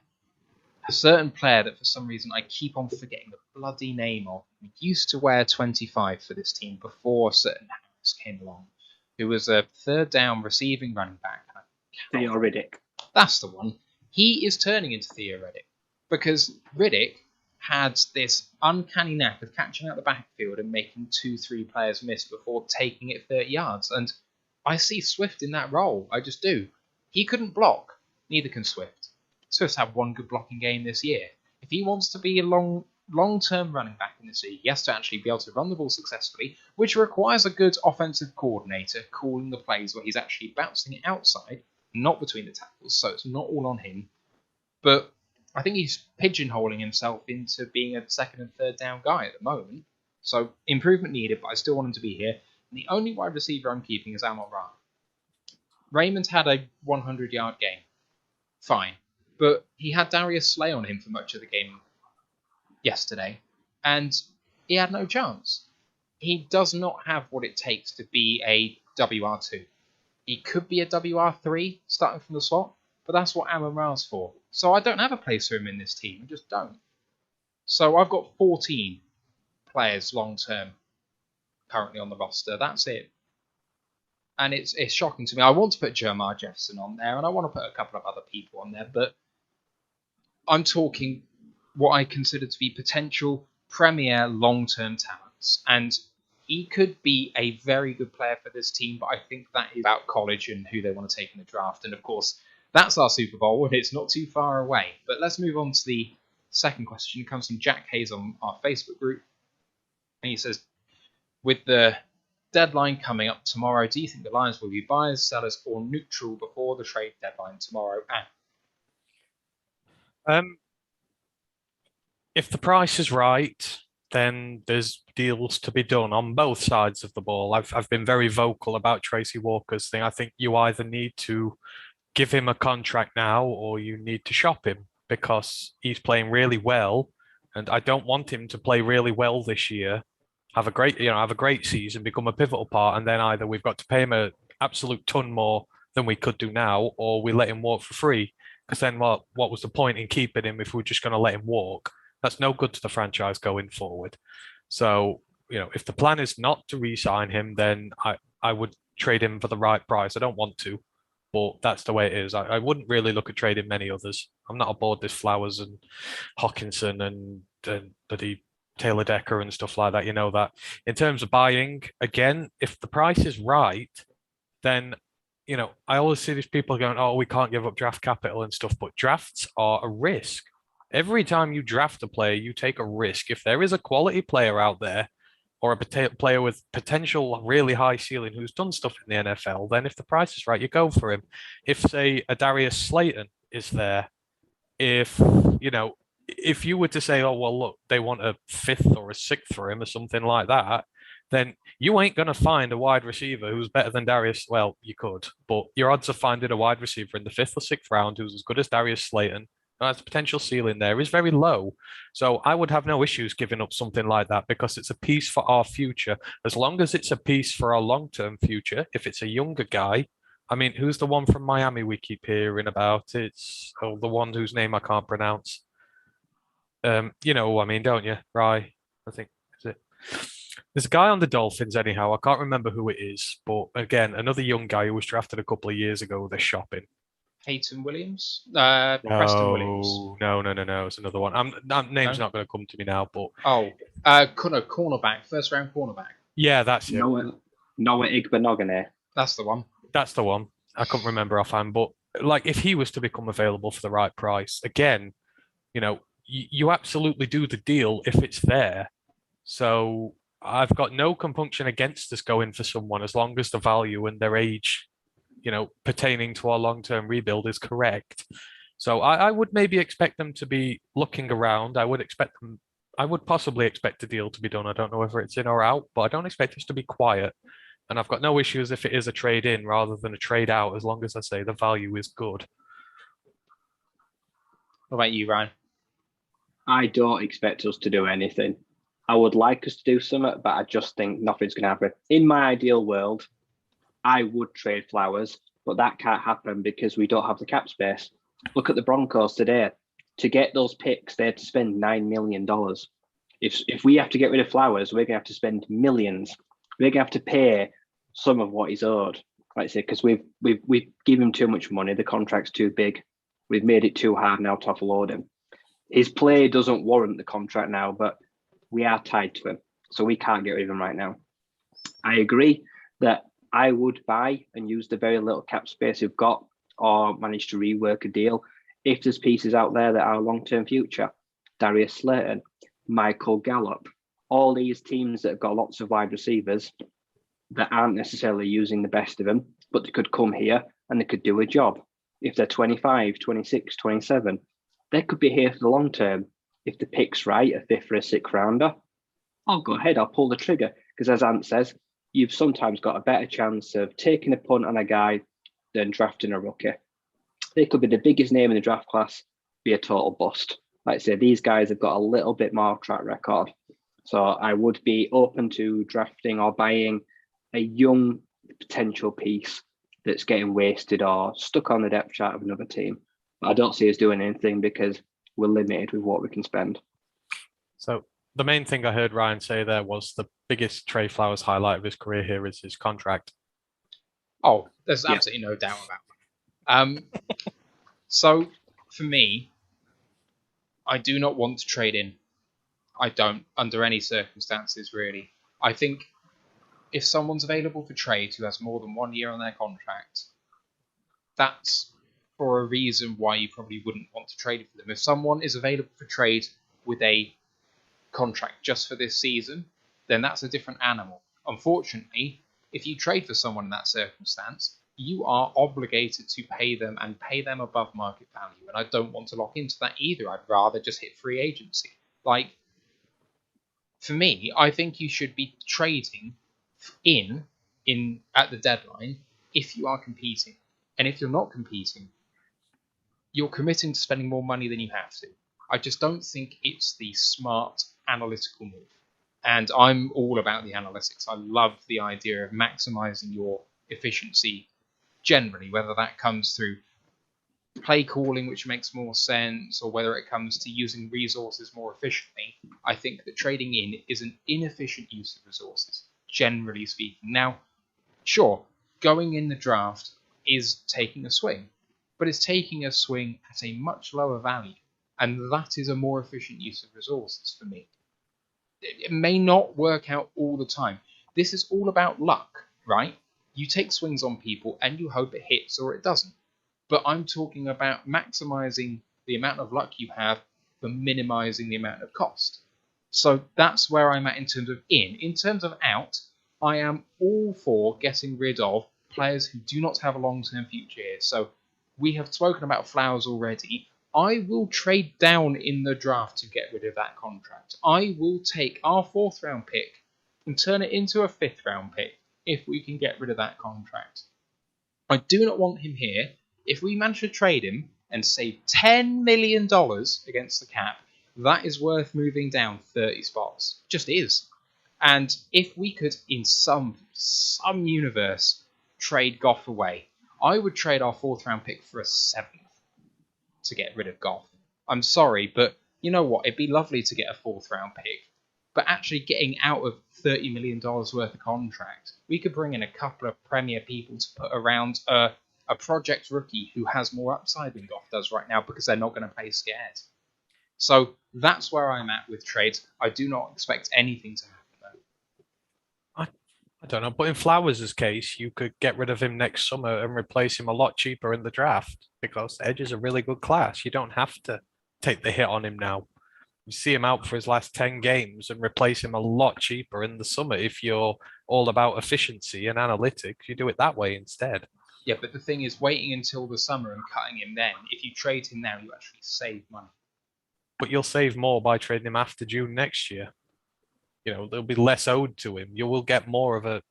certain player that for some reason I keep on forgetting the bloody name of. He used to wear 25 for this team before certain Harris came along, who was a third down receiving running back. Theo Riddick. That's the one. He is turning into Theo Riddick, because Riddick had this uncanny knack of catching out the backfield and making 2-3 players miss before taking it 30 yards. And I see Swift in that role. I just do. He couldn't block. Neither can Swift. Swift's had one good blocking game this year. If he wants to be a long-term running back in this league, he has to actually be able to run the ball successfully, which requires a good offensive coordinator calling the plays where he's actually bouncing it outside, not between the tackles, so it's not all on him. But I think he's pigeonholing himself into being a second and third down guy at the moment. So improvement needed, but I still want him to be here. And the only wide receiver I'm keeping is Amon-Ra. Raymond had a 100-yard game. Fine. But he had Darius Slay on him for much of the game yesterday, and he had no chance. He does not have what it takes to be a WR2. He could be a WR3 starting from the slot, but that's what Amon-Ra's for. So I don't have a place for him in this team. I just don't. So I've got 14 players long-term currently on the roster. That's it. And it's shocking to me. I want to put Jermar Jefferson on there, and I want to put a couple of other people on there, but I'm talking what I consider to be potential premier long-term talents. And he could be a very good player for this team, but I think that is about college and who they want to take in the draft. And of course, that's our Super Bowl, and it's not too far away. But let's move on to the second question. It comes from Jack Hayes on our Facebook group. And he says, with the deadline coming up tomorrow, do you think the Lions will be buyers, sellers, or neutral before the trade deadline tomorrow? If the price is right, then there's deals to be done on both sides of the ball. I've been very vocal about Tracy Walker's thing. I think you either need to give him a contract now or you need to shop him, because he's playing really well, and I don't want him to play really well this year, have a great season, become a pivotal part, and then either we've got to pay him an absolute ton more than we could do now, or we let him walk for free. Because then what was the point in keeping him if we're just going to let him walk? That's no good to the franchise going forward. So, if the plan is not to re-sign him, then I would trade him for the right price. I don't want to, but that's the way it is. I wouldn't really look at trading many others. I'm not aboard this Flowers and Hawkinson and bloody Taylor Decker and stuff like that. You know that. In terms of buying, again, if the price is right, then I always see these people going, oh, we can't give up draft capital and stuff, but drafts are a risk. Every time you draft a player, you take a risk. If there is a quality player out there, or a player with potential really high ceiling who's done stuff in the NFL, then if the price is right, you go for him. If, say, a Darius Slayton is there, if you know, if you were to say, oh well, look, they want a fifth or a sixth for him or something like that, then you ain't going to find a wide receiver who's better than Darius. Well, you could, but your odds of finding a wide receiver in the fifth or sixth round who's as good as Darius Slayton, who has potential ceiling there, is very low. So I would have no issues giving up something like that because it's a piece for our future. As long as it's a piece for our long-term future, if it's a younger guy, I mean, who's the one from Miami we keep hearing about? It's the one whose name I can't pronounce. You know who I mean, don't you? Rye, I think is it. There's a guy on the Dolphins, anyhow. I can't remember who it is, but again, another young guy who was drafted a couple of years ago. They're shopping. Peyton Williams? Preston Williams. No. It's another one. Name's not going to come to me now, but cornerback, first round cornerback. Yeah, that's it. Noah Igbenogany. That's the one. That's the one. I couldn't remember offhand, but like if he was to become available for the right price, again, you know, you absolutely do the deal if it's there. So I've got no compunction against us going for someone as long as the value and their age, you know, pertaining to our long-term rebuild is correct. So I would maybe expect them to be looking around. I would possibly expect a deal to be done. I don't know whether it's in or out, but I don't expect us to be quiet. And I've got no issues if it is a trade in rather than a trade out, as long as I say the value is good. What about you, Ryan? I don't expect us to do anything. I would like us to do something, but I just think nothing's going to happen. In my ideal world, I would trade Flowers, but that can't happen because we don't have the cap space. Look at the Broncos today. To get those picks, they had to spend $9 million. If we have to get rid of Flowers, we're going to have to spend millions. We're going to have to pay some of what he's owed. Like I say, because we've given him too much money. The contract's too big. We've made it too hard now to offload him. His play doesn't warrant the contract now, but we are tied to him, so we can't get rid of him right now. I agree that I would buy and use the very little cap space we've got or manage to rework a deal if there's pieces out there that are long-term future. Darius Slayton, Michael Gallup, all these teams that have got lots of wide receivers that aren't necessarily using the best of them, but they could come here and they could do a job. If they're 25, 26, 27, they could be here for the long term. If the pick's right, a fifth or a sixth rounder, I'll go ahead, I'll pull the trigger. Because as Ant says, you've sometimes got a better chance of taking a punt on a guy than drafting a rookie. They could be the biggest name in the draft class, be a total bust. Like I say, these guys have got a little bit more track record. So I would be open to drafting or buying a young potential piece that's getting wasted or stuck on the depth chart of another team. But I don't see us doing anything because we're limited with what we can spend. So the main thing I heard Ryan say there was the biggest Trey Flowers highlight of his career here is his contract. Oh, there's absolutely no doubt about that. So for me, I do not want to trade in. I don't, under any circumstances, really. I think if someone's available for trade who has more than 1 year on their contract, that's for a reason why you probably wouldn't want to trade for them. If someone is available for trade with a contract just for this season, then that's a different animal. Unfortunately, if you trade for someone in that circumstance, you are obligated to pay them and pay them above market value. And I don't want to lock into that either. I'd rather just hit free agency. Like, for me, I think you should be trading in at the deadline if you are competing. And if you're not competing, you're committing to spending more money than you have to. I just don't think it's the smart analytical move. And I'm all about the analytics. I love the idea of maximizing your efficiency generally, whether that comes through play calling, which makes more sense, or whether it comes to using resources more efficiently. I think that trading in is an inefficient use of resources, generally speaking. Now, sure, going in the draft is taking a swing, but it's taking a swing at a much lower value, and that is a more efficient use of resources for me. It may not work out all the time. This is all about luck, right? You take swings on people and you hope it hits or it doesn't. But I'm talking about maximizing the amount of luck you have for minimizing the amount of cost. So that's where I'm at in terms of in. In terms of out, I am all for getting rid of players who do not have a long-term future here. So we have spoken about Flowers already. I will trade down in the draft to get rid of that contract. I will take our 4th round pick and turn it into a 5th round pick if we can get rid of that contract. I do not want him here. If we manage to trade him and save $10 million against the cap, that is worth moving down 30 spots. Just is. And if we could, in some universe, trade Goff away, I would trade our 4th round pick for a 7th to get rid of Goff. I'm sorry, but you know what? It'd be lovely to get a 4th round pick. But actually getting out of $30 million worth of contract, we could bring in a couple of premier people to put around a project rookie who has more upside than Goff does right now because they're not going to play scared. So that's where I'm at with trades. I do not expect anything to happen though. I don't know, but in Flowers' case, you could get rid of him next summer and replace him a lot cheaper in the draft because Edge is a really good class. You don't have to take the hit on him now. You see him out for his last 10 games and replace him a lot cheaper in the summer. If you're all about efficiency and analytics, you do it that way instead. Yeah, but the thing is, waiting until the summer and cutting him then, if you trade him now, you actually save money. But you'll save more by trading him after June next year. You know, there'll be less owed to him. You will get more of a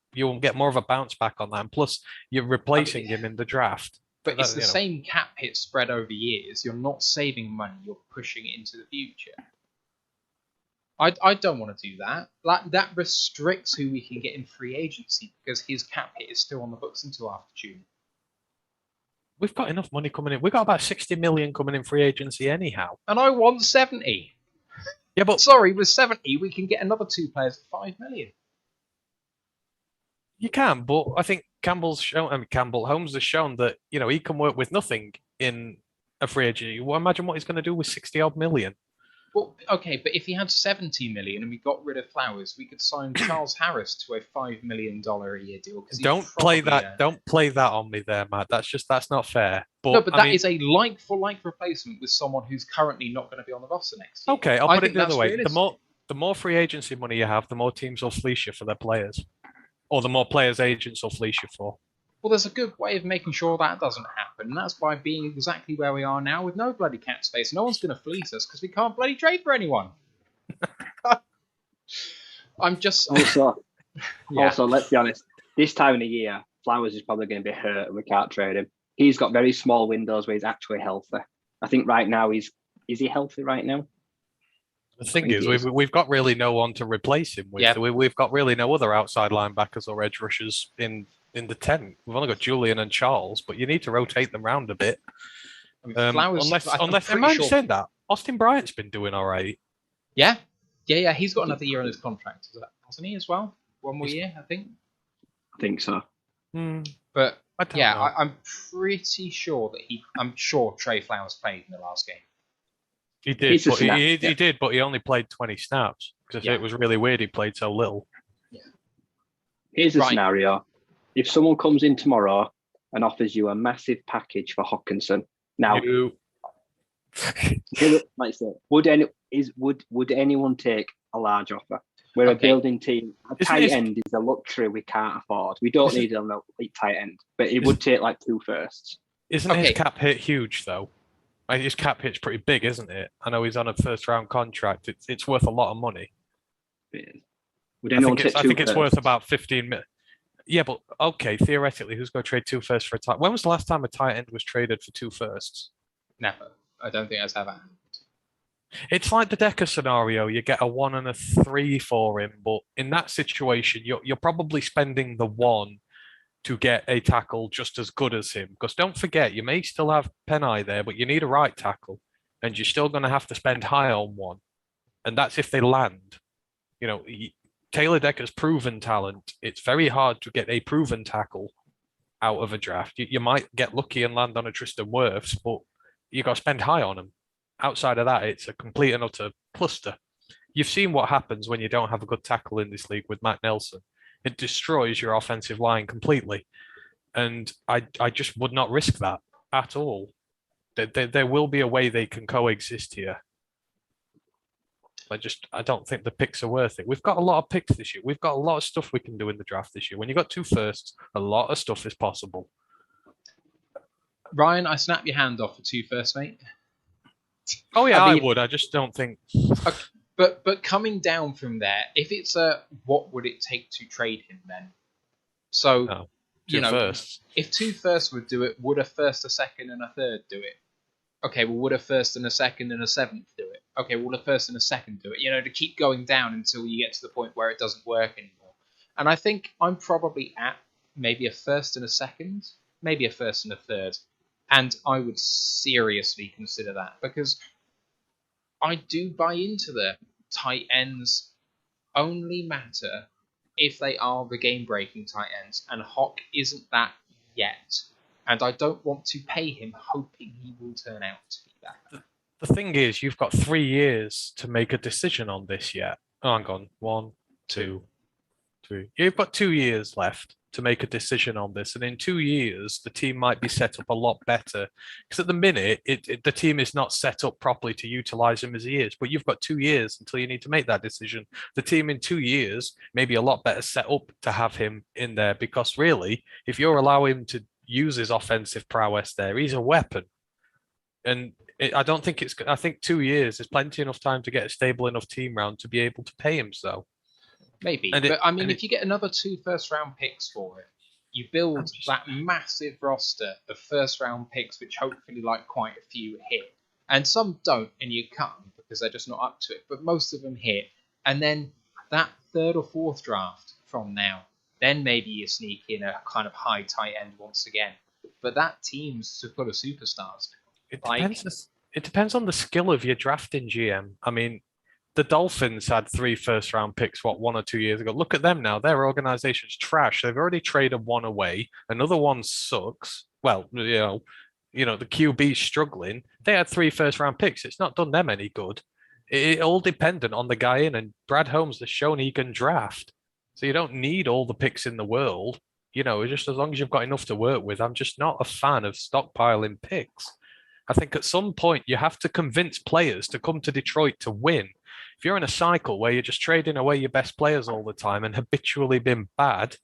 bounce back on that. And plus, you're replacing him in the draft. But it's the same cap hit spread over years. You're not saving money. You're pushing it into the future. I don't want to do that. That restricts who we can get in free agency because his cap hit is still on the books until after June. We've got enough money coming in. We've got about 60 million coming in free agency anyhow. And I want 70. Yeah, but sorry, with 70 we can get another 2 players at 5 million. You can, but I think Holmes has shown that he can work with nothing in a free agency. Well, imagine what he's going to do with 60 odd million. Well, okay, but if he had 70 million and we got rid of Flowers, we could sign Charles Harris to a $5 million a year deal. Don't play that on me there, Matt. That's not fair. But, no, but that is a like-for-like replacement with someone who's currently not going to be on the roster next year. Okay, I'll put it the other way. The more free agency money you have, the more teams will fleece you for their players. Or the more players agents will fleece you for. Well, there's a good way of making sure that doesn't happen, and that's by being exactly where we are now with no bloody cap space. No one's going to fleece us because we can't bloody trade for anyone. I'm just... Also, let's be honest. This time of the year, Flowers is probably going to be hurt and we can't trade him. He's got very small windows where he's actually healthy. I think right now is he healthy right now? The thing is, we've got really no one to replace him with. Yeah. We've got really no other outside linebackers or edge rushers in the tent. We've only got Julian and Charles, but you need to rotate them around a bit. I mean, Flowers, unless am I saying that? Austin Bryant's been doing all right. Yeah. He's got another year on his contract, hasn't he? As well, one more year, I think. I think so. But I don't know. I'm pretty sure that I'm sure Trey Flowers played in the last game. He did, but he only played 20 snaps because it was really weird. He played so little. Yeah. Here's the scenario: if someone comes in tomorrow and offers you a massive package for Hockenson, now, would anyone take a large offer? We're a building team. A tight end is a luxury we can't afford. We don't need an elite tight end, but it would take like 2 firsts. Isn't his cap hit huge though? His cap hit's pretty big, isn't it? I know he's on a first-round contract. It's worth a lot of money. Would anyone take 2 I think it's worth about 15 million. Yeah, but okay, theoretically, who's going to trade 2 firsts for a tight? When was the last time a tight end was traded for 2 firsts? Never. I don't think that's ever happened. It's like the Decker scenario. You get a 1 and a 3 for him, but in that situation, you're probably spending the 1 to get a tackle just as good as him. Because don't forget, you may still have Penai there, but you need a right tackle, and you're still going to have to spend high on one. And that's if they land. Taylor Decker's proven talent. It's very hard to get a proven tackle out of a draft. You might get lucky and land on a Tristan Wirfs, but you got to spend high on him. Outside of that, it's a complete and utter cluster. You've seen what happens when you don't have a good tackle in this league with Matt Nelson. It destroys your offensive line completely. And I just would not risk that at all. There will be a way they can coexist here. I don't think the picks are worth it. We've got a lot of picks this year. We've got a lot of stuff we can do in the draft this year. When you've got 2 firsts, a lot of stuff is possible. Ryan, I snap your hand off for 2 firsts, mate. Oh yeah, I would. I just don't think. Okay, but coming down from there, if it's what would it take to trade him then? So firsts. If 2 firsts would do it, would a first, a second, and a third do it? Okay, well, would a first and a second and a seventh do it? Okay, will a first and a second do it? To keep going down until you get to the point where it doesn't work anymore. And I think I'm probably at maybe a first and a second, maybe a first and a third. And I would seriously consider that, because I do buy into the tight ends only matter if they are the game-breaking tight ends, and Hock isn't that yet. And I don't want to pay him hoping he will turn out to be that. The thing is, you've got 3 years to make a decision on this yet. Oh, hang on. 1, 2, 3. You've got 2 years left to make a decision on this. And in 2 years, the team might be set up a lot better. Because at the minute, the team is not set up properly to utilize him as he is. But you've got 2 years until you need to make that decision. The team in 2 years may be a lot better set up to have him in there. Because really, if you're allowing him to use his offensive prowess there, he's a weapon. And I don't think I think 2 years is plenty enough time to get a stable enough team round to be able to pay him so. Maybe, but I mean, if you get another 2 first-round picks for it, you build that massive roster of first-round picks, which hopefully, quite a few hit, and some don't, and you cut them because they're just not up to it. But most of them hit, and then that 3rd or 4th draft from now, then maybe you sneak in a kind of high tight end once again. But that team's full of superstars. It depends on the skill of your drafting GM. I mean, the Dolphins had 3 first-round picks, 1 or 2 years ago. Look at them now. Their organization's trash. They've already traded 1 away. Another one sucks. Well, the QB's struggling. They had 3 first-round picks. It's not done them any good. It all dependent on the guy in, and Brad Holmes has shown he can draft. So you don't need all the picks in the world. Just as long as you've got enough to work with. I'm just not a fan of stockpiling picks. I think at some point you have to convince players to come to Detroit to win. If you're in a cycle where you're just trading away your best players all the time and habitually been bad,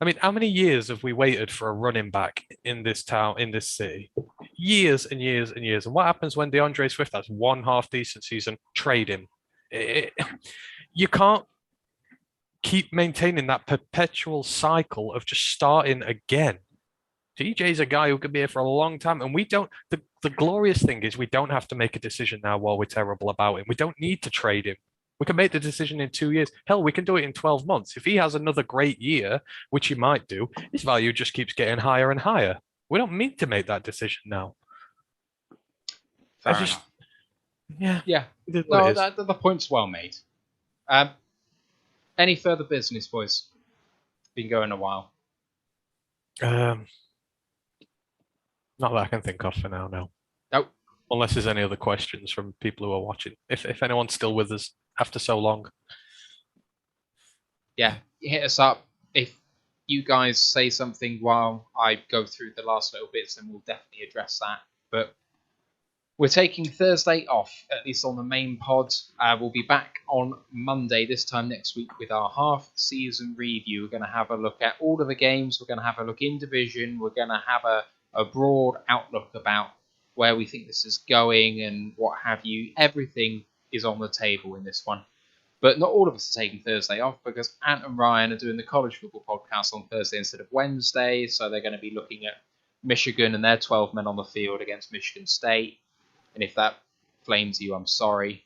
I mean, how many years have we waited for a running back in this town, in this city? Years and years and years. And what happens when DeAndre Swift has 1 half-decent season? Trade him. You can't keep maintaining that perpetual cycle of just starting again. TJ's a guy who could be here for a long time, and we don't. The glorious thing is we don't have to make a decision now while we're terrible about him. We don't need to trade him. We can make the decision in 2 years. Hell, we can do it in 12 months. If he has another great year, which he might do, his value just keeps getting higher and higher. We don't need to make that decision now. Fair enough. Yeah. No, the point's well made. Any further business, boys? Been going a while. Not that I can think of for now, no. Nope. Unless there's any other questions from people who are watching. If anyone's still with us after so long. Yeah, hit us up. If you guys say something while I go through the last little bits, then we'll definitely address that. But we're taking Thursday off, at least on the main pod. We'll be back on Monday, this time next week, with our half-season review. We're going to have a look at all of the games. We're going to have a look in division. We're going to have a broad outlook about where we think this is going and what have you. Everything is on the table in this one. But not all of us are taking Thursday off, because Ant and Ryan are doing the college football podcast on Thursday instead of Wednesday. So they're going to be looking at Michigan and their 12 men on the field against Michigan State. And if that flames you, I'm sorry.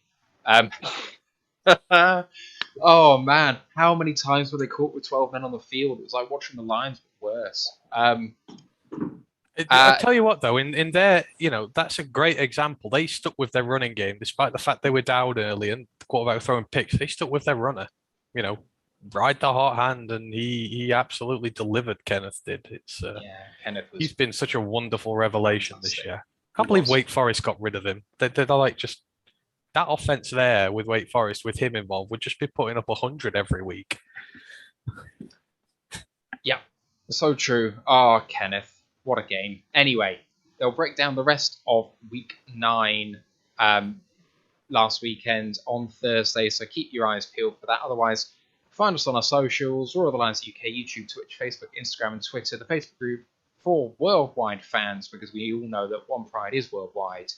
Oh, man. How many times were they caught with 12 men on the field? It was like watching the Lions, but worse. I'll tell you what, though, in their, that's a great example. They stuck with their running game, despite the fact they were down early and the quarterback throwing picks. They stuck with their runner, ride the hot hand, and he absolutely delivered. Kenneth did. Kenneth he's been such a wonderful revelation this year. I can't believe Wake Forest got rid of him. They're like just that offense there with Wake Forest, with him involved, would just be putting up 100 every week. Yeah, so true. Oh, Kenneth, what a game. Anyway, they'll break down the rest of week 9 last weekend on Thursday, so keep your eyes peeled for that. Otherwise, find us on our socials, Roar of the Lions UK, YouTube, Twitch, Facebook, Instagram, and Twitter. The Facebook group for worldwide fans, because we all know that One Pride is worldwide,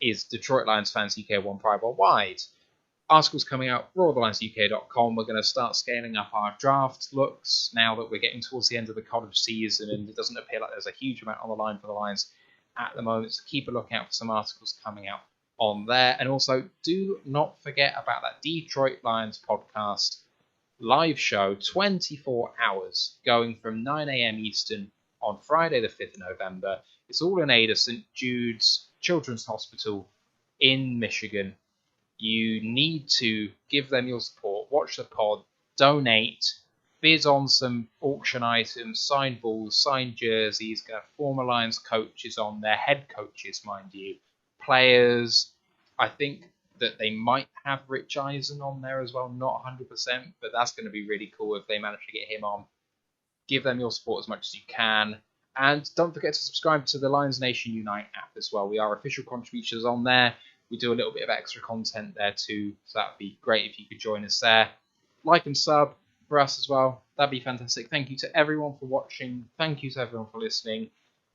is Detroit Lions Fans UK One Pride Worldwide. Articles coming out, roarofthelionsuk.com. We're going to start scaling up our draft looks now that we're getting towards the end of the college season, and it doesn't appear like there's a huge amount on the line for the Lions at the moment, so keep a lookout for some articles coming out on there. And also, do not forget about that Detroit Lions podcast live show, 24 hours, going from 9 a.m. Eastern on Friday the 5th of November. It's all in aid of St. Jude's Children's Hospital in Michigan. You need to give them your support, watch the pod, donate, bid on some auction items, signed balls, signed jerseys, got former Lions coaches on there, head coaches, mind you, players. I think that they might have Rich Eisen on there as well, not 100%, but that's going to be really cool if they manage to get him on. Give them your support as much as you can. And don't forget to subscribe to the Lions Nation Unite app as well. We are official contributors on there. We do a little bit of extra content there too, so that would be great if you could join us there. Like and sub for us as well. That'd be fantastic. Thank you to everyone for watching. Thank you to everyone for listening.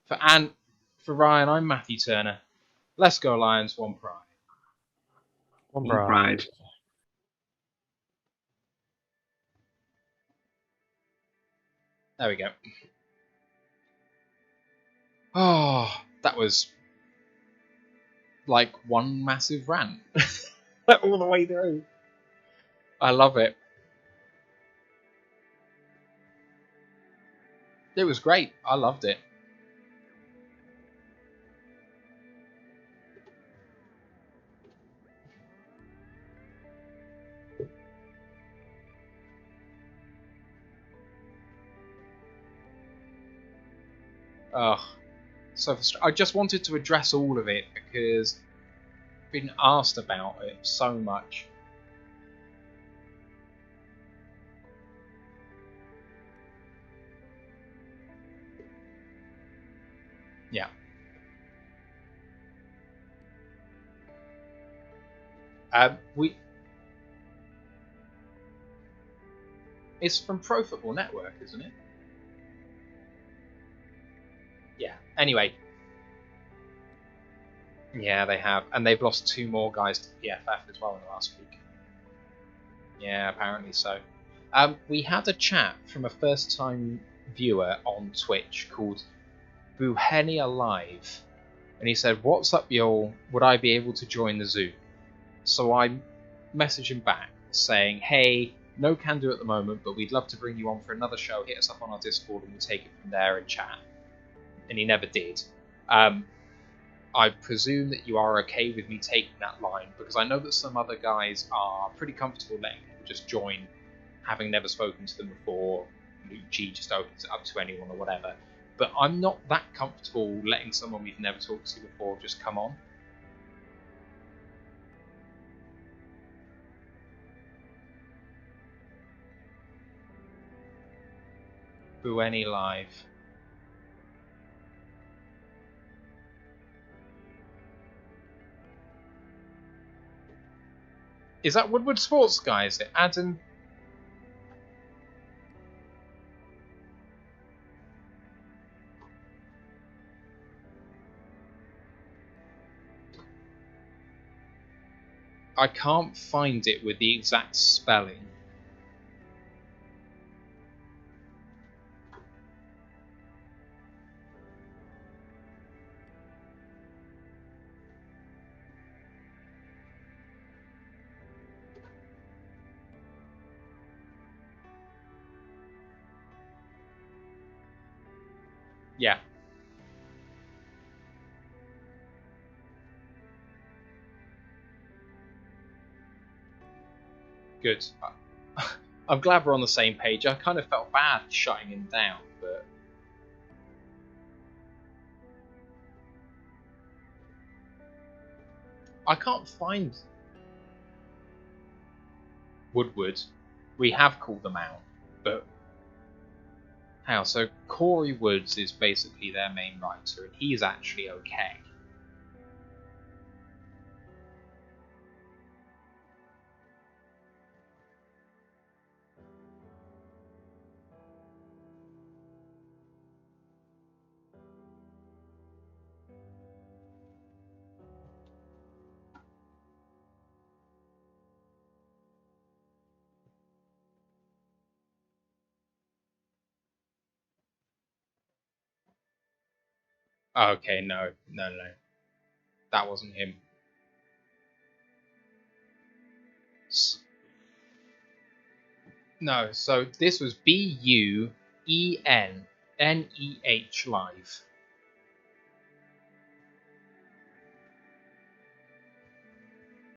For Ant, for Ryan, I'm Matthew Turner. Let's go Lions, One Pride. One Pride. There we go. Oh, that was like one massive rant all the way through. I love it. It was great. I loved it. Ugh. So I just wanted to address all of it because I've been asked about it so much. Yeah. It's from Pro Football Network, isn't it? Yeah. Anyway. Yeah, they have. And they've lost 2 more guys to PFF as well in the last week. Yeah, apparently so. We had a chat from a first-time viewer on Twitch called Buhenia Live. And he said, "What's up, y'all? Would I be able to join the Zoom?" So I messaged him back saying, "Hey, no can do at the moment, but we'd love to bring you on for another show. Hit us up on our Discord and we'll take it from there and chat." And he never did. I presume that you are okay with me taking that line, because I know that some other guys are pretty comfortable letting people just join, having never spoken to them before. Lucci just opens it up to anyone or whatever. But I'm not that comfortable letting someone we've never talked to before just come on. Bueni Live. Is that Woodward Sports guy? Is it Adam? I can't find it with the exact spelling. Yeah. Good. I'm glad we're on the same page. I kind of felt bad shutting him down, but I can't find Woodward. We have called them out, but how? So Corey Woods is basically their main writer, and he's actually okay. Okay, no. That wasn't him. No, so this was BUENNEH live.